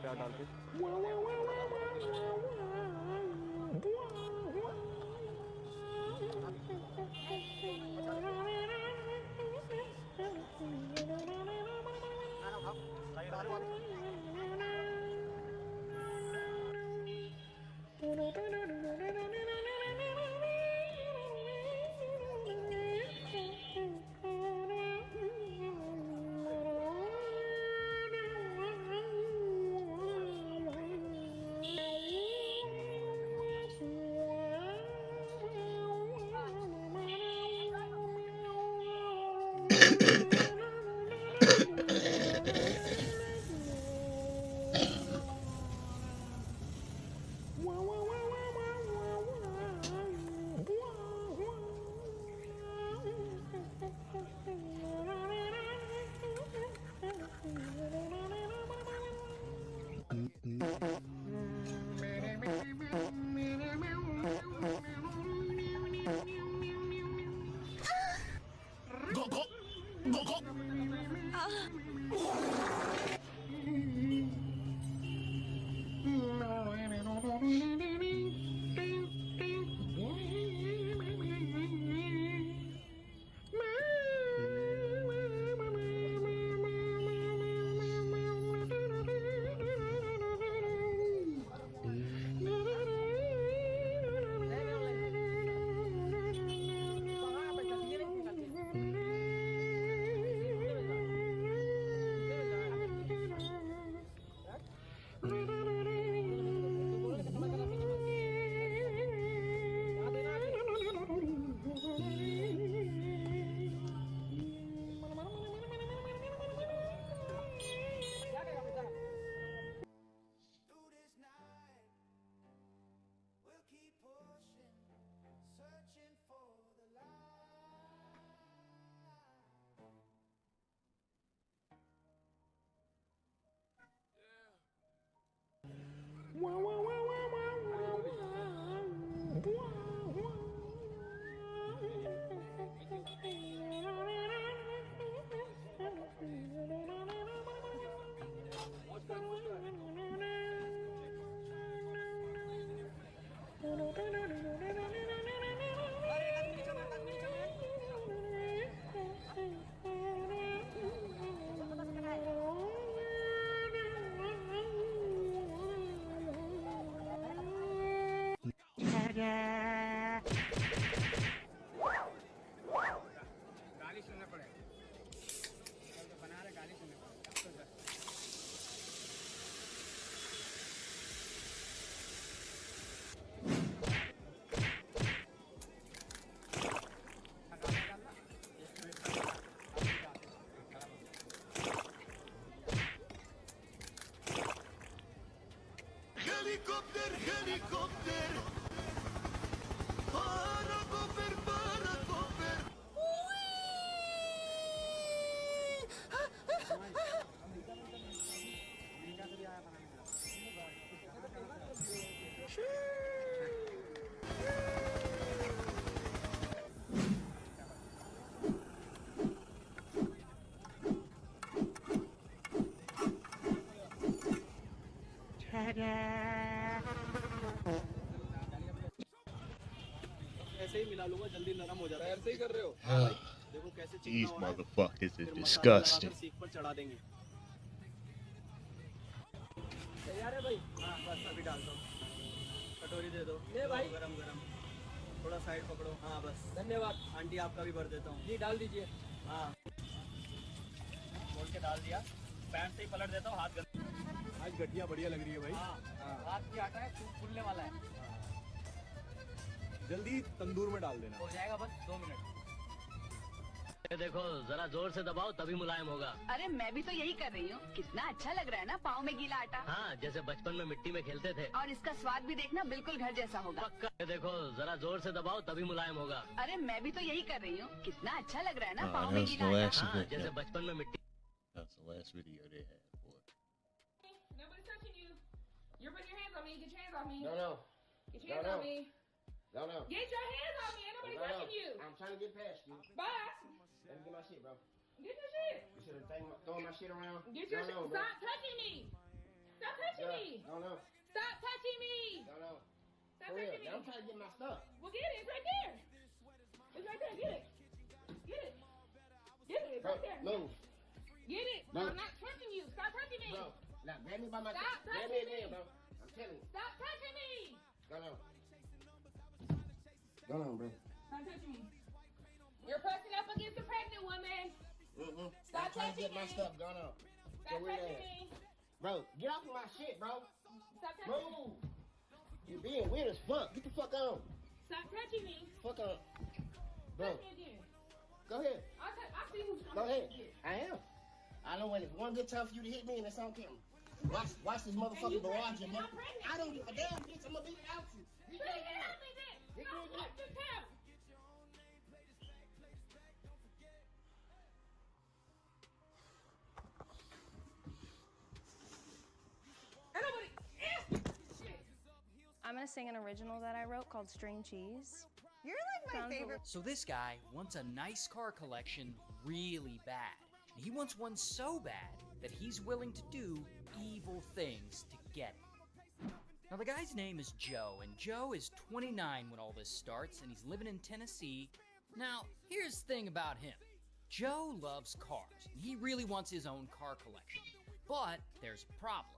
प्याज डाल के। Helikopter, helikopter. Parakoper, parakoper. ऐसे ही मिला लूंगा, जल्दी नरम हो जाता है। ऐसे ही कर रहे हो? देखो कैसे These motherfuckers are disgusting. सीख पर चढ़ा देंगे। तैयार है भाई? हाँ बस अभी डालता हूँ। कटोरी दे दो। ले भाई। गरम गरम। थोड़ा साइड पकड़ो। हाँ बस। धन्यवाद। आंटी आपका भी भर देता हूँ। जी डाल दीजिए। हाँ। खोल के डाल दिया। पैंट से ही पलट देता हूँ, हाथ गंदा। आज गठिया बढ़िया लग रही है भाई। हाँ। हाथ की आटा है, फूलने वाला है। जल्दी तंदूर में डाल देना। हो जाएगा बस 2 मिनट। ये देखो जरा जोर से दबाओ तभी मुलायम होगा। अरे मैं भी तो यही कर रही हूँ। कितना अच्छा लग रहा है ना पाँव में गीला आटा। हाँ जैसे बचपन में मिट्टी में खेलते थे। और इसका स्वाद भी देखना बिल्कुल घर जैसा होगा। पक्का। ये देखो जरा जोर से दबाओ तभी मुलायम होगा। अरे मैं भी तो यही कर रही हूँ। कितना अच्छा लग रहा है ना पाँव में गीला आटा। हाँ जैसे बचपन में मिट्टी। That's the last video they had for it. Nobody's touching you. You're putting your hands on me. Get your hands off me. No, no. Get your hands on me. No, no. Get your hands off me. Ain't nobody touching you. I'm trying to get past you. Bye. Let me get my shit, bro. Get your shit. You should have throwing my shit around. Get your shit. bro. Stop touching me. Stop touching me. No. Stop touching me. No. Stop For real. touching me. Now I'm trying to get my stuff. Well, get it. It's right there. It's right there. Get it. Get it. Get it. It's Bro, right there. move. Get it. No. I'm not touching you. Stop touching me. Bro, now grab me by my Stop grab touching me me. again, bro. I'm telling you. Stop touching me. Go on, bro. Stop touching me. You're pressing up against a pregnant woman. Stop I'm trying to touching get my me. stuff going on. Stop touching me. Bro, get off of my shit, bro. Stop touching me. Move. You being weird as fuck. Get the fuck on. Stop touching me. Fuck on. Bro, Touch me again. go ahead. I'll see who's Go ahead. I am. I know when it's one good time for you to hit me and it's on camera. Watch this motherfucking barrage, you mother. I don't give a damn, bitch. I'm gonna beat it out you. Get out of me then. No, fuck this camera. I'm gonna sing an original that I wrote called String Cheese. You're like my favorite. So this guy wants a nice car collection really bad. And he wants one so bad that he's willing to do evil things to get it. Now the guy's name is Joe, and Joe is 29 when all this starts, and he's living in Tennessee. Now, here's the thing about him. Joe loves cars, and he really wants his own car collection. But there's a problem.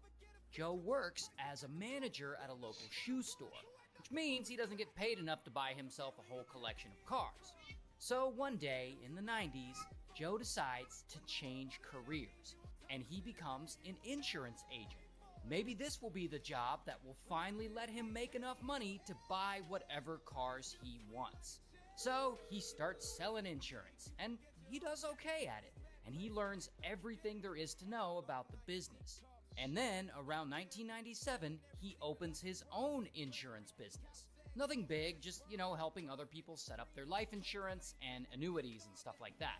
Joe works as a manager at a local shoe store, which means he doesn't get paid enough to buy himself a whole collection of cars. So one day in the 90s, Joe decides to change careers, and he becomes an insurance agent. Maybe this will be the job that will finally let him make enough money to buy whatever cars he wants. So he starts selling insurance, and he does okay at it, and he learns everything there is to know about the business. And then, around 1997, he opens his own insurance business. Nothing big, just, helping other people set up their life insurance and annuities and stuff like that.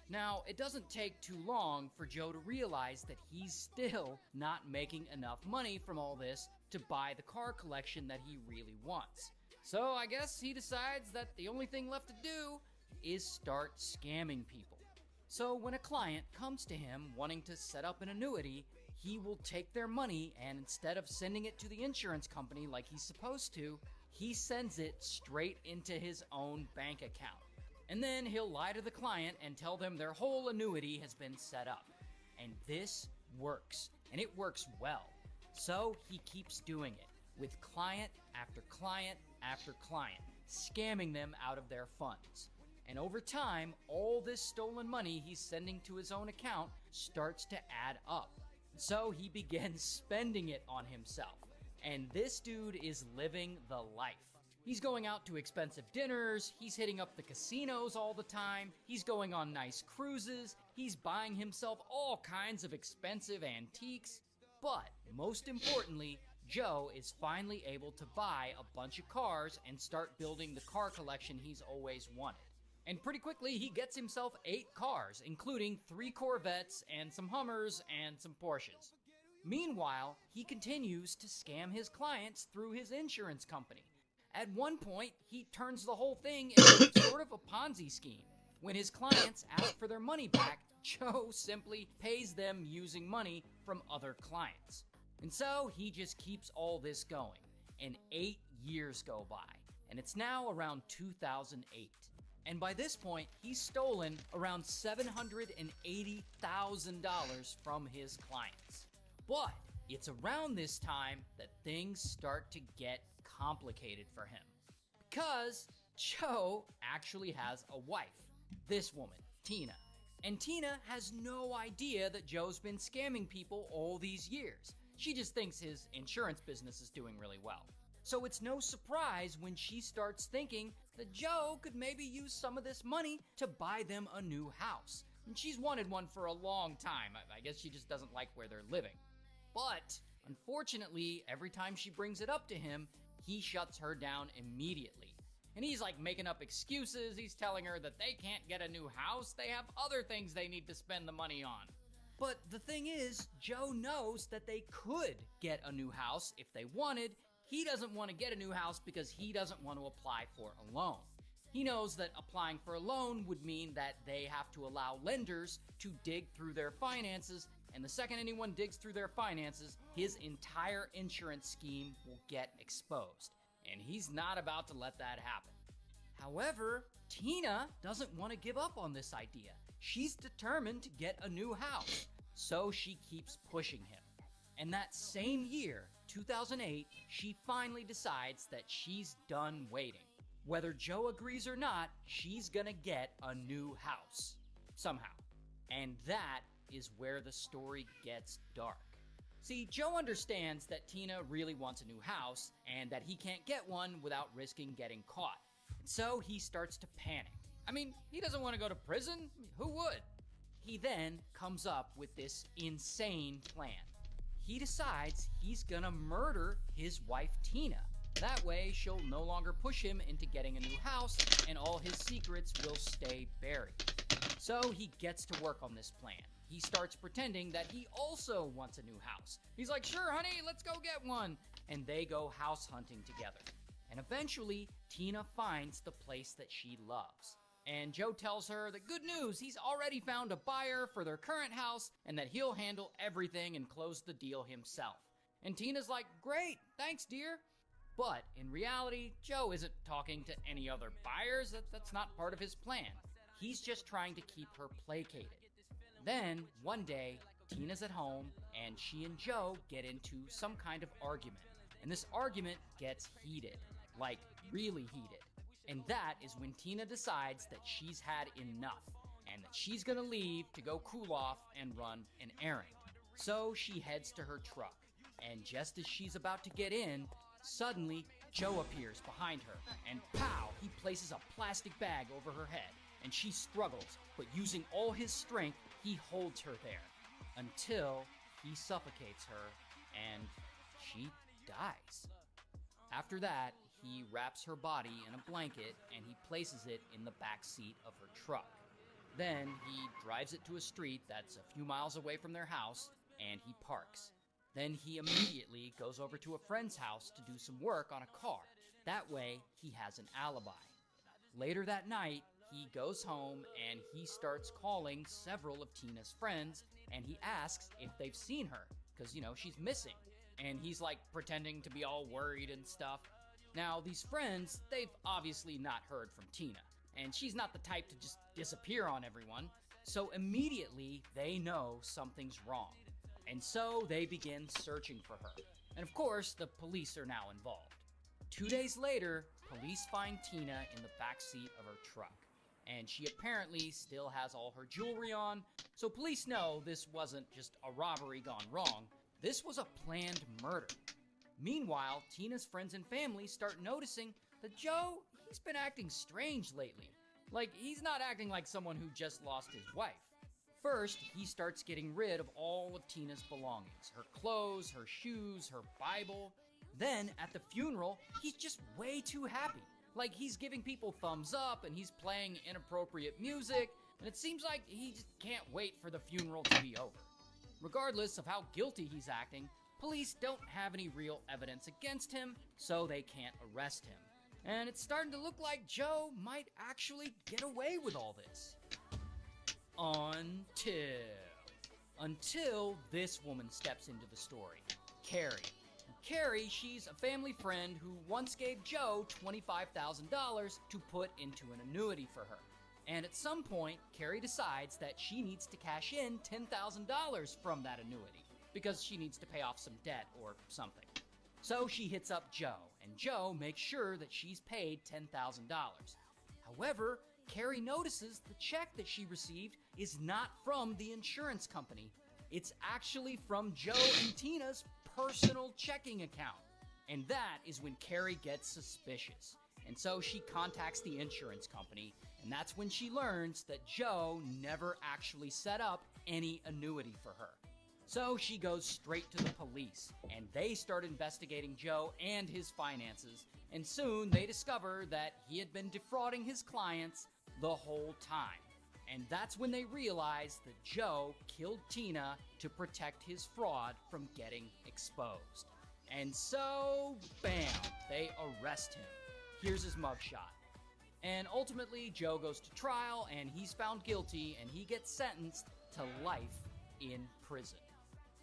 Now, it doesn't take too long for Joe to realize that he's still not making enough money from all this to buy the car collection that he really wants. So I guess he decides that the only thing left to do is start scamming people. So when a client comes to him wanting to set up an annuity, he will take their money, and instead of sending it to the insurance company like he's supposed to, he sends it straight into his own bank account. And then he'll lie to the client and tell them their whole annuity has been set up. And this works, and it works well. So he keeps doing it, with client after client after client, scamming them out of their funds. And over time, all this stolen money he's sending to his own account starts to add up. So he begins spending it on himself. And this dude is living the life. He's going out to expensive dinners, he's hitting up the casinos all the time, he's going on nice cruises, he's buying himself all kinds of expensive antiques. But most importantly, Joe is finally able to buy a bunch of cars and start building the car collection he's always wanted. And pretty quickly, he gets himself 8 cars, including 3 Corvettes and some Hummers and some Porsches. Meanwhile, he continues to scam his clients through his insurance company. At one point, he turns the whole thing into sort of a Ponzi scheme. When his clients ask for their money back, Joe simply pays them using money from other clients. And so he just keeps all this going. And 8 years go by, and it's now around 2008. And by this point, he's stolen around $780,000 from his clients. But it's around this time that things start to get complicated for him. Because Joe actually has a wife, this woman, Tina. And Tina has no idea that Joe's been scamming people all these years. She just thinks his insurance business is doing really well. So it's no surprise when she starts thinking that Joe could maybe use some of this money to buy them a new house. And she's wanted one for a long time. I guess she just doesn't like where they're living. But unfortunately, every time she brings it up to him, he shuts her down immediately. And he's like making up excuses. He's telling her that they can't get a new house. They have other things they need to spend the money on. But the thing is, Joe knows that they could get a new house if they wanted. He doesn't want to get a new house because he doesn't want to apply for a loan. He knows that applying for a loan would mean that they have to allow lenders to dig through their finances and the second anyone digs through their finances, his entire insurance scheme will get exposed. And he's not about to let that happen. However, Tina doesn't want to give up on this idea. She's determined to get a new house, so she keeps pushing him. And that same year, 2008, she finally decides that she's done waiting. Whether Joe agrees or not, she's gonna get a new house. Somehow. And that is where the story gets dark. See, Joe understands that Tina really wants a new house, and that he can't get one without risking getting caught. So he starts to panic. I mean, he doesn't want to go to prison. Who would? He then comes up with this insane plan. He decides he's gonna murder his wife Tina. That way, she'll no longer push him into getting a new house, and all his secrets will stay buried. So he gets to work on this plan. He starts pretending that he also wants a new house. He's like, "Sure, honey, let's go get one." And they go house hunting together. And eventually, Tina finds the place that she loves. And Joe tells her that good news, he's already found a buyer for their current house and that he'll handle everything and close the deal himself. And Tina's like, "Great, thanks, dear." But in reality, Joe isn't talking to any other buyers. That's not part of his plan. He's just trying to keep her placated. Then, one day, Tina's at home and she and Joe get into some kind of argument. And this argument gets heated, like really heated. And that is when Tina decides that she's had enough and that she's gonna leave to go cool off and run an errand. So she heads to her truck, and just as she's about to get in, suddenly Joe appears behind her, and pow, he places a plastic bag over her head, and she struggles, but using all his strength, he holds her there until he suffocates her and she dies. After that, he wraps her body in a blanket and he places it in the back seat of her truck. Then he drives it to a street that's a few miles away from their house and he parks. Then he immediately goes over to a friend's house to do some work on a car. That way, he has an alibi. Later that night, he goes home and he starts calling several of Tina's friends and he asks if they've seen her, because, she's missing. And he's like pretending to be all worried and stuff. Now, these friends, they've obviously not heard from Tina, and she's not the type to just disappear on everyone, so immediately they know something's wrong. And so they begin searching for her. And of course, the police are now involved. 2 days later, police find Tina in the backseat of her truck. And she apparently still has all her jewelry on, so police know this wasn't just a robbery gone wrong. This was a planned murder. Meanwhile, Tina's friends and family start noticing that Joe, he's been acting strange lately. Like, he's not acting like someone who just lost his wife. First, he starts getting rid of all of Tina's belongings. Her clothes, her shoes, her Bible. Then, at the funeral, he's just way too happy. Like, he's giving people thumbs up and he's playing inappropriate music. And it seems like he just can't wait for the funeral to be over. Regardless of how guilty he's acting, police don't have any real evidence against him, so they can't arrest him. And it's starting to look like Joe might actually get away with all this. Until this woman steps into the story, Carrie. Carrie, she's a family friend who once gave Joe $25,000 to put into an annuity for her. And at some point, Carrie decides that she needs to cash in $10,000 from that annuity because she needs to pay off some debt or something. So she hits up Joe, and Joe makes sure that she's paid $10,000. However, Carrie notices the check that she received is not from the insurance company. It's actually from Joe and Tina's personal checking account. And that is when Carrie gets suspicious. And so she contacts the insurance company, and that's when she learns that Joe never actually set up any annuity for her. So she goes straight to the police, and they start investigating Joe and his finances, and soon they discover that he had been defrauding his clients the whole time. And that's when they realize that Joe killed Tina to protect his fraud from getting exposed. And so, bam, they arrest him. Here's his mugshot. And ultimately, Joe goes to trial, and he's found guilty, and he gets sentenced to life in prison.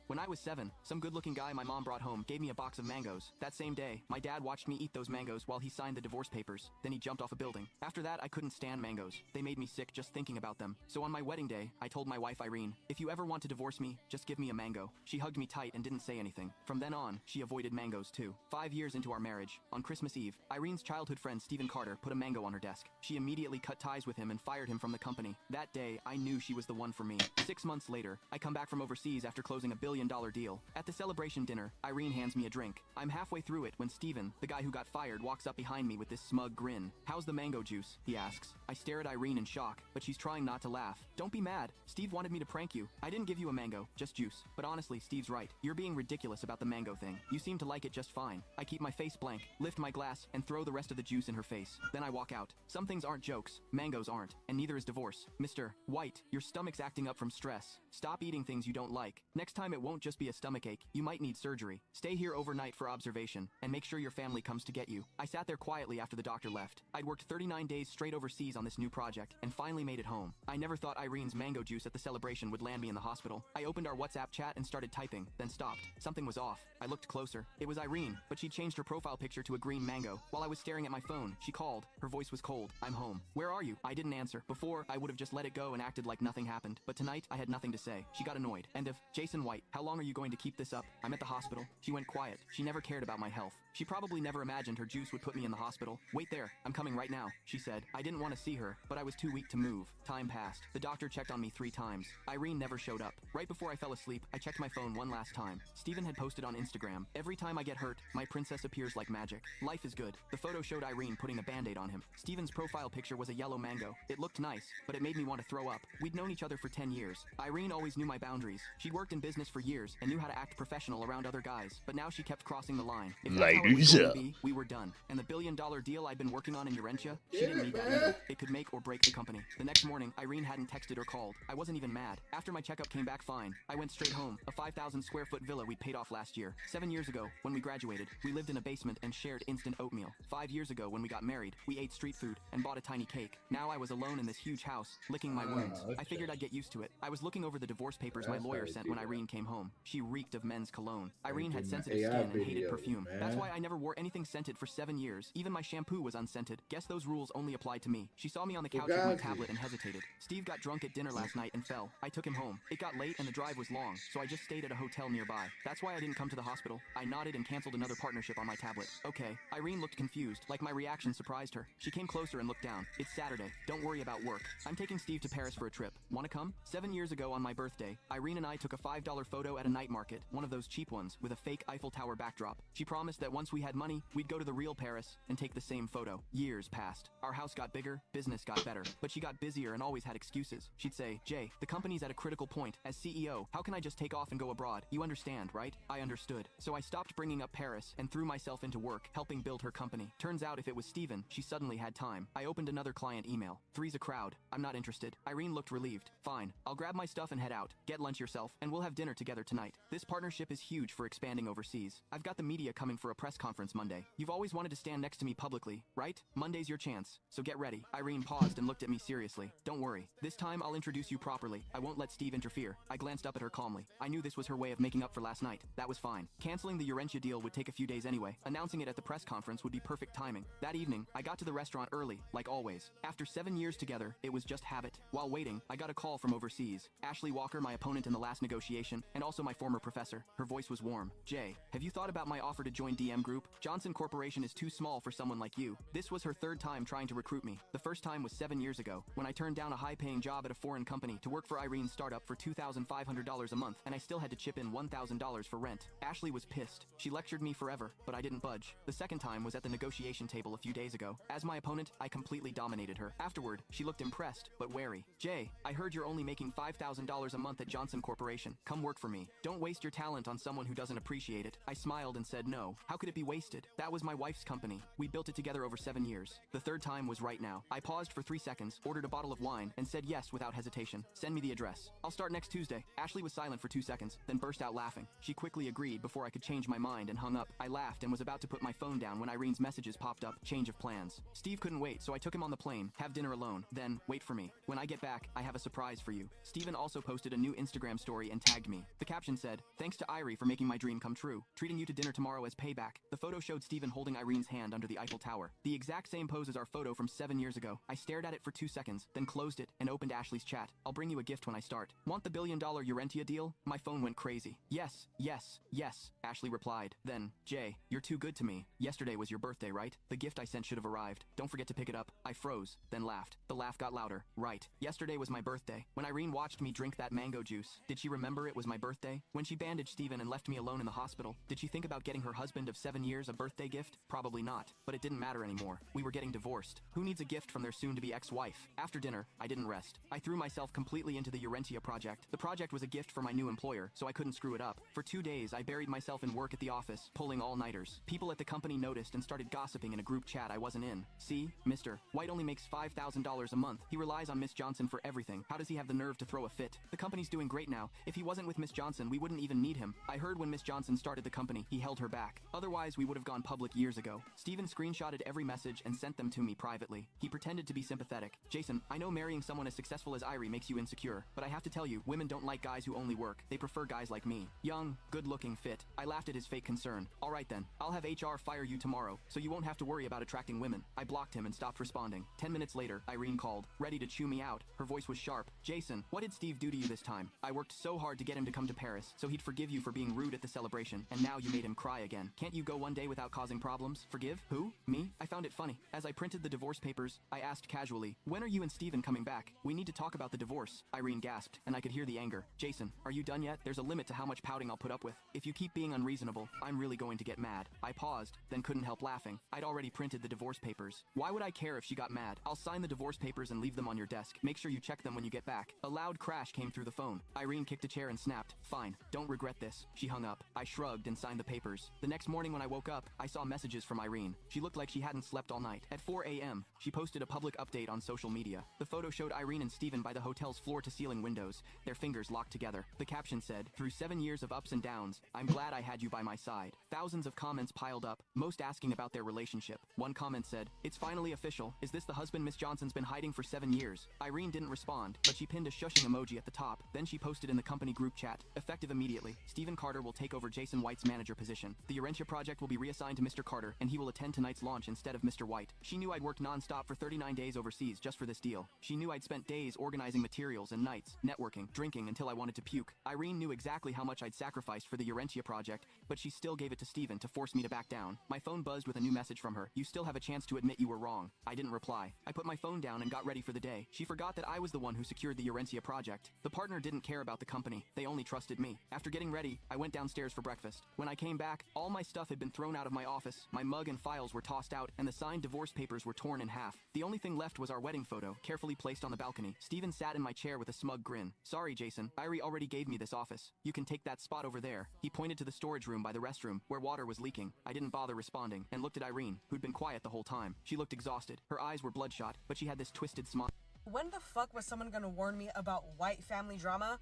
When I was 7, some good-looking guy my mom brought home gave me a box of mangoes. That same day, my dad watched me eat those mangoes while he signed the divorce papers. Then he jumped off a building. After that, I couldn't stand mangoes. They made me sick just thinking about them. So on my wedding day, I told my wife Irene, if you ever want to divorce me, just give me a mango. She hugged me tight and didn't say anything. From then on, she avoided mangoes too. 5 years into our marriage, on Christmas Eve, Irene's childhood friend Stephen Carter put a mango on her desk. She immediately cut ties with him and fired him from the company. That day, I knew she was the one for me. 6 months later, I come back from overseas after closing a $1 billion deal. At the celebration dinner, Irene hands me a drink. I'm halfway through it when Stephen, the guy who got fired, walks up behind me with this smug grin. How's the mango juice? He asks. I stare at Irene in shock, but she's trying not to laugh. Don't be mad. Steve wanted me to prank you. I didn't give you a mango, just juice. But honestly, Steve's right. You're being ridiculous about the mango thing. You seem to like it just fine. I keep my face blank, lift my glass, and throw the rest of the juice in her face. Then I walk out. Some things aren't jokes. Mangoes aren't. And neither is divorce. Mr. White, your stomach's acting up from stress. Stop eating things you don't like. Next time it won't just be a stomachache. You might need surgery. Stay here overnight for observation, and make sure your family comes to get you. I sat there quietly after the doctor left. I'd worked 39 days straight overseas on this new project, and finally made it home. I never thought Irene's mango juice at the celebration would land me in the hospital. I opened our WhatsApp chat and started typing, then stopped. Something was off. I looked closer. It was Irene, but she'd changed her profile picture to a green mango. While I was staring at my phone, she called. Her voice was cold. I'm home. Where are you? I didn't answer. Before, I would have just let it go and acted like nothing happened. But tonight, I had nothing to say. She got annoyed. End of. Jason White, how long are you going to keep this up? I'm at the hospital. She went quiet. She never cared about my health. She probably never imagined her juice would put me in the hospital. Wait there. I'm coming right now, she said. I didn't want to see her, but I was too weak to move. Time passed. The doctor checked on me 3 times. Irene never showed up. Right before I fell asleep, I checked my phone one last time. Stephen had posted on Instagram, every time I get hurt, my princess appears like magic. Life is good. The photo showed Irene putting a band-aid on him. Stephen's profile picture was a yellow mango. It looked nice, but it made me want to throw up. We'd known each other for 10 years. Irene always knew my boundaries. She'd worked in business for years and knew how to act professional around other guys, but now she kept crossing the line. If that's how it was going to be, we were done. And the $1 billion deal I'd been working on in Urentia, she didn't need that either. It could make or break the company. The next morning, Irene hadn't texted or called. I wasn't even mad. After my checkup came back fine, I went straight home. A 5,000 square foot villa we'd paid off last year. 7 years ago, when we graduated, we lived in a basement and shared instant oatmeal. 5 years ago, when we got married, we ate street food and bought a tiny cake. Now I was alone in this huge house, licking my wounds. I figured I'd get used to it. I was looking over the divorce papers my lawyer sent when Irene came home. She reeked of men's cologne. Irene had sensitive skin and hated perfume. That's why I never wore anything scented for 7 years. Even my shampoo was unscented. Guess those rules only applied to me. She saw me on the couch with my tablet and hesitated. Steve got drunk at dinner last night and fell. I took him home. It got late and the drive was long, so I just stayed at a hotel nearby. That's why I didn't come to the hospital. I nodded and canceled another partnership on my tablet. Okay. Irene looked confused, like my reaction surprised her. She came closer and looked down. It's Saturday. Don't worry about work. I'm taking Steve to Paris for a trip. Wanna come? 7 years ago on my birthday, Irene and I took a $5 photo at a night market, one of those cheap ones, with a fake Eiffel Tower backdrop. She promised that once we had money, we'd go to the real Paris and take the same photo. Years passed. Our house got bigger, business got better, but she got busier and always had excuses. She'd say, Jay, the company's at a critical point. As CEO, how can I just take off and go abroad? You understand, right? I understood. So I stopped bringing up Paris and threw myself into work, helping build her company. Turns out if it was Steven, she suddenly had time. I opened another client email. 3's a crowd. I'm not interested. Irene looked relieved. Fine. I'll grab my stuff and head out. Get lunch yourself, and we'll have dinner together tonight. This partnership is huge for expanding overseas. I've got the media coming for a press conference Monday. You've always wanted to stand next to me publicly, right? Monday's your chance. So get ready. Irene paused and looked at me seriously. Don't worry. This time I'll introduce you properly. I won't let Steve interfere. I glanced up at her calmly. I knew this was her way of making up for last night. That was fine. Canceling the Urentia deal would take a few days anyway. Announcing it at the press conference would be perfect timing. That evening, I got to the restaurant early, like always. After 7 years together, it was just habit. While waiting, I got a call from overseas. Ashley Walker, my opponent in the last negotiation, and also my former professor. Her voice was warm. Jay, have you thought about my offer to join DM Group? Johnson Corporation is too small for someone like you. This was her 3rd time trying to recruit me. The first time was 7 years ago, when I turned down a high-paying job at a foreign company to work for Irene's startup for $2,500 a month, and I still had to chip in $1,000 for rent. Ashley was pissed. She lectured me forever, but I didn't budge. The second time was at the negotiation table a few days ago. As my opponent, I completely dominated her. Afterward, she looked impressed, but wary. Jay, I heard you're only making $5,000 a month at Johnson Corporation. Come work for me. Don't waste your talent on someone who doesn't appreciate it. I smiled and said no. How could it be wasted? That was my wife's company. We built it together over 7 years. The 3rd time was right now. I paused for 3 seconds, ordered a bottle of wine, and said yes without hesitation. Send me the address. I'll start next Tuesday. Ashley was silent for 2 seconds, then burst out laughing. She quickly agreed before I could change my mind and hung up. I laughed and was about to put my phone down when Irene's messages popped up. Change of plans. Steve couldn't wait, so I took him on the plane. Have dinner alone. Then, wait for me. When I get back, I have a surprise for you. Steven also posted a new Instagram story and tagged me. The caption said, "Thanks to Irie for making my dream come true. Treating you to dinner tomorrow as payback." The photo showed Steven holding Irene's hand under the Eiffel Tower. The exact same pose as our photo from 7 years ago. I stared at it for 2 seconds, then closed it and opened Ashley's chat. "I'll bring you a gift when I start. Want the $1 billion Urentia deal?" My phone went crazy. "Yes, yes, yes," Ashley replied. Then, "Jay, you're too good to me. Yesterday was your birthday, right? The gift I sent should have arrived. Don't forget to pick it up." I froze, then laughed. The laugh got louder. "Right. Yesterday was my birthday. When Irene watched me drink that mango juice, did she remember it was my birthday? When she bandaged Steven and left me alone in the hospital, did she think about getting her husband of 7 years a birthday gift? Probably not. But it didn't matter anymore. We were getting divorced. Who needs a gift from their soon-to-be ex-wife?" After dinner, I didn't rest. I threw myself completely into the Urentia project. The project was a gift for my new employer, so I couldn't screw it up. For 2 days, I buried myself in work at the office, pulling all-nighters. People at the company noticed and started gossiping in a group chat I wasn't in. "See, Mr. White only makes $5,000 a month. He relies on Miss Johnson for everything. How does he have the nerve to throw a fit? The company's doing great now. If he wasn't with Miss Johnson, we wouldn't even need him. I heard when Miss Johnson started the company, he held her back. Otherwise, we would have gone public years ago." Steven screenshotted every message and sent them to me privately. He pretended to be sympathetic. "Jason, I know marrying someone as successful as Irie makes you insecure, but I have to tell you, women don't like guys who only work. They prefer guys like me. Young, good-looking, fit." I laughed at his fake concern. "All right then, I'll have HR fire you tomorrow, so you won't have to worry about attracting women." I blocked him and stopped responding. 10 minutes later, Irene called, ready to chew me out. Her voice was sharp. "Jason, what did Steve do to you this time? I worked so hard to get him to come to Paris, so he'd forgive you for being rude at the celebration, and now you made him cry again. Can't you go one day without causing problems? Forgive? Who? Me?" I found it funny. As I printed the divorce papers, I asked casually, "When are you and Steven coming back? We need to talk about the divorce." Irene gasped, and I could hear the anger. "Jason, are you done yet? There's a limit to how much pouting I'll put up with. If you keep being unreasonable, I'm really going to get mad." I paused, then couldn't help laughing. I'd already printed the divorce papers. Why would I care if she got mad? "I'll sign the divorce papers and leave them on your desk. Make sure you check them when you get back." A loud crash came through the phone. Irene kicked a chair and snapped, "Fine, don't regret this." She hung up. I shrugged and signed the papers. The next morning when I woke up, I saw messages from Irene. She looked like she hadn't slept all night. At 4 a.m., she posted a public update on social media. The photo showed Irene and Steven by the hotel's floor-to-ceiling windows, their fingers locked together. The caption said, "Through 7 years of ups and downs, I'm glad I had you by my side." Thousands of comments piled up, most asking about their relationship. One comment said, "It's finally official. Is this the husband Miss Johnson's been hiding for 7 years?" Irene didn't respond, but she pinned a shushing emoji at the top. Then she posted in the company group chat, "Effective immediately, Steven Carter will take over Jason White's manager position. The Urentia project will be reassigned to Mr. Carter, and he will attend tonight's launch instead of Mr. White." She knew I'd worked non-stop for 39 days overseas just for this deal. She knew I'd spent days organizing materials and nights, networking, drinking until I wanted to puke. Irene knew exactly how much I'd sacrificed for the Urentia project, but she still gave it to Steven to force me to back down. My phone buzzed with a new message from her. "You still have a chance to admit you were wrong." I didn't reply. I put my phone down and got ready for the day. She forgot that I was the one who secured the Urentia project. The partner didn't care about the company. They only trusted me. After getting ready, I went downstairs for breakfast. When I came back, all my stuff had been thrown out of my office. My mug and files were tossed out, and the signed divorce papers were torn in half. The only thing left was our wedding photo, carefully placed on the balcony. Steven sat in my chair with a smug grin. "Sorry, Jason. Irie already gave me this office. You can take that spot over there." He pointed to the storage room by the restroom, where water was leaking. I didn't bother responding, and looked at Irene, who'd been quiet the whole time. She looked exhausted. Her eyes were bloodshot, but she had this twisted smile. When the fuck was someone gonna warn me about white family drama?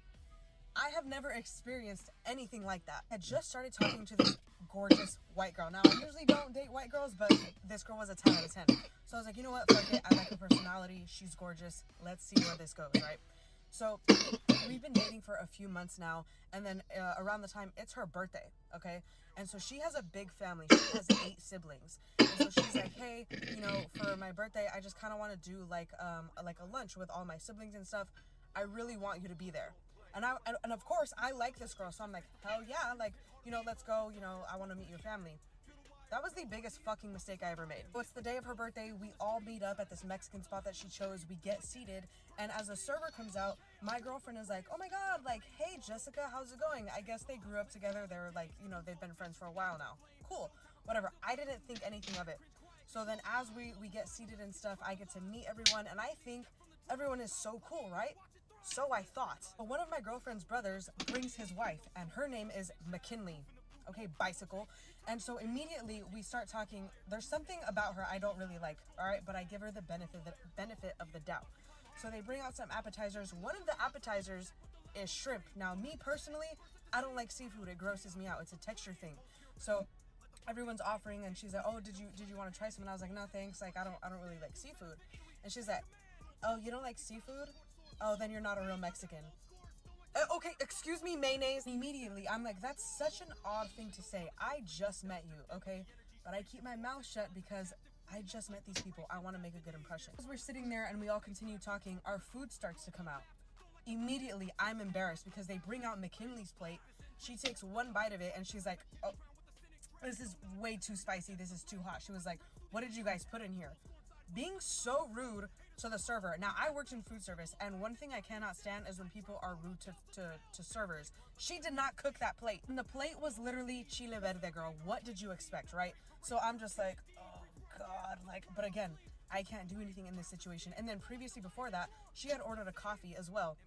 I have never experienced anything like that. I just started talking to this gorgeous white girl. Now, I usually don't date white girls, but this girl was a 10 out of 10. So I was like, you know what, fuck it, I like her personality, she's gorgeous, let's see where this goes, right? So we've been dating for a few months now, and then around the time, it's her birthday, okay? And so she has a big family. She has 8 siblings. And so she's like, "Hey, you know, for my birthday, I just kind of want to do like a lunch with all my siblings and stuff. I really want you to be there." And of course, I like this girl, so I'm like, hell yeah, like, you know, let's go, you know, I want to meet your family. That was the biggest fucking mistake I ever made. So it's the day of her birthday, we all meet up at this Mexican spot that she chose, we get seated, and as the server comes out, my girlfriend is like, "Oh my god, like, hey Jessica, how's it going?" I guess they grew up together, they were like, you know, they've been friends for a while now. Cool, whatever, I didn't think anything of it. So then as we get seated and stuff, I get to meet everyone, and I think everyone is so cool, right? So I thought. But one of my girlfriend's brothers brings his wife, and her name is McKinley. Okay, bicycle. And so immediately we start talking. There's something about her I don't really like, all right? But I give her the benefit of the doubt. So they bring out some appetizers. One of the appetizers is shrimp. Now, me personally, I don't like seafood. It grosses me out. It's a texture thing. So everyone's offering, and she's like, "Oh, did you want to try some?" And I was like, "No, thanks. Like, I don't really like seafood." And she's like, "Oh, you don't like seafood? Oh, then you're not a real Mexican." Okay, excuse me, mayonnaise. Immediately, I'm like, that's such an odd thing to say. I just met you, okay? But I keep my mouth shut because I just met these people. I want to make a good impression. As we're sitting there and we all continue talking, our food starts to come out. Immediately, I'm embarrassed because they bring out McKinley's plate. She takes one bite of it and she's like, oh, this is way too spicy. This is too hot. She was like, what did you guys put in here? Being so rude to the server. Now, I worked in food service, and one thing I cannot stand is when people are rude to servers. She did not cook that plate. And the plate was literally chile verde, girl. What did you expect, right? So I'm just like, oh God, like, but again, I can't do anything in this situation. And then previously before that, she had ordered a coffee as well.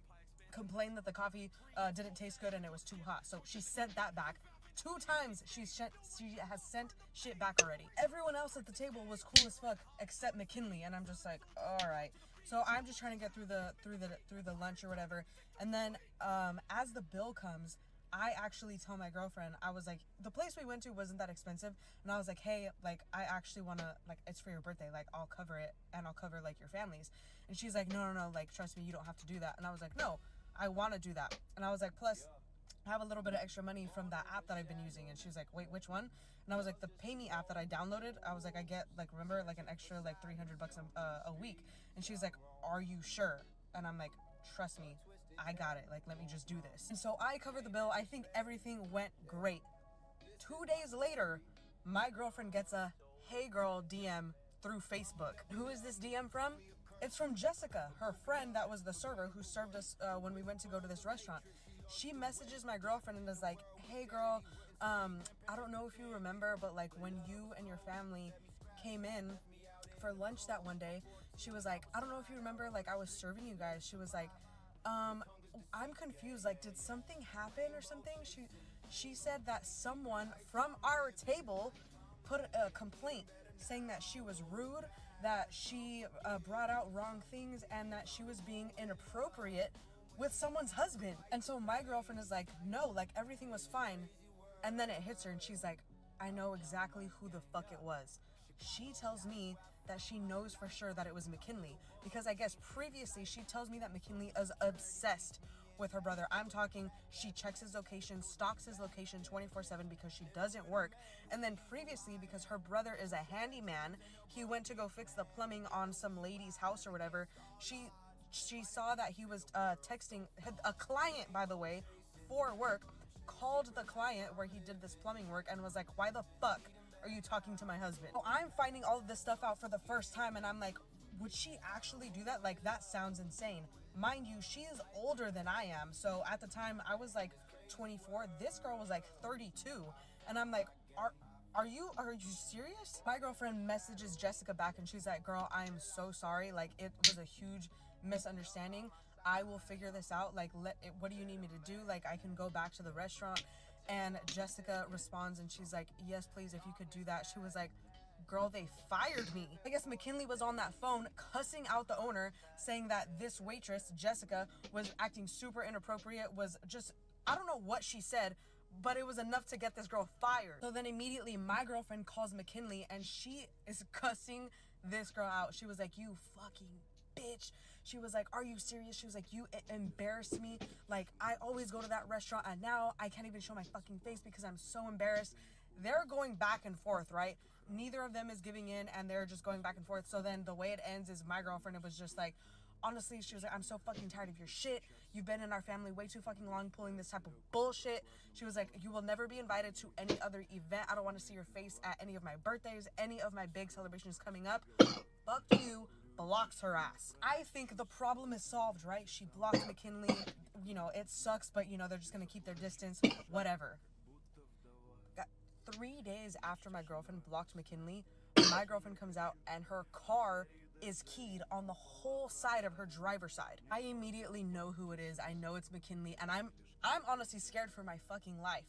Complained that the coffee didn't taste good and it was too hot. So she sent that back. 2 times she has sent shit back already. Everyone else at the table was cool as fuck except McKinley, and I'm just like, all right. So I'm just trying to get through the lunch or whatever. And then as the bill comes, I actually tell my girlfriend, I was like, the place we went to wasn't that expensive, and I was like, hey, like, I actually want to, like, it's for your birthday, like, I'll cover it, and I'll cover, like, your family's. And she's like, no, like, trust me, you don't have to do that. And I was like, no, I want to do that. And I was like, plus, I have a little bit of extra money from that app that I've been using. And she was like, wait, which one? And I was like, the Pay Me app that I downloaded. I was like, I get, like, remember, like, an extra, like, $300 a week. And she's like, are you sure? And I'm like, trust me, I got it. Like, let me just do this. And so I covered the bill. I think everything went great. 2 days later, my girlfriend gets a hey girl DM through Facebook. Who is this DM from? It's from Jessica, her friend that was the server who served us when we went to go to this restaurant. She messages my girlfriend and is like, hey girl, I don't know if you remember, but like when you and your family came in for lunch that one day, she was like, I don't know if you remember, like I was serving you guys. She was like, I'm confused, like did something happen or something? She said that someone from our table put a complaint saying that she was rude, that she brought out wrong things, and that she was being inappropriate with someone's husband. And so my girlfriend is like, no, like everything was fine. And then it hits her and she's like, I know exactly who the fuck it was. She tells me that she knows for sure that it was McKinley, because I guess previously she tells me that McKinley is obsessed with her brother. I'm talking, she checks his location, stalks his location 24/7 because she doesn't work. And then previously, because her brother is a handyman, he went to go fix the plumbing on some lady's house or whatever. She saw that he was texting a client, by the way, for work, called the client where he did this plumbing work and was like, why the fuck are you talking to my husband? So I'm finding all of this stuff out for the first time, and I'm like, would she actually do that? Like, that sounds insane. Mind you, she is older than I am. So at the time, I was like 24. This girl was like 32. And I'm like, are you serious? My girlfriend messages Jessica back and she's like, girl, I am so sorry. Like, it was a huge misunderstanding. I will figure this out. Like, what do you need me to do? Like, I can go back to the restaurant. And Jessica responds and she's like, yes, please, if you could do that. She was like, girl, they fired me. I guess McKinley was on that phone cussing out the owner, saying that this waitress, Jessica, was acting super inappropriate, was just, I don't know what she said, but it was enough to get this girl fired. So then immediately my girlfriend calls McKinley and she is cussing this girl out. She was like, you fucking bitch. She was like, are you serious? She was like, you embarrassed me. Like, I always go to that restaurant and now I can't even show my fucking face because I'm so embarrassed. They're going back and forth, right? Neither of them is giving in and they're just going back and forth. So then the way it ends is my girlfriend, it was just like, honestly, she was like, I'm so fucking tired of your shit. You've been in our family way too fucking long pulling this type of bullshit. She was like, you will never be invited to any other event. I don't want to see your face at any of my birthdays, any of my big celebrations coming up. Fuck you. Blocks her ass. I think the problem is solved, right? She blocked McKinley. You know, it sucks, but you know, they're just gonna keep their distance. Whatever. 3 days after my girlfriend blocked McKinley, my girlfriend comes out and her car is keyed on the whole side of her driver's side. I immediately know who it is. I know it's McKinley, and I'm honestly scared for my fucking life.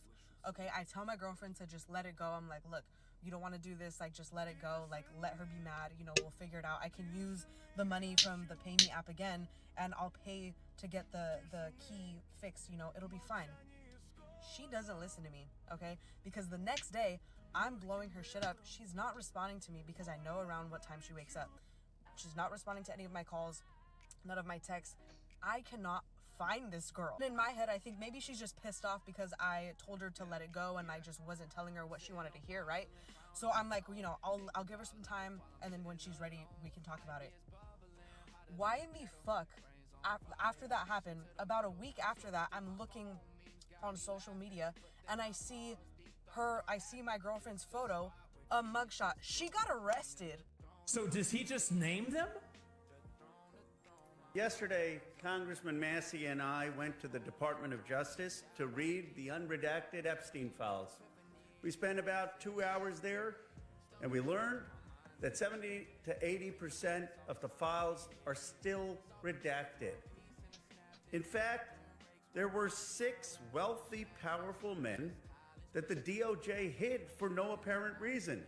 Okay, I tell my girlfriend to just let it go. I'm like, look, you don't want to do this, like just let it go, like let her be mad, you know, we'll figure it out. I can use the money from the Pay Me app again and I'll pay to get the key fixed, you know, it'll be fine. She doesn't listen to me, okay? Because the next day, I'm blowing her shit up. She's not responding to me because I know around what time she wakes up. She's not responding to any of my calls, none of my texts. I cannot find this girl. In my head, I think maybe she's just pissed off because I told her to let it go and I just wasn't telling her what she wanted to hear, right? So I'm like, you know, I'll give her some time, and then when she's ready, we can talk about it. Why in the fuck, after that happened, about a week after that, I'm looking on social media and I see my girlfriend's photo, a mugshot. She got arrested. So does he just name them? Yesterday, Congressman Massey and I went to the Department of Justice to read the unredacted Epstein files. We spent about 2 hours there, and we learned that 70 to 80% of the files are still redacted. In fact, there were 6 wealthy, powerful men that the DOJ hid for no apparent reason.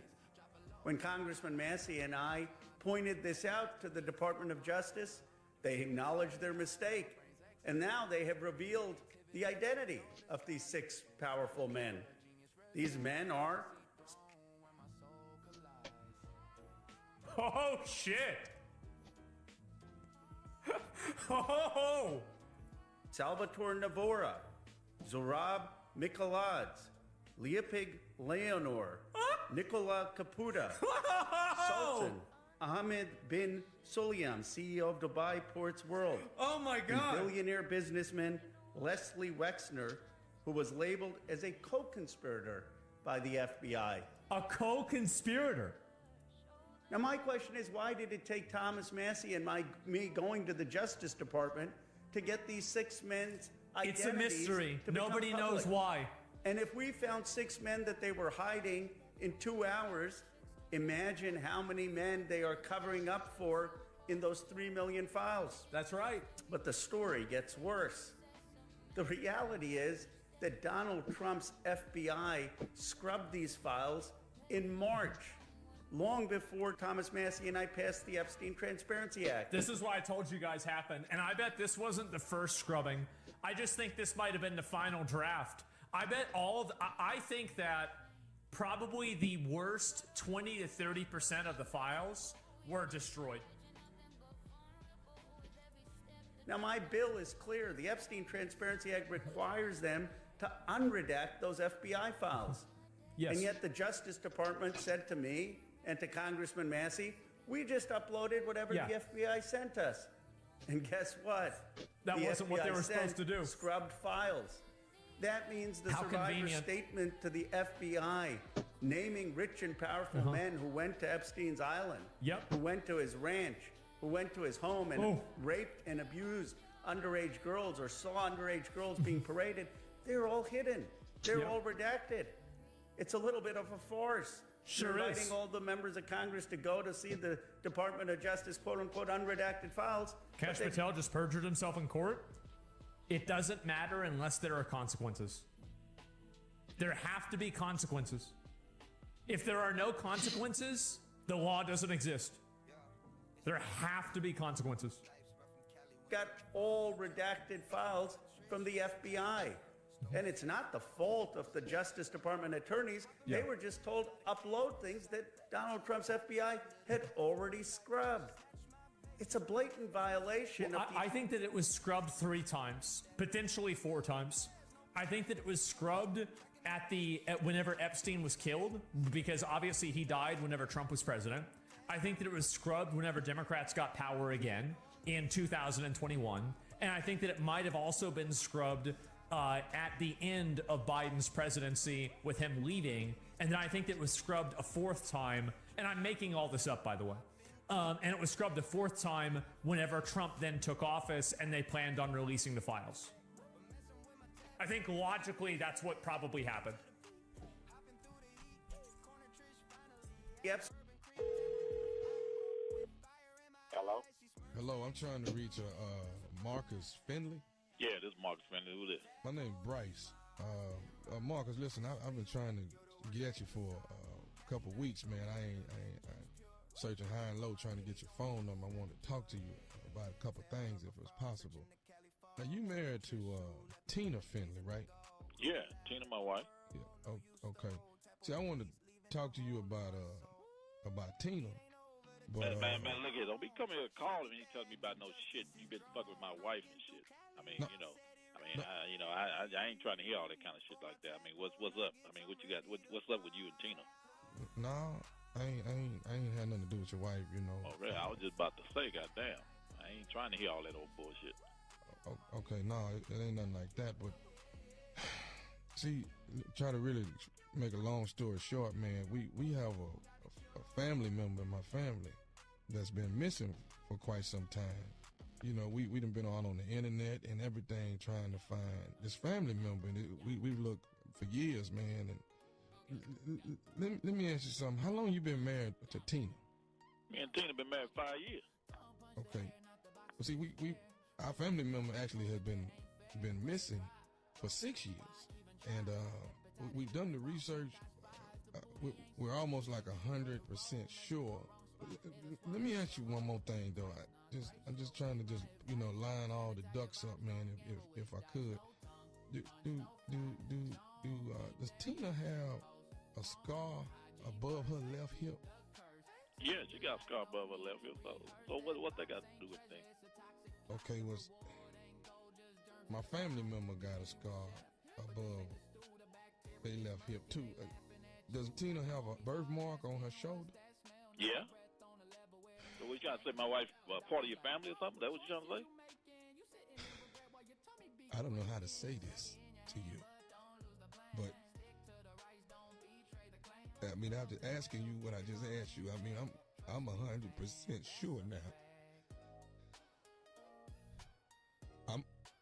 When Congressman Massey and I pointed this out to the Department of Justice, they acknowledged their mistake, and now they have revealed the identity of these 6 powerful men. These men are... Oh, shit! Oh! Salvatore Navora, Zorab Mikoladze, Leopig Leonor, Nicola Caputa, Sultan, Ahmed bin Sulayem, CEO of Dubai Ports World. Oh my God! And billionaire businessman Leslie Wexner, who was labeled as a co-conspirator by the FBI. A co-conspirator? Now my question is, why did it take Thomas Massey and me going to the Justice Department to get these 6 men's identities? It's a mystery. Nobody knows why. And if we found 6 men that they were hiding in 2 hours, imagine how many men they are covering up for in those 3 million files. That's right. But the story gets worse. The reality is that Donald Trump's FBI scrubbed these files in March, long before Thomas Massey and I passed the Epstein Transparency Act. This is why I told you guys happened, and I bet this wasn't the first scrubbing. I just think this might have been the final draft. I bet I think that probably the worst 20 to 30% of the files were destroyed. Now, my bill is clear. The Epstein Transparency Act requires them to unredact those FBI files. Yes. And yet the Justice Department said to me and to Congressman Massey, we just uploaded whatever the FBI sent us. And guess what? That wasn't what they were supposed to do. Scrubbed files. That means the survivor statement to the FBI, naming rich and powerful men who went to Epstein's island, who went to his ranch, who went to his home and raped and abused underage girls or saw underage girls being paraded, they're all hidden. They're all redacted. It's a little bit of a farce. Sure You're is. inviting all the members of Congress to go to see the Department of Justice, quote-unquote, unredacted files. Kash Patel just perjured himself in court. It doesn't matter unless there are consequences. There have to be consequences. If there are no consequences, the law doesn't exist. There have to be consequences. Got all redacted files from the FBI. And it's not the fault of the Justice Department attorneys. They were just told upload things that Donald Trump's FBI had already scrubbed. It's a blatant violation of I think that it was scrubbed 3 times, potentially 4 times. I think that it was scrubbed at whenever Epstein was killed, because obviously he died whenever Trump was president. I think that it was scrubbed whenever Democrats got power again in 2021. And I think that it might have also been scrubbed at the end of Biden's presidency with him leaving. And then I think that it was scrubbed a 4th time. And I'm making all this up, by the way. And it was scrubbed a 4th time whenever Trump then took office and they planned on releasing the files. I think logically that's what probably happened. Yep. Hello? Hello, I'm trying to reach Marcus Finley. Yeah, this is Marcus Finley. Who this? My name Bryce. Marcus, listen, I've been trying to get you for a couple weeks, man. I ain't searching high and low trying to get your phone number. I want to talk to you about a couple things if it's possible. Now, you married to Tina Finley, right? Yeah, Tina, my wife. Yeah. Okay. See, I want to talk to you about Tina. But, man, look here. Don't be coming here calling me and telling me about no shit. You been fucking with my wife and shit. I mean, you know, I ain't trying to hear all that kind of shit like that. I mean, what's up? I mean, what you got? What's up with you and Tina? No, I ain't had nothing to do with your wife, you know. Oh, really? I was just about to say, goddamn, I ain't trying to hear all that old bullshit. Okay, no, it ain't nothing like that. But see, try to really make a long story short, man. We have a family member in my family that's been missing for quite some time. You know, we done been on the internet and everything trying to find this family member, and we've looked for years, man. And let me ask you something. How long you been married to Tina? Me and Tina been married 5 years. Okay. Well, see, we our family member actually has been missing for 6 years, and we've done the research. We're almost like 100% sure. Let me ask you one more thing, though. I'm just trying to line all the ducks up, man. If I could, does Tina have a scar above her left hip? Yeah, she got a scar above her left hip. So what that got to do with things? Okay, my family member got a scar above their left hip too. Does Tina have a birthmark on her shoulder? Yeah. So what you trying to say? My wife part of your family or something? That what you trying to say? I don't know how to say this to you, but I mean, I'm just asking you what I just asked you. I mean, I'm 100% sure now.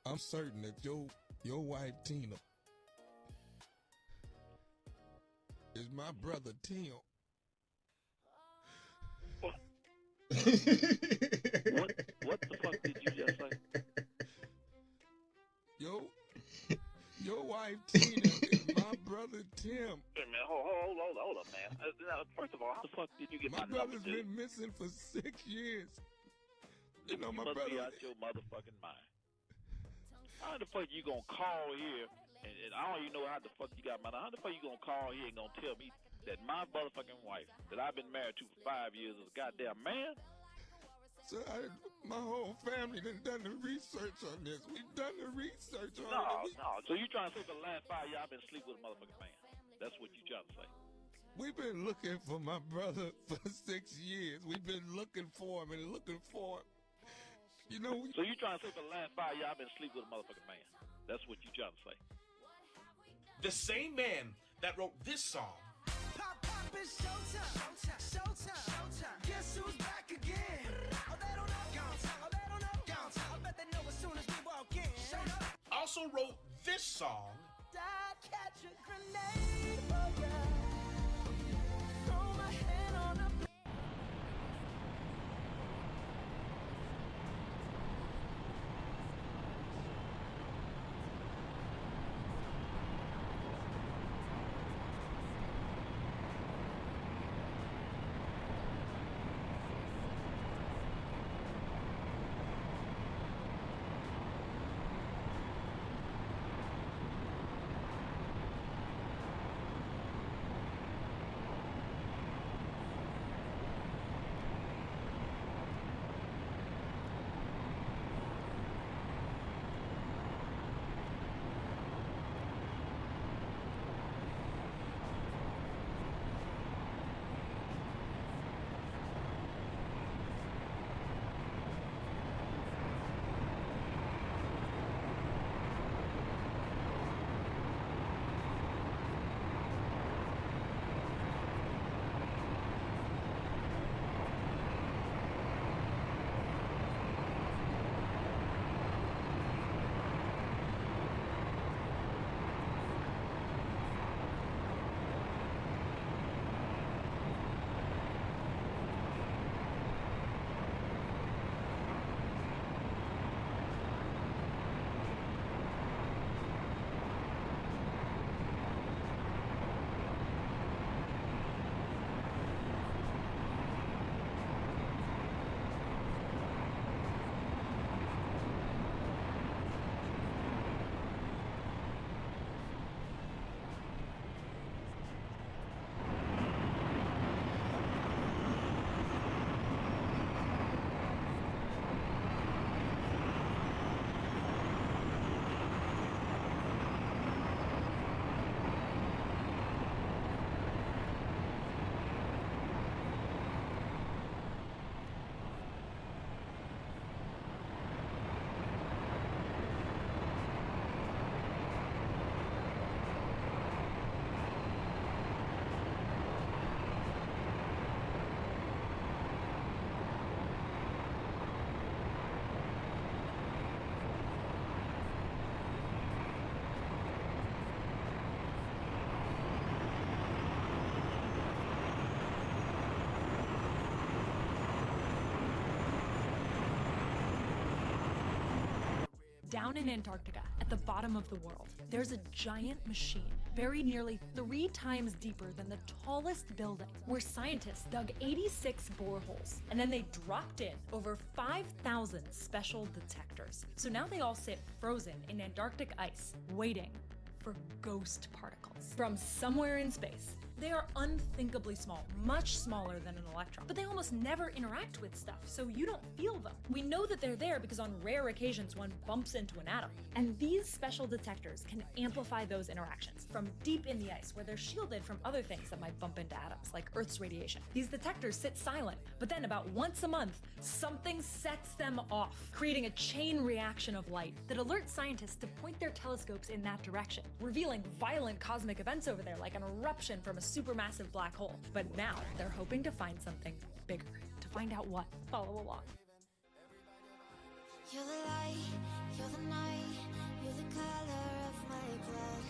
I'm certain that your wife Tina is my brother Tim. What the fuck did you just say? Your wife Tina is my brother Tim. Hey man, hold up, man. First of all, how the fuck did you get my number? My brother's been missing for 6 years. You know, my must brother be out your motherfucking mind. How the fuck you gonna call here and I don't even know how the fuck you got my number. How the fuck you gonna call here and gonna tell me that my motherfucking wife that I've been married to for 5 years is a goddamn man? So my whole family done the research on this. We've done the research on it. No. So you trying to say for the last 5 years I've been sleeping with a motherfucking man? That's what you trying to say? We've been looking for my brother for 6 years. We've been looking for him and looking for him. You know. So you trying to say for the last 5 years I've been sleeping with a motherfucking man? That's what you trying to say? The same man that wrote this song. Pop, it's showtime. Showtime. Guess who's back again? Oh, they don't know. I bet they know as soon as we walk in. Also wrote this song. I'd catch a grenade for ya. Throw my head on a Down in Antarctica, at the bottom of the world, there's a giant machine buried nearly 3 times deeper than the tallest building, where scientists dug 86 boreholes, and then they dropped in over 5,000 special detectors. So now they all sit frozen in Antarctic ice, waiting for ghost particles from somewhere in space. They are unthinkably small, much smaller than an electron, but they almost never interact with stuff, so you don't feel them. We know that they're there because on rare occasions one bumps into an atom. And these special detectors can amplify those interactions from deep in the ice, where they're shielded from other things that might bump into atoms, like Earth's radiation. These detectors sit silent, but then about once a month, something sets them off, creating a chain reaction of light that alerts scientists to point their telescopes in that direction, revealing violent cosmic events over there, like an eruption from a supermassive black hole. But now they're hoping to find something bigger. To find out what, follow along. You're the light, you're the night, you're the color of my blood.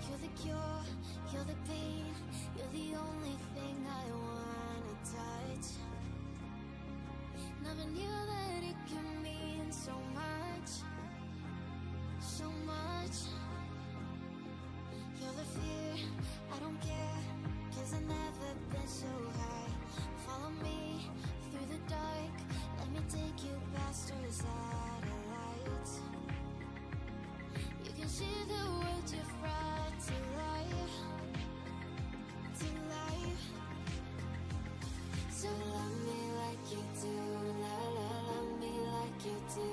You're the cure, you're the pain, you're the only thing I wanna touch. Never knew that it could mean so much, so much. You're the fear, I don't care, 'cause I've never been so high. Follow me through the dark, let me take you past our satellites. You can see the words you've brought to life, to life. So love me like you do, love me like you do.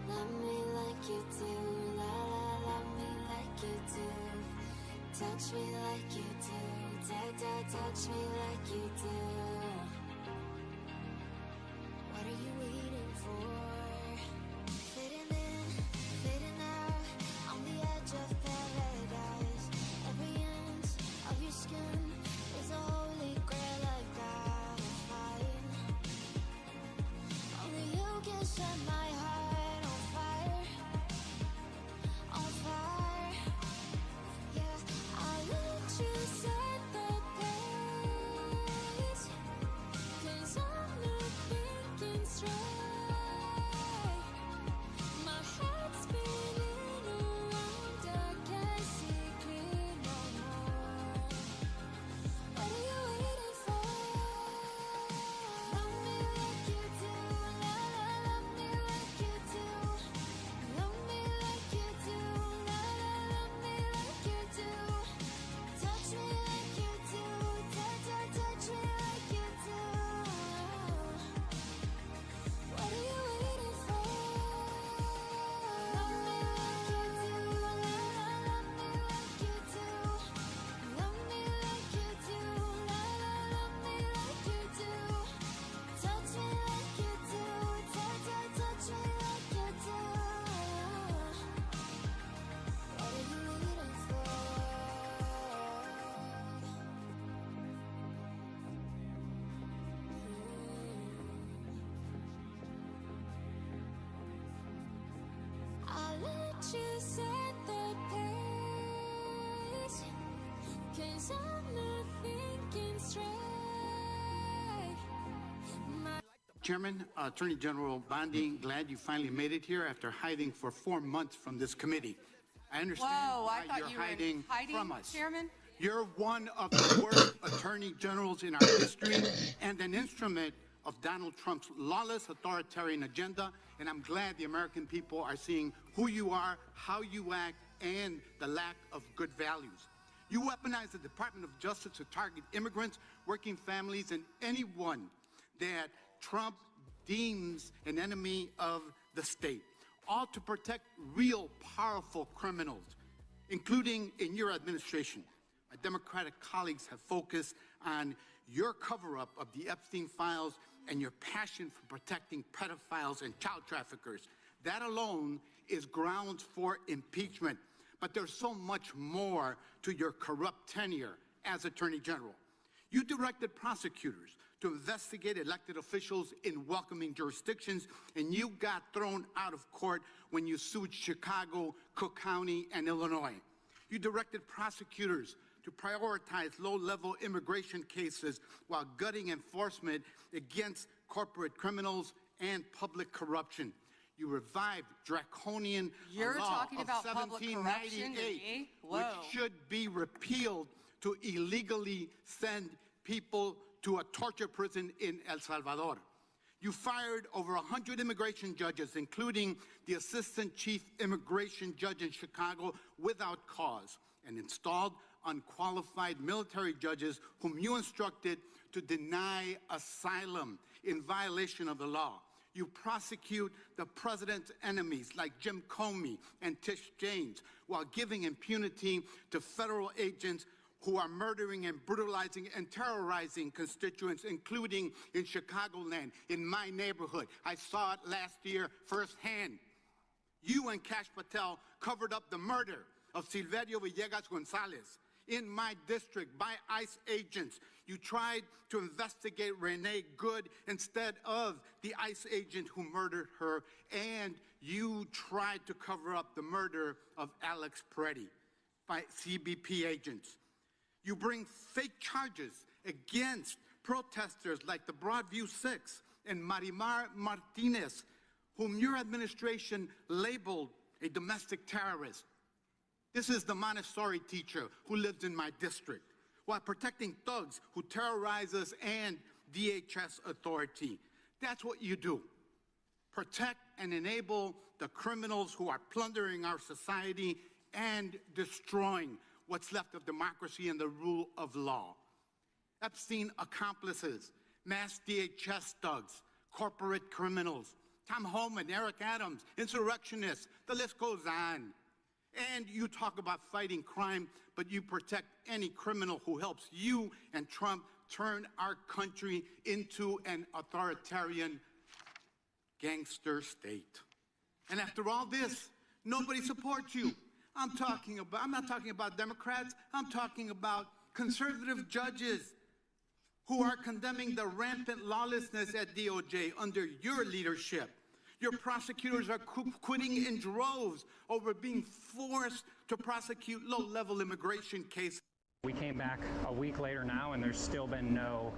Love me like you do, love me like you do. Touch me like you do, touch me like you do. What are you waiting for? Fading in, fading out, on the edge of paradise. Every inch of your skin is a holy grail I've gotta find. Only you can set my heart on fire, on fire. Yeah, I'll let you set the pace, 'cause I'm not thinking straight. My head's spinning around, I can't see clear no more. What are you waiting for? Love me like you do, love me like you do. Love me like you do, love me like you do. Touch me like you do, touch me like you do. What are you waiting for? Love me like you do, love me like you do. Love me like you do, love me like you do. Touch me like you do, touch me like you do. What are you waiting for? I'll let you set the pace, 'cause I'm not thinking straight. Chairman, Attorney General Bondi, glad you finally made it here after hiding for 4 months from this committee. I understand Whoa, why I thought you're you were hiding hiding from us. Chairman? You're one of the worst attorney generals in our history and an instrument of Donald Trump's lawless authoritarian agenda, and I'm glad the American people are seeing who you are, how you act, and the lack of good values. You weaponize the Department of Justice to target immigrants, working families, and anyone that Trump deems an enemy of the state, all to protect real powerful criminals, including in your administration. My Democratic colleagues have focused on your cover-up of the Epstein files and your passion for protecting pedophiles and child traffickers. That alone is grounds for impeachment. But there's so much more to your corrupt tenure as Attorney General. You directed prosecutors to investigate elected officials in welcoming jurisdictions, and you got thrown out of court when you sued Chicago, Cook County, and Illinois. You directed prosecutors to prioritize low-level immigration cases while gutting enforcement against corporate criminals and public corruption. You revived draconian You're law talking of about public corruption to 1798, me? which Whoa. should be repealed to illegally send people to a torture prison in El Salvador. You fired over 100 immigration judges, including the assistant chief immigration judge in Chicago, without cause, and installed unqualified military judges whom you instructed to deny asylum in violation of the law. You prosecute the president's enemies like Jim Comey and Tish James while giving impunity to federal agents who are murdering and brutalizing and terrorizing constituents, including in Chicagoland, in my neighborhood. I saw it last year firsthand. You and Cash Patel covered up the murder of Silverio Villegas Gonzalez in my district by ICE agents. You tried to investigate Renee Good instead of the ICE agent who murdered her, and you tried to cover up the murder of Alex Peretti by CBP agents. You bring fake charges against protesters like the Broadview Six and Marimar Martinez, whom your administration labeled a domestic terrorist. This is the Montessori teacher who lives in my district, while protecting thugs who terrorize us and DHS authority. That's what you do. Protect and enable the criminals who are plundering our society and destroying what's left of democracy and the rule of law. Epstein accomplices, mass DHS thugs, corporate criminals, Tom Homan, Eric Adams, insurrectionists, the list goes on. And you talk about fighting crime, but you protect any criminal who helps you and Trump turn our country into an authoritarian gangster state. And after all this, nobody supports you. I'm not talking about Democrats. I'm talking about conservative judges who are condemning the rampant lawlessness at DOJ under your leadership. Your prosecutors are quitting in droves over being forced to prosecute low-level immigration cases. We came back a week later now, and there's still been no